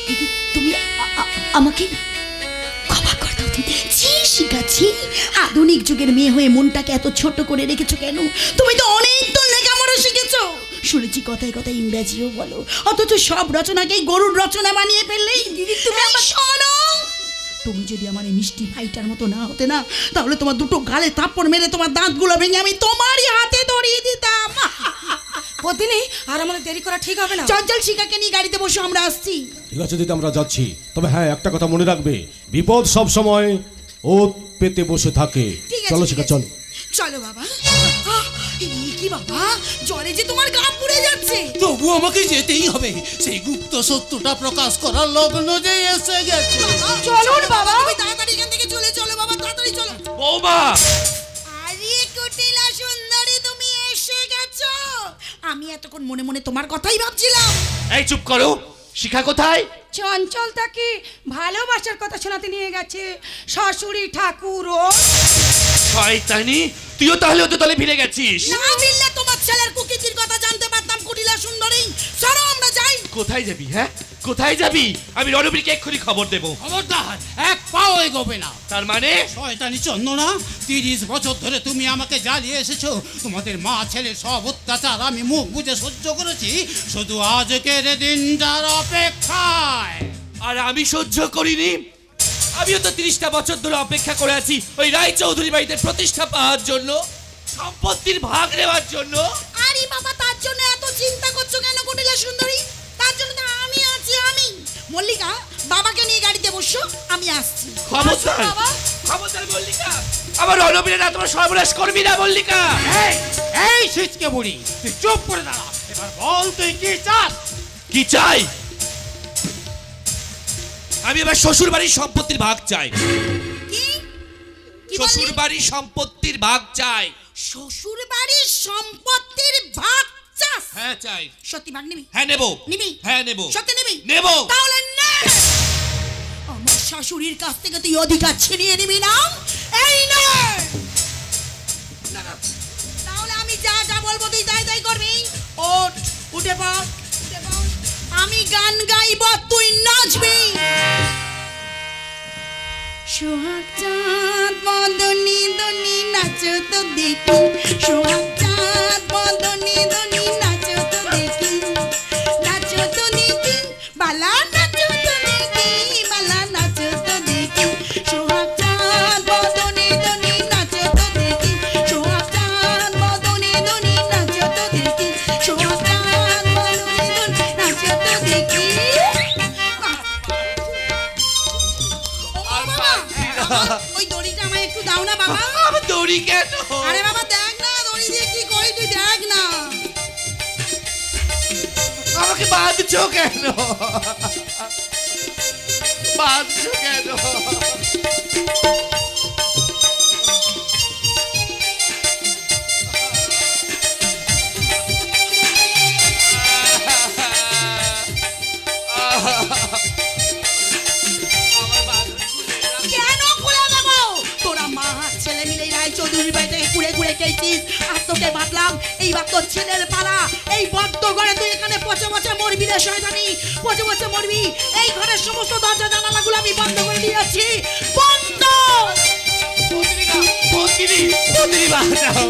দিদি তুমি আমাকে ক্ষমা করে দাও দিদি। ছি শিখাচ্ছি, আধুনিক যুগের মেয়ে হয়ে মনটাকে এত ছোট করে রেখেছো কেন? তুমি তো অনেক তো লেখাপড়া শিখেছো, শুনেছি কথায় কথায় ইংরেজিও বলো, অথচ সব রচনাকেই গরুর রচনা বানিয়ে ফেললেই। দিদি তুমি শোনো, তুমি যদি আমার এই মিষ্টি ভাইটার মতো না হতে না, তাহলে তোমার দুটো গালে থাপ্পড় মেরে তোমার দাঁতগুলো ভেঙে আমি তোমারই হাতে ধরিয়ে দিতাম। পদ্মিনী, আর আমাদের দেরি করা ঠিক হবে না। চঞ্চল শিখাকে নিয়ে গাড়িতে বসে আমরা আসছি। ঠিক আছে দিদি, আমরা যাচ্ছি। তবে হ্যাঁ, একটা কথা মনে রাখবে, বিপদ সব সময় ওত পেতে বসে থাকে। চলো শিখা, চল। চলো বাবা। কি বাবা, জ্বরে যে তোমার গা পুড়ে যাচ্ছে। তবু আমাকে যেতেই হবে, সেই গুপ্ত সত্যটা প্রকাশ করার লগ্ন যে এসে গেছে। চলুন বাবা, তুমি তাড়াতাড়ি এখান থেকে চলে চলো বাবা, তাড়াতাড়ি চলো। বৌমা, আরে কুটিলা সুন্দরী, তুমি এসে গেছো। আমি এতক্ষণ মনে মনে তোমার কথাই ভাবছিলাম। এই চুপ করো, শিখা কোথায়? চঞ্চল তাকে ভালোবাসার কথা শোনাতে নিয়ে গেছে শাশুড়ি ঠাকুর। ও শয়তানি, তুইও তাহলে ওদের দলে ভিড়ে গেছিস। না ভিড়লে তোমার ছেলের কুকিচির কথা জানতে পারতাম। কুটিলা সুন্দরী, চলো আমরা যাই। কোথায় যাবি? হ্যাঁ কোথায় যাবি? আমি রণবীরকে এক্ষুনি খবর দেবো। খবরদার, এক পাও এগোবে না। তার মানে? শয়তানি চন্দনা, 30 বছর ধরে তুমি আমাকে জ্বালিয়ে এসেছো। তোমাদের মা ছেলে সব অত্যাচার আমি মুখ বুজে সহ্য করেছি, শুধু আজকের দিনটার অপেক্ষায়। আর আমি সহ্য করিনি? আমিও তো 30টা বছর ধরে অপেক্ষা করে আছি ওই রায় চৌধুরী বাড়িতে প্রতিষ্ঠা পাওয়ার জন্য, সম্পত্তির ভাগ নেওয়ার জন্য। আরে বাবা, তার জন্য এত চিন্তা করছো কেন কুটিলা সুন্দরী? তার জন্য তো আমি আছি। আমি মল্লিকা, বাবাকে নিয়ে গাড়িতে বসো, আমি আসছি। খবরদার, খবরদার মল্লিকা, আমার রণবীরের এত বড় সর্বনাশ করবি না মল্লিকা। এই সিচকে বুড়ি, তুই চুপ করে দাঁড়া। এবার বল তুই কি চাস? কি চাই? আমি এবার শ্বশুর বাড়ির সম্পত্তির ভাগ চাই। কি কি শ্বশুর বললি? বাড়ির সম্পত্তির ভাগ চাই। শ্বশুর বাড়ির সম্পত্তির ভাগ চাস? হ্যাঁ চাই। সত্যি ভাগ নিবি? হ্যাঁ নেব। নিবি? হ্যাঁ নেব। সত্যি নিবি? নেব। তাহলে নে। আমার শাশুড়ির কাছ থেকে তুই অধিকার ছিনিয়ে নিবি না? এই নে। তাহলে আমি যা যা বলবো তুই তাই তাই করবি। ওঠ, উঠে পড়, উঠে পড়। আমি গান গাইব, তুই নাচবি। সোহাগ চাঁদ মদনী দনী নাচো তো দেখি, সোহাগ চাঁদ মদনী দনী নাচো তো দেখি, নাচো তো দেখি, বালা নাচো তো দেখি, বালা নাচো তো দেখি, সোহাগ চাঁদ মদনী দনী নাচো তো দেখি, সোহাগ চাঁদ মদনী দনী নাচো তো দেখি, সোহাগ চাঁদ মদনী দনী নাচো তো দেখি। ওই দড়িটা আমায় একটু দাও না বাবা। দড়ি কেন? আরে বাবা দেখ না দড়ি দিয়ে কি করি তুই দেখ না। আমাকে বাঁধছো কেন? বাঁধছো কেন? কেন খুলে দেবো? তোরা মা ছেলে মিলে রায়চৌধুরীর বাড়িতে ঘুরে ঘুরে খেয়েছিস, আর তোকে বাঁধলাম। এইবার তোর ছেলের পালা। এই বদ্ধ ঘরে তুই এখানে পচে পচে মরবি রে শয়তানি, পচে পচে মরবি। এই ঘরের সমস্ত দরজা জানালাগুলো আমি বন্ধ করে দিয়েছি, বন্ধ। পত্নী, পত্নী বাঁচাও,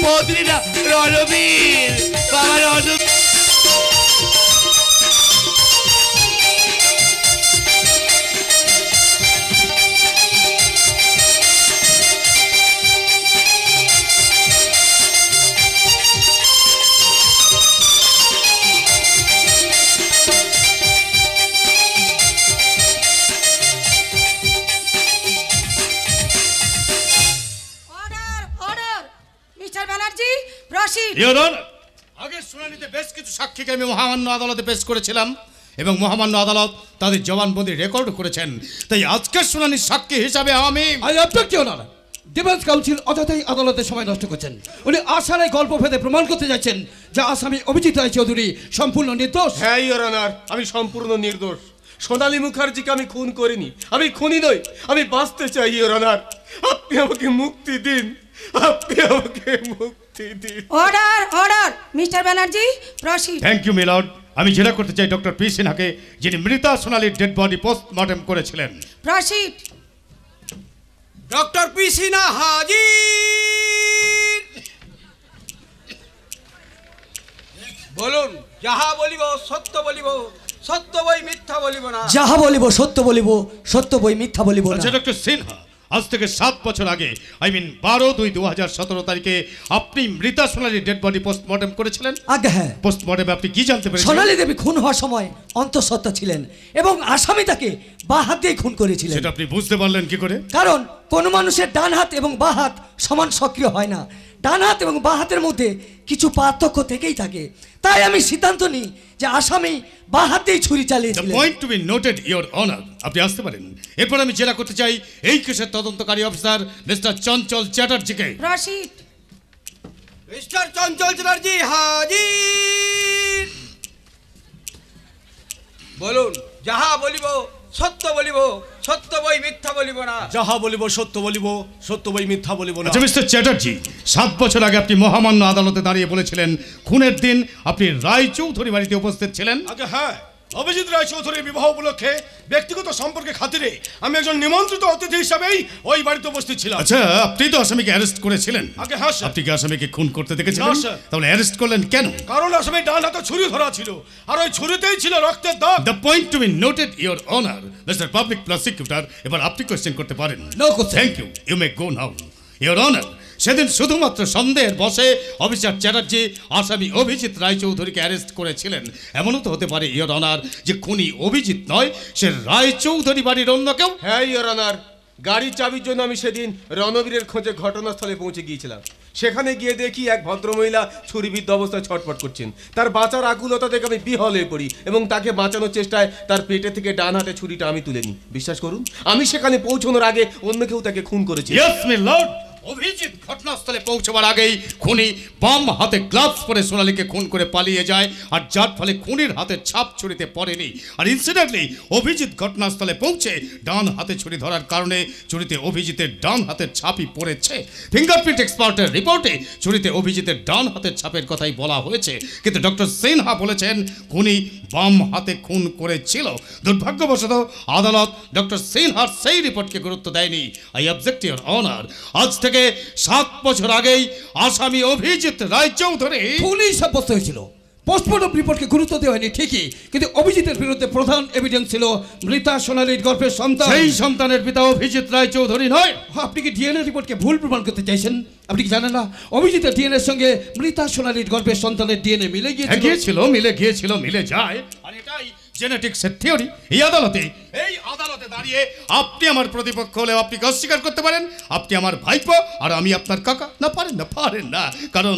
পত্নী না, রণবীর, বাবা Ranbir. Order order mister Banerjee, proceed. Your honour, আগের শুনানিতে বেশ কিছু সাক্ষীকে আমি মহামান্য আদালতে পেশ করেছিলাম এবং মহামান্য আদালত তাদের জবানবন্দি রেকর্ড করেছেন। তাই আজকের শুনানির সাক্ষী হিসাবে আমি I object your honour. Defence counsel অযথাই আদালতের সময় নষ্ট করছেন। উনি আসারে গল্প ভেদে প্রমাণ করতে যাচ্ছেন যে আসামি অভিজিৎ রায় চৌধুরী সম্পূর্ণ নির্দোষ। হ্যাঁ ইওর অনার, আমি সম্পূর্ণ নির্দোষ। সোনালী মুখার্জিকে আমি খুন করিনি, আমি খুনি নই, আমি বাঁচতে চাই ইওর অনার। আপনি আমাকে মুক্তি দিন, আপনি আমাকে মুক্তি দিন। Order order mister Banerjee, proceed. Thank you milord. আমি জেরা করতে চাই ডক্টর পি সিনহাকে, যিনি মৃতা সোনালীর ডেড বডি পোস্টমর্টেম করেছিলেন। প্রসিড। ডক্টর পি সিনহা হাজির। বলুন, যাহা বলিব সত্য বলিব, সত্য বই মিথ্যা বলিব না। যাহা বলিব সত্য বলিব, সত্য বই মিথ্যা বলিব না। আচ্ছা ডক্টর সিনহা, আজ থেকে 7 বছর আগে, আই মিন 12/2/2017 তারিখে আপনি মৃতা সোনালীর ডেড বডি পোস্টমর্টেম করেছিলেন। আগে হ্যাঁ, পোস্টমর্টেমে আপনি কি জানতে পেরেছেন? সোনালী দেবী খুন হওয়ার সময় অন্তঃসত্ত্বা ছিলেন এবং আসামি তাকে বাঁ হাত দিয়ে খুন করেছিলেন। সেটা আপনি বুঝতে পারলেন কি করে? কারণ কোন মানুষের ডান হাত এবং বাঁ হাত সমান সক্রিয় হয় না। ডান হাত এবং বাঁ হাতের মধ্যে কিছু পার্থক্য থেকেই থাকে। তাই আমি সিদ্ধান্ত নিই যে আসামি বাঁ হাত দিয়েই ছুরি দ্য চালিয়েছিলেন। Point to be noted your honour. আপনি আসতে পারেন। এরপর আমি জেরা করতে চাই এই কেসের তদন্তকারী অফিসার মিস্টার চঞ্চল চ্যাটার্জিকে। প্রসিড। মিস্টার চঞ্চল চ্যাটার্জি হাজির। বলুন, যাহা বলিব সত্য বলিব, সত্য বই মিথ্যা বলিব না। যাহা বলিব সত্য বলিব, সত্য বই মিথ্যা বলিব না। আচ্ছা মিস্টার চ্যাটার্জি, 7 বছর আগে আপনি মহামান্য আদালতে দাঁড়িয়ে বলেছিলেন খুনের দিন আপনি রায়চৌধুরী বাড়িতে উপস্থিত ছিলেন। আগে হ্যাঁ, অভিজিৎ রায় চৌধুরীর বিবাহ উপলক্ষে ব্যক্তিগত সম্পর্কে খাতিরে আমি একজন নিমন্ত্রিত অতিথি হিসাবেই ওই বাড়িতে উপস্থিত ছিলাম। আচ্ছা, আপনি তো আসামিকে অ্যারেস্ট করেছিলেন। আগে হ্যাঁ স্যার। আপনি কি আসামিকে খুন করতে দেখেছিলেন? না, স্যার। তাহলে অ্যারেস্ট করলেন কেন? কারণ আসামি ডান হাতে ছুরি ধরা ছিল, আর ওই ছুরিতেই ছিল রক্তের দাগ। The point to be noted your honour. Mister public prosecutor, এবার আপনি কোয়েশ্চেন করতে পারেন। No question. Thank you, you may go now your honour. সেদিন শুধুমাত্র সন্দেহের বশে অফিসার চ্যাটার্জি আসামি অভিজিৎ রায়চৌধুরীকে অ্যারেস্ট করেছিলেন। এমনও তো হতে পারে ইওর অনার যে খুনি অভিজিৎ নয়, সে রায়চৌধুরী বাড়ির অন্য কেউ। হ্যাঁ ইওর অনার, গাড়ির চাবির জন্য আমি সেদিন রণবীরের খোঁজে ঘটনাস্থলে পৌঁছে গিয়েছিলাম। সেখানে গিয়ে দেখি এক ভদ্রমহিলা ছুরিবিদ্ধ অবস্থায় ছটফট করছেন। তার বাঁচার আকুলতা দেখে আমি বিহল হয়ে পড়ি এবং তাকে বাঁচানোর চেষ্টায় তার পেটে থেকে ডান হাতে ছুরিটা আমি তুলে নিই। বিশ্বাস করুন, আমি সেখানে পৌঁছানোর আগে অন্য কেউ তাকে খুন করেছে। Yes me Lord. অভিজিৎ ঘটনাস্থলে পৌঁছবার আগেই খুনি বাম হাতে গ্লাভস পরে সোনালীকে খুন করে পালিয়ে যায়, আর যার ফলে খুনির হাতে ছাপ ছুরিতে পড়েনি। আর ইনসিডেন্টলি অভিজিৎ ঘটনাস্থলে পৌঁছে ডান হাতে ছুরি ধরার কারণে ছুরিতে অভিজিতের ডান হাতের ছাপই পড়েছে। ফিঙ্গারপ্রিন্ট এক্সপার্টের রিপোর্টে ছুরিতে অভিজিতের ডান হাতের ছাপের কথাই বলা হয়েছে, কিন্তু ডক্টর সিনহা বলেছেন খুনি বাম হাতে খুন করেছিল। দুর্ভাগ্যবশত আদালত ডক্টর সিনহার সেই রিপোর্টকে গুরুত্ব দেয়নি। I object your honour. আজ থেকে 7 বছর আগেই আসামি অভিজিৎ রায়চৌধুরী খুনি সাব্যস্ত হয়েছিল। পোস্টমর্টম রিপোর্টকে গুরুত্ব দেওয়া হয়নি ঠিকই, কিন্তু অভিজিতের বিরুদ্ধে প্রধান এভিডেন্স ছিল মৃতা সোনালীর গর্ভের সন্তান। সেই সন্তানের পিতা অভিজিৎ রায়চৌধুরী নয়। আপনি কি ডিএনএ রিপোর্টকে ভুল প্রমাণ করতে চাইছেন? আপনি কি জানেন না অভিজিতের ডিএনএ এর সঙ্গে মৃতা সোনালীর গর্ভের সন্তানের ডিএনএ মিলে গিয়েছিল? মিলে যায়। আর এটাই জেনেটিক্সের থিওরি। এই আদালতে দাঁড়িয়ে আপনি আমার প্রতিপক্ষ হলেও আপনি কি অস্বীকার করতে পারেন আপনি আমার ভাইপো আর আমি আপনার কাকা? না, পারেন না, কারণ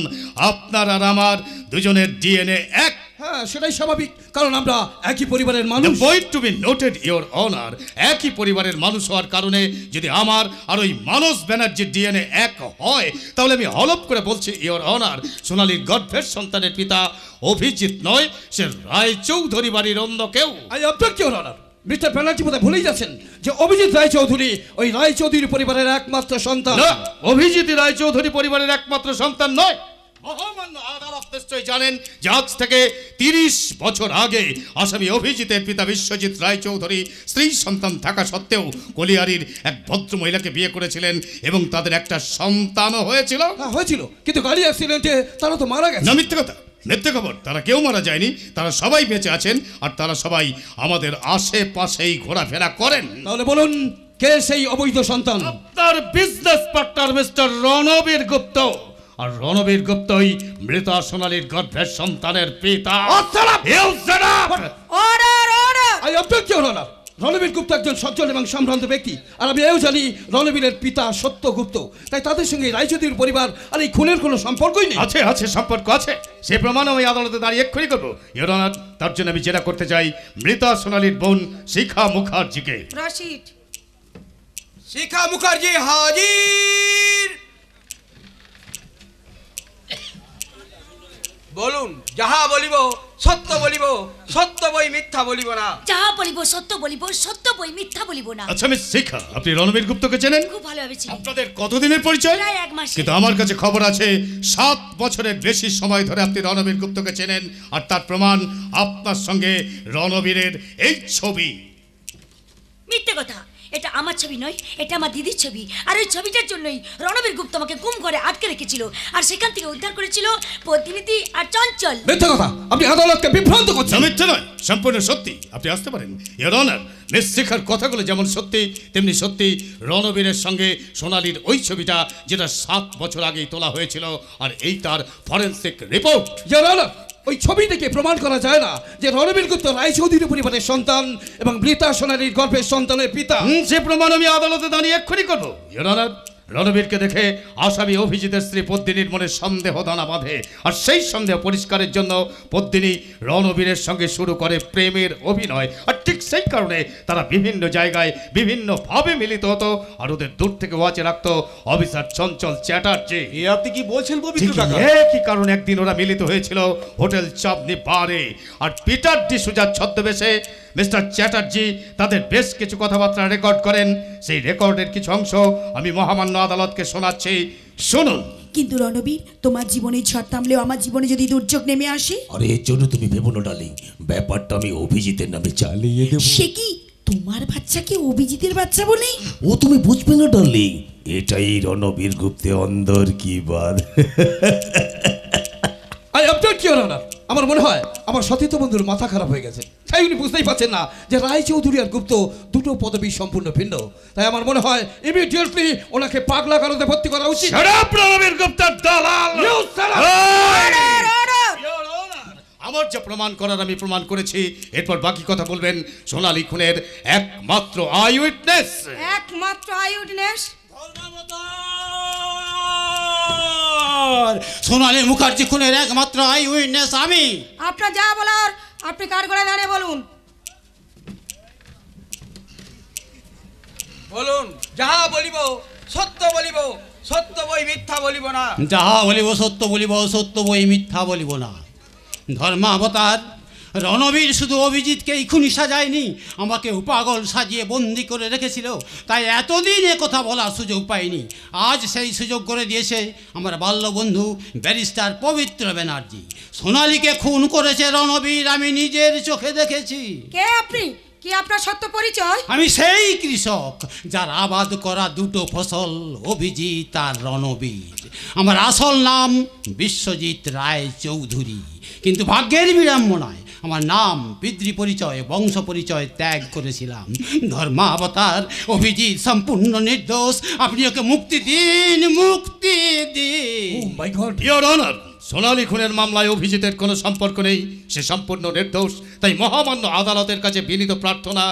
আপনার আর আমার দুজনের ডিএনএ এক। হ্যাঁ, সেটাই স্বাভাবিক, কারণ আমরা একই পরিবারের মানুষ। Point to be noted your honour, একই পরিবারের মানুষ হওয়ার কারণে যদি আমার আর ওই মানস ব্যানার্জির ডিএনএ এক হয়, তাহলে আমি হলফ করে বলছি ইওর অনার, সোনালীর গর্ভের সন্তানের পিতা অভিজিৎ নয়, সে রায়চৌধুরী বাড়ির অন্য কেউ। I object your honour. Mister Banerjee বোধহয় ভুলেই যাচ্ছেন যে অভিজিৎ রায়চৌধুরী ওই রায়চৌধুরী পরিবারের একমাত্র সন্তান। না, অভিজিৎ রায়চৌধুরী পরিবারের একমাত্র সন্তান নয়। মহামান্য আদালত নিশ্চয়ই জানেন যে আজ থেকে 30 বছর আগে আসামি অভিজিতের পিতা বিশ্বজিৎ রায়চৌধুরী স্ত্রী সন্তান থাকা সত্ত্বেও কলিয়ারির এক ভদ্র মহিলাকে বিয়ে করেছিলেন এবং তাদের একটা সন্তানও হয়েছিল। হয়েছিল, কিন্তু গাড়ি অ্যাক্সিডেন্টে তারা তো মারা গেছে। না, মিথ্যে খবর। তারা কেউ মারা যায়নি, তারা সবাই বেঁচে আছেন, আর তারা সবাই আমাদের আশেপাশেই ঘোরাফেরা করেন। তাহলে বলুন, কে সেই অবৈধ সন্তান? আপনার business partner mister Ranbir Gupta. আর রণবীর গুপ্তই মৃতা সোনালীর গর্ভের সন্তানের পিতা। I object your honour. Ranbir Gupta একজন সজ্জন এবং সম্ভ্রান্ত ব্যক্তি, আর আমি এও জানি রণবীরের পিতা সত্যগুপ্ত। তাই তাদের সঙ্গে রায়চৌধুরীর পরিবার আর এই খুনের কোনো সম্পর্কই নেই। আছে সম্পর্ক আছে, সে প্রমাণ আমি আদালতে দাঁড়িয়ে এক্ষুনি করবো ইওর অনার। তার জন্য আমি জেরা করতে চাই মৃতা সোনালীর বোন শিখা মুখার্জিকে। রশিদ। শিখা মুখার্জি হাজির। বলুন, যাহা বলিব সত্য বলিব, সত্য বই মিথ্যা বলিব না। যাহা বলিব সত্য বলিব, সত্য বই মিথ্যা বলিব না। আচ্ছা মিস শিখা, আপনি রণবীর গুপ্তকে চেনেন? খুব ভালোভাবে চিনি। আপনাদের কতদিনের পরিচয়? প্রায় 1 মাস। কিন্তু আমার কাছে খবর আছে 7 বছরের বেশি সময় ধরে আপনি রণবীর গুপ্তকে চেনেন, আর তার প্রমাণ আপনার সঙ্গে রণবীরের এই ছবি। মিথ্যে কথা, এটা আমার ছবি নয়, এটা আমার দিদির ছবি। আর ওই ছবিটার জন্যই রণবীর গুপ্ত আমাকে গুম করে আটকে রেখেছিল, আর সেখান থেকে উদ্ধার করেছিল প্রতিনিধি আর চঞ্চল। মিথ্যে কথা, আপনি আদালতকে বিভ্রান্ত করছেন। মিথ্যে নয়, সম্পূর্ণ সত্যি। আপনি আসতে পারেন ইওর অনার। মিস শিখার কথাগুলো যেমন সত্যি, তেমনি সত্যি রণবীরের সঙ্গে সোনালীর ওই ছবিটা, যেটা 7 বছর আগেই তোলা হয়েছিল, আর এই তার ফরেনসিক রিপোর্ট। ইওর অনার, ওই ছবি থেকে প্রমাণ করা যায় না যে রণবীর গুপ্ত রায়চৌধুরী পরিবারের সন্তান এবং মৃতা সোনালীর গর্ভের সন্তানের পিতা। সে প্রমাণ আমি আদালতে দাঁড়িয়ে এক্ষুনি করবো ইওর অনার। রণবীরকে দেখে আসামি অভিজিতের স্ত্রী পদ্মিনীর মনে সন্দেহ দানা বাঁধে, আর সেই সন্দেহ পরিষ্কারের জন্য পদ্মিনী রণবীরের সঙ্গে শুরু করে প্রেমের অভিনয়। আর ঠিক সেই কারণে তারা বিভিন্ন জায়গায় বিভিন্নভাবে মিলিত হতো, আর ওদের দূর থেকে ওয়াচে রাখতো অফিসার চঞ্চল চ্যাটার্জি। আপনি কি বলছেন পবিত্র কাকা? একই কারণে একদিন ওরা মিলিত হয়েছিল হোটেল চাঁদনি বারে, আর পিটার ডিসুজার ছদ্মবেশে মিস্টার চ্যাটার্জি তাদের বেশ কিছু কথাবার্তা রেকর্ড করেন। সেই রেকর্ডের কিছু অংশ আমি মহামান্য আদালতকে শোনাচ্ছি, শুনুন। কিন্তু রণবীর, তোমার জীবনে ঝড় থামলেও আমার জীবনে যদি দুর্যোগ নেমে আসে? আরে এর জন্য তুমি ভেবো না ডার্লিং, ব্যাপারটা আমি অভিজিতের নামে চালিয়ে দেব। সে কি তোমার বাচ্চাকে অভিজিতের বাচ্চা বলে? ও তুমি বুঝবে না ডার্লিং, এটাই রণবীর গুপ্তে অন্দর কি বাদ। I object your honour. আমার মনে হয় আমার সতীর্থ বন্ধুর মাথা খারাপ হয়ে গেছে, তাই উনি বুঝতেই পারছেন না যে রায়চৌধুরী আর গুপ্ত দুটো পদবী সম্পূর্ণ ভিন্ন। তাই আমার মনে হয় ইমিডিয়েটলি ওনাকে পাগলা কারাতে ভর্তি করা উচিত। রণবীর গুপ্তের দালাল! আমার যা প্রমাণ করার আমি প্রমাণ করেছি, এরপর বাকি কথা বলবেন সোনালী খুনের একমাত্র আই উইটনেস। একমাত্র আই উইটনেস? হুঙ্কার, সোনালী মুখার্জি খুনের একমাত্র আই উইটনেস আমি। আপনার যা বলার আপনি কার করে দাঁড়িয়ে বলুন। বলুন, যাহা বলিব সত্য বলিব, সত্য বই মিথ্যা বলিব না। যাহা বলিব সত্য বলিব, সত্য বই মিথ্যা বলিব না। ধর্মাবতার রণবীর শুধু অভিজিৎকেই খুনি সাজায়নি, আমাকেও পাগল সাজিয়ে বন্দি করে রেখেছিল, তাই এতদিন এ কথা বলার সুযোগ পাইনি। আজ সেই সুযোগ করে দিয়েছে আমার বাল্যবন্ধু ব্যারিস্টার পবিত্র ব্যানার্জি। সোনালীকে খুন করেছে রণবীর, আমি নিজের চোখে দেখেছি। কে আপনি? কি আপনার সত্য পরিচয়? আমি সেই কৃষক যার আবাদ করা দুটো ফসল, অভিজিৎ আর রণবীর। আমার আসল নাম বিশ্বজিৎ রায় চৌধুরী, কিন্তু ভাগ্যের বিড়ম্বনায় আমার নাম, পিতৃ পরিচয়, বংশ পরিচয় ত্যাগ করেছিলাম। ধর্মাবতার অভিজিৎ সম্পূর্ণ নির্দোষ, আপনি ওকে মুক্তি দিন, মুক্তি দিন। মাই গড, ইওর অনার, সোনালী খুনের মামলায় অভিজিতের কোনো সম্পর্ক নেই, সে সম্পূর্ণ নির্দোষ। তাই মহামান্য আদালতের কাছে বিনীত প্রার্থনা,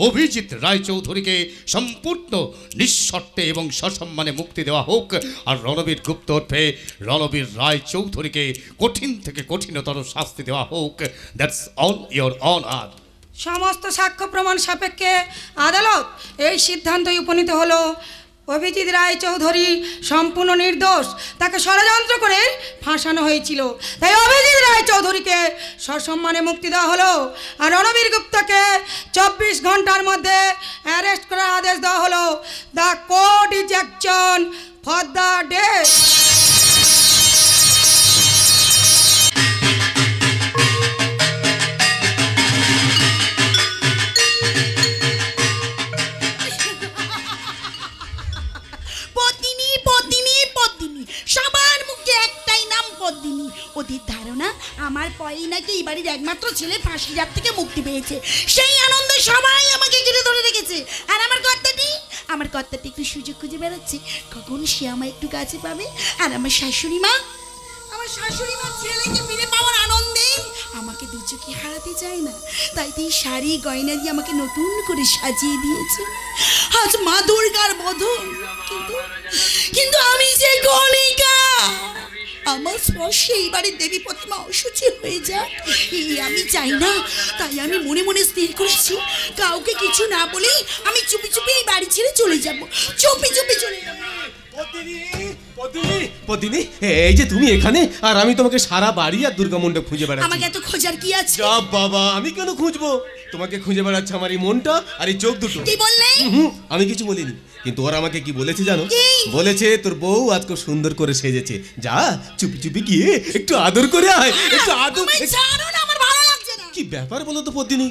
অভিজিৎ রায়চৌধুরীকে সম্পূর্ণ নিঃশর্তে এবং সসম্মানে মুক্তি দেওয়া হোক, আর রণবীর গুপ্ত ওরফে রণবীর রায়চৌধুরীকে কঠিন থেকে কঠিনতর শাস্তি দেওয়া হোক। That's all your honour. সমস্ত সাক্ষ্য প্রমাণ সাপেক্ষে আদালত এই সিদ্ধান্তই উপনীত হলো, অভিজিৎ রায়চৌধুরী সম্পূর্ণ নির্দোষ, তাকে ষড়যন্ত্র করে ফাঁসানো হয়েছিল। তাই অভিজিৎ রায়চৌধুরীকে সসম্মানে মুক্তি দেওয়া হলো, আর রণবীর গুপ্তকে 24 ঘন্টার মধ্যে অ্যারেস্ট করার আদেশ দেওয়া হলো। The court is action for the day. সবার মুখে একটাই নাম পদ্মিনী। ওদের ধারণা আমার পরেই নাকি এই বাড়ির একমাত্র ছেলে ফাঁসির হাত থেকে মুক্তি পেয়েছে। সেই আনন্দে সবাই আমাকে ঘিরে ধরে রেখেছে। আর আমার কর্তাটি একটু সুযোগ খুঁজে বেড়াচ্ছে কখন সে আমায় একটু কাছে পাবে। আর আমার শাশুড়ি মা ছেলেকে ফিরে পাওয়ার আনন্দে আমাকে দু চোখে হারাতে চায় না, তাই তো এই শাড়ি গয়না দিয়ে আমাকে নতুন করে সাজিয়ে দিয়েছে। আজ মা দুর্গার বধন, কিন্তু আমি যে গণিকা, আমার স্পর্শে এই বাড়ির দেবী প্রতিমা অসুচি হয়ে যায়, এই আমি চাই না। তাই আমি মনে মনে স্থির করেছি কাউকে কিছু না বলেই আমি চুপি চুপি এই বাড়ি ছেড়ে চলে যাব, চুপি চুপি চলে যাব। পদ্মিনী, এই যে তুমি এখানে, আর আমি তোমাকে সারা বাড়ি আর দুর্গা মণ্ডপ খুঁজে বেড়াচ্ছি। আমাকে এত খোঁজার কি আছে? বাবা, আমি কেন খুঁজবো? তোমাকে খুঁজে বেড়াচ্ছে আমার এই মনটা আর এই চোখ দুটো। কি বললে? আমি কিছু বলিনি, কিন্তু ওরা আমাকে কি বলেছে জানো? বলেছে তোর বউ আজ খুব সুন্দর করে সেজেছে, যা চুপি চুপি গিয়ে একটু আদর করে আয়। একটু আদর। আমার ভালো লাগছে না। কি ব্যাপার বলো তো পদ্মিনী,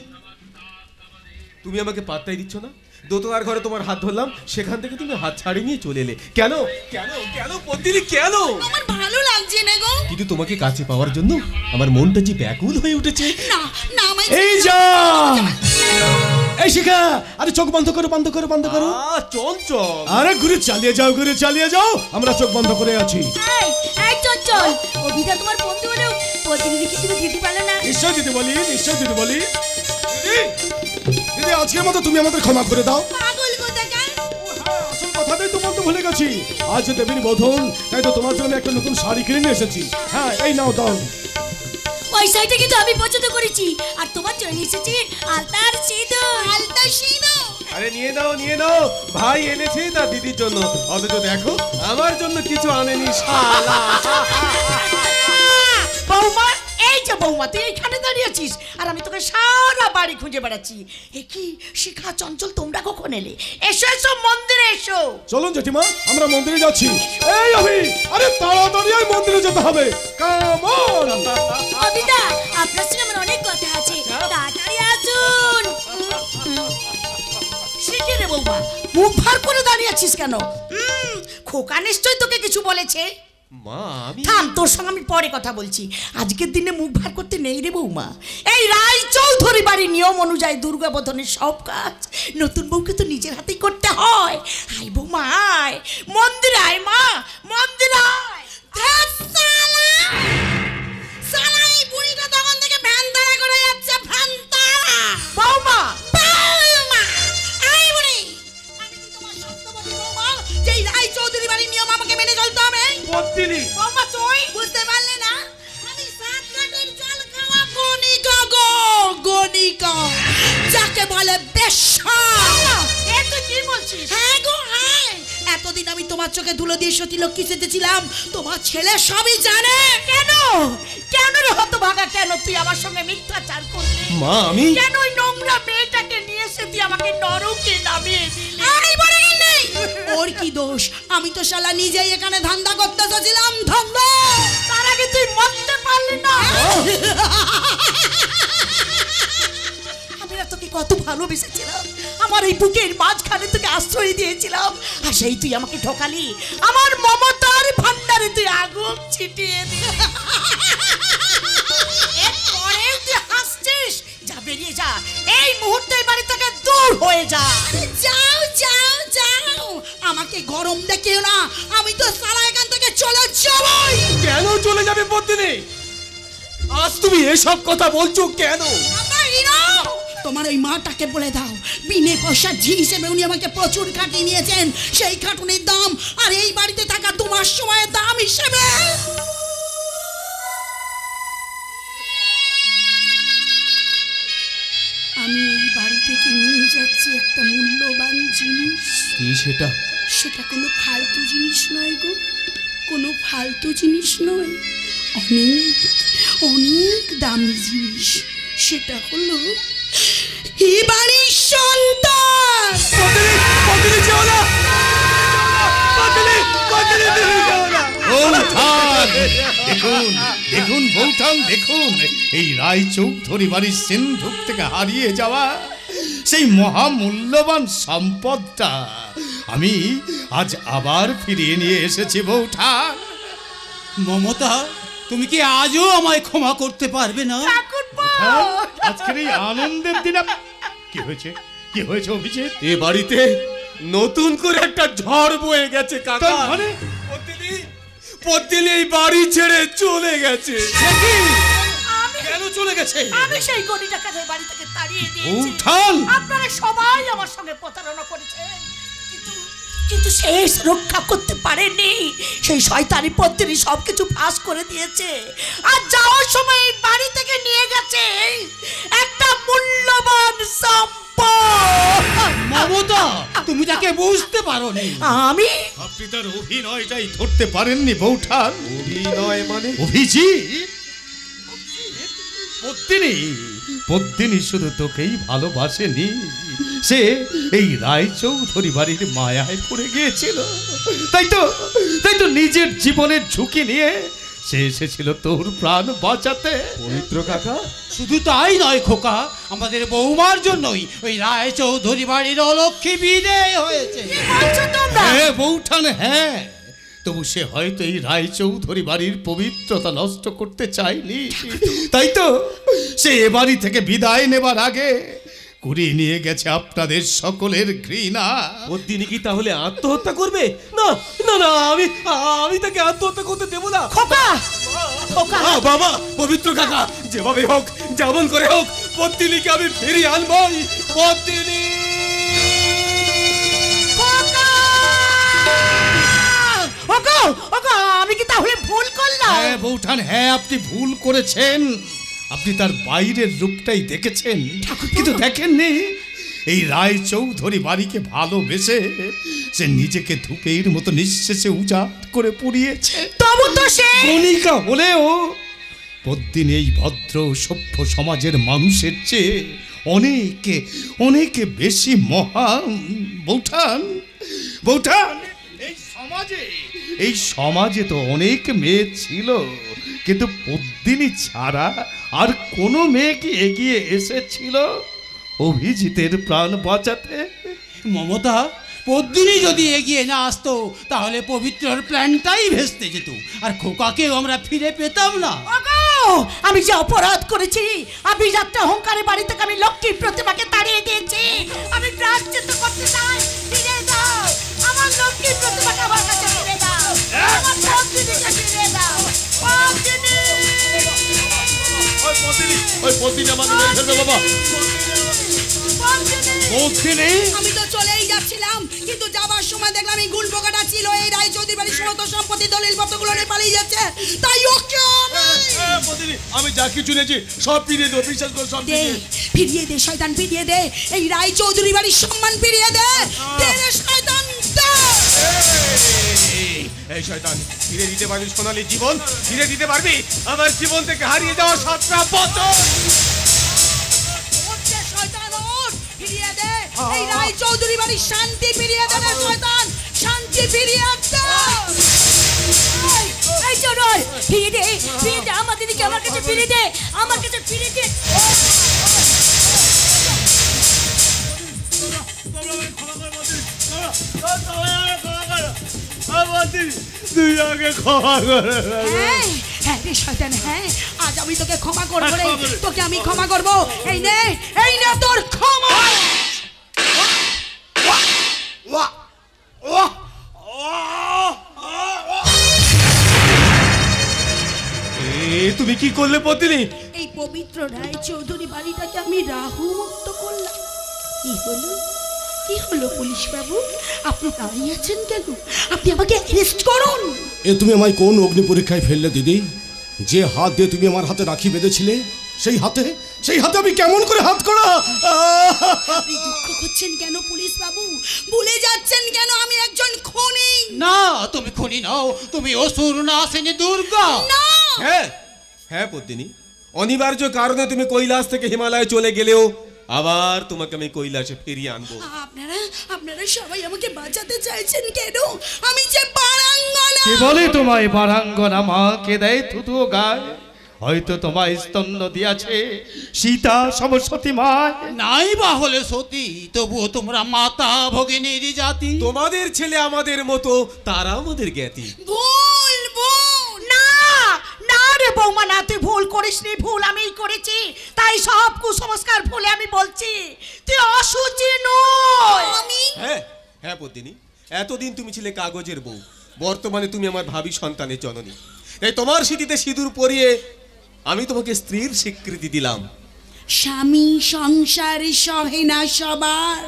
তুমি আমাকে পাত্তাই দিচ্ছ না? দোতলার ঘরে তোমার হাত ধরলাম, সেখান থেকে তুমি হাত ছাড়িয়ে নিয়ে চলে এলে কেন? কেন কেন পদ্মিনী, কেন? আমার ভালো লাগছে না গো। কিন্তু তোমাকে কাছে পাওয়ার জন্য আমার মনটা যে ব্যাকুল হয়ে উঠেছে। না না, এই যা, এই শিখা, আরে চোখ বন্ধ করো, বন্ধ করো, বন্ধ করো। চঞ্চল, আরে ঘুরে চালিয়ে যাও, ঘুরে চালিয়ে যাও, আমরা চোখ বন্ধ করে আছি। এই চঞ্চল, অভিদা তোমার বন্ধু হলেও প্রতিনিধিকে তুমি দিতে পারলে না। নিশ্চয় দিতে বলি, নিশ্চয় দিতে বলি। দিদি, আজকের মতো তুমি আমাদের ক্ষমা করে দাও। পাগল কোথাকার। আসল কথাটাই তো বলতে ভুলে গেছি, আজ দেবীর বোধন, তাই তো তোমার জন্য একটা নতুন শাড়ি কিনে নিয়ে এসেছি। হ্যাঁ, এই নাও, দাও। ওই শাড়িটা কিন্তু আমি পছন্দ করেছি, আর তোমার জন্য এসেছি আলতার সিঁদুর। আলতা সিঁদুর? আরে নিয়ে নাও, নিয়ে নাও, ভাই এনেছে তার দিদির জন্য, অথচ দেখো আমার জন্য কিছু আনেনি শালা। বৌমা, এই যে বৌমা, তুই এখানে দাঁড়িয়ে আছিস আর আমি তোকে সারা বাড়ি খুঁজে বেড়াচ্ছি। এ কি শিখা, চঞ্চল, তোমরা কখন এলে? এসো এসো, মন্দিরে এসো। চলুন জেঠিমা, আমরা মন্দিরে যাচ্ছি। এই অভি, আরে তাড়াতাড়ি এই মন্দিরে যেতে হবে। Come on. অভিদা, আপনার সঙ্গে আমার অনেক কথা আছে, তাড়াতাড়ি আসুন। শিখে রে বৌমা, মুখ ভার করে দাঁড়িয়ে আছিস কেন? খোকা নিশ্চয় তোকে কিছু বলেছে। মা, আমি থাম, তোর সঙ্গে আমি পরে কথা বলছি। আজকের দিনে মুখ ভার করতে নেই রে বৌমা। এই রায়চৌধুরী বাড়ির নিয়ম অনুযায়ী দুর্গা বোধনের সব কাজ নতুন বউকে তো নিজের হাতেই করতে হয়। আয় বৌমা, আয় মন্দিরে, আয় মা, মন্দিরে আয়। শালা, এই বুড়িটা তখন থেকে ভ্যান তাড়া করে যাচ্ছে, ভ্যান তাড়া। বৌমা, এই বুড়ি, আমি কি তোমার সত্য বলি বৌমা, যে এই রায়চৌধুরী বাড়ির নিয়ম আমাকে মেনে চলতে হবে? পদ্মিনী, বৌমা তুই কি বলছিস? হ্যাঁ গো হ্যাঁ, এতদিন আমি তোমার চোখে ধুলো দিয়ে সতী লক্ষ্মী সেজেছিলাম, তোমার ছেলে সবই জানে। কেন কেন রে হতভাগা, কেন তুই আমার সঙ্গে মিথ্যাচার করলি? মা আমি কেন ওই নোংরা মেয়েটাকে নিয়ে এসে তুই আমাকে নরকে নামিয়ে দিলি? আমি বলে গেলি ওর কি দোষ? আমি তো শালা নিজেই এখানে ধান্দা করতে এসেছিলাম, ধান্দা। তার আগে তুই মরতে পারলি না। আমি না তোকে কত ভালোবেসেছিলাম, আমার এই বুকের মাঝখানে তোকে আশ্রয় দিয়েছিলাম, আর সেই তুই আমাকে ঠকালি। আমার মমতার ভান্ডারে তুই আগুন ছিটিয়ে দিলি। এরপরে তুই হাসছিস? যা বেরিয়ে যা, এই মুহূর্তে এই বাড়ি থেকে দূর হয়ে যা। যাও যাও যাও, আমাকে গরম দেখিও না, আমি তো সারা এখান থেকে চলে যাবই। কেন চলে যাবে পদ্মিনী? আজ তুমি এসব কথা বলছো কেন? তোমার ওই মাটাকে বলে দাও, বিনে পয়সা ঝি হিসেবে উনি আমাকে প্রচুর খাটিয়ে নিয়েছেন, সেই খাটুনির দাম আর এই বাড়িতে থাকা তোমার সময়ের দাম হিসেবে। আমি এই বাড়ি থেকে নিয়ে যাচ্ছি একটা মূল্যবান জিনিস। কি সেটা? সেটা কোনো ফালতু জিনিস নয় গো, কোনো ফালতু জিনিস নয়, অনেক অনেক দামি জিনিস। সেটা হলো এই বাড়ির সন্তান। পদ্মিনী যেও না, দেখুন দেখুন বৌঠান, দেখুন এই রায়চৌধুরী বাড়ির সিন্ধুক থেকে হারিয়ে যাওয়া সেই মহামূল্যবান সম্পদটা আমি আজ আবার ফিরিয়ে নিয়ে এসেছি বৌঠান। মমতা, তুমি কি আজও আমায় ক্ষমা করতে পারবে না? আজকের এই আনন্দের দিন কি হয়েছে, কি হয়েছে অভিজিৎ? এ বাড়িতে নতুন করে একটা ঝড় বয়ে গেছে কাকা। মানে পদ্মিনী এই বাড়ি ছেড়ে চলে গেছে। কেন চলে গেছে? আমি সেই গণি টাকাদের বাড়ি থেকে তাড়িয়ে দিয়েছি। উঠান! আপনারা সবাই আমার সঙ্গে প্রতারণা করেছেন, কিন্তু শেষ রক্ষা করতে পারেনি। সেই শয়তানি পদ্মিনী সবকিছু ফাঁস করে দিয়েছে, আর যাওয়ার সময় এই বাড়ি থেকে নিয়ে গেছে একটা মূল্যবান সম্পদ। মমতা, তুমি তাকে বুঝতে পারোনি। আপনি তার অভিনয়টাই ধরতে পারেননি বৌঠান। অভিনয় মানে? অভিজিৎ, পদ্মিনী শুধু তোকেই ভালোবাসেনি, সে এই রায়চৌধুরী বাড়ির মায়ায় পড়ে গিয়েছিল। তাই তো নিজের জীবনের ঝুঁকি নিয়ে সে এসেছিল তোর প্রাণ বাঁচাতে। পবিত্র কাকা, শুধু তাই নয় খোকা, আমাদের বৌমার জন্যই ওই রায়চৌধুরী বাড়ির অলক্ষ্মী বিদেয় হয়েছে। হ্যাঁ বৌঠান, হ্যাঁ, তবু সে হয়তো এই রায়চৌধুরী বাড়ির পবিত্রতা নষ্ট করতে চায়নি। তাই তো সে এ বাড়ি থেকে বিদায় নেবার আগে কুড়িয়ে নিয়ে গেছে আপনাদের সকলের ঘৃণা। পদ্মিনী কি তাহলে আত্মহত্যা করবে? না না না, আমি তাকে আত্মহত্যা করতে দেব না। বাবা, পবিত্র কাকা, যেভাবে হোক, যেমন করে হোক, পদ্মিনীকে আমি ফিরিয়ে আনবই। পদ্মিনী! আমি কি তাহলে ভুল করলাম? হ্যাঁ বৌঠান, হ্যাঁ আপনি ভুল করেছেন। আপনি তার বাইরের রূপটাই দেখেছেন, কিন্তু দেখেননি এই রায়চৌধুরী বাড়িকে ভালোবেসে সে নিজেকে ধূপের মতো নিঃশেষে উজাড় করে পুড়িয়েছে। তবু তো সে গণিকা হলেও পদ্মিনী এই ভদ্র সভ্য সমাজের মানুষের চেয়ে অনেকে অনেকে বেশি মহান। বৌঠান, এই সমাজে তো অনেক মেয়ে ছিল, কিন্তু পদ্মিনী ছাড়া আর কোনো মেয়ে কি এগিয়ে এসেছিল অভিজিতের প্রাণ বাঁচাতে? মমতা, পদ্মিনী যদি এগিয়ে না আসতো তাহলে পবিত্রর প্ল্যানটাই ভেস্তে যেত, আর খোকাকেও আমরা ফিরে পেতাম না। আমি যে অপরাধ করেছি, আমি যাত্রা অহংকারের বাড়ি থেকে আমি লক্ষ্মীর প্রতিমাকে তাড়িয়ে দিয়েছি। আমি প্রায়শ্চিত্ত করতে চাই। ফিরে দাও আমার লক্ষ্মীর প্রতিমাকে, আমার কাছে ফিরে দাও, আমার পদ্মিনীকে ফিরে দাও। ওই পদ্মিনী আমাকে মেরে ফেলবে বাবা। দক্ষিণে আমি তো চলেই যাচ্ছিলাম, কিন্তু যাবার সময় দেখলাম এই গুল পোকাটা ছিল এই রায়চৌধুরী বাড়ির সমস্ত সম্পত্তি দলিল পত্রগুলো নিয়ে পালিয়ে যাচ্ছে। তাই ওকে আমি যা কিছু নিয়েছি সব ফিরিয়ে দেবো, বিশ্বাস কর সব দে, ফিরিয়ে দে শয়তান, ফিরিয়ে দে এই রায়চৌধুরী বাড়ির সম্মান ফিরিয়ে দে। দে রে শয়তান, দে। এই শয়তান, ফিরে দিতে পারবি সোনালী জীবন? ফিরে দিতে পারবি আমার জীবন থেকে হারিয়ে যাওয়া 7টা বছর? ওঠে শয়তান, ওঠ, ফিরিয়ে দে এই রায়চৌধুরী বাড়ির শান্তি ফিরিয়ে দে রে শয়তান, শান্তি ফিরিয়ে দে। এই চোর, ফিরিয়ে দে, ফিরিয়ে দে আমার দিদিকে, আমার কাছে ফিরিয়ে দে, আমার কাছে ফিরিয়ে দে। তুই আগে ক্ষমা করে হ্যাঁ হ্যাঁ রে শয়তান, হ্যাঁ আজ আমি তোকে ক্ষমা করবো রে, তোকে আমি ক্ষমা করবো। এই নে তোর ক্ষমা। তুমি কি করলে পত্নী? এই পবিত্র রায়চৌধুরী বাড়িটাকে আমি রাহু মুক্ত করলাম। কি হলো, কি হলো পুলিশ বাবু, আপনি দাঁড়িয়ে আছেন কেন? আপনি আমাকে অ্যারেস্ট করুন। এ তুমি আমায় কোন অগ্নি পরীক্ষায় ফেললে দিদি? যে হাত দিয়ে তুমি আমার হাতে রাখি বেঁধেছিলে সেই হাতে আমি কেমন করে হাত করা? আপনি দুঃখ করছেন কেন পুলিশ বাবু? ভুলে যাচ্ছেন কেন আমি একজন খুনি? না, তুমি খুনি নাও, তুমি অসুর না আসেনি দুর্গা। না, হ্যাঁ হ্যাঁ পত্নী, অনিবার্য কারণে তুমি কৈলাস থেকে হিমালয়ে চলে গেলেও আবার তোমাকে আমি কৈলাসে ফিরিয়ে আনবো। আপনারা সবাই আমাকে বাঁচাতে চাইছেন কেন? আমি যে বারাঙ্গনা। কে বলে তোমায় বারাঙ্গনা? মা কে দেয় থুতু গায়? হয়তো তোমায় স্তন্য দিয়াছে সীতা সরস্বতী মা। নাই বা হলে সতী, তবুও তোমরা মাতা ভগিনীর জাতি। তোমাদের ছেলে আমাদের মতো, তারা আমাদের জ্ঞাতি। ভুল ভুল না না রে বৌমা, না তুই ভুল করিসনি, ভুল আমিই করেছি। তাই সব কুসংস্কার ভুলে আমি বলছি তুই অসুচি নয়। আমি হ্যাঁ হ্যাঁ পত্নী, এতদিন তুমি ছিলে কাগজের বউ, বর্তমানে তুমি আমার ভাবি সন্তানের জননী। তাই তোমার স্মৃতিতে সিঁদুর পরিয়ে আমি তোমাকে স্ত্রীর স্বীকৃতি দিলাম। স্বামী সংসার সহে না সবার,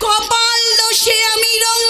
কপাল দোষে আমি রং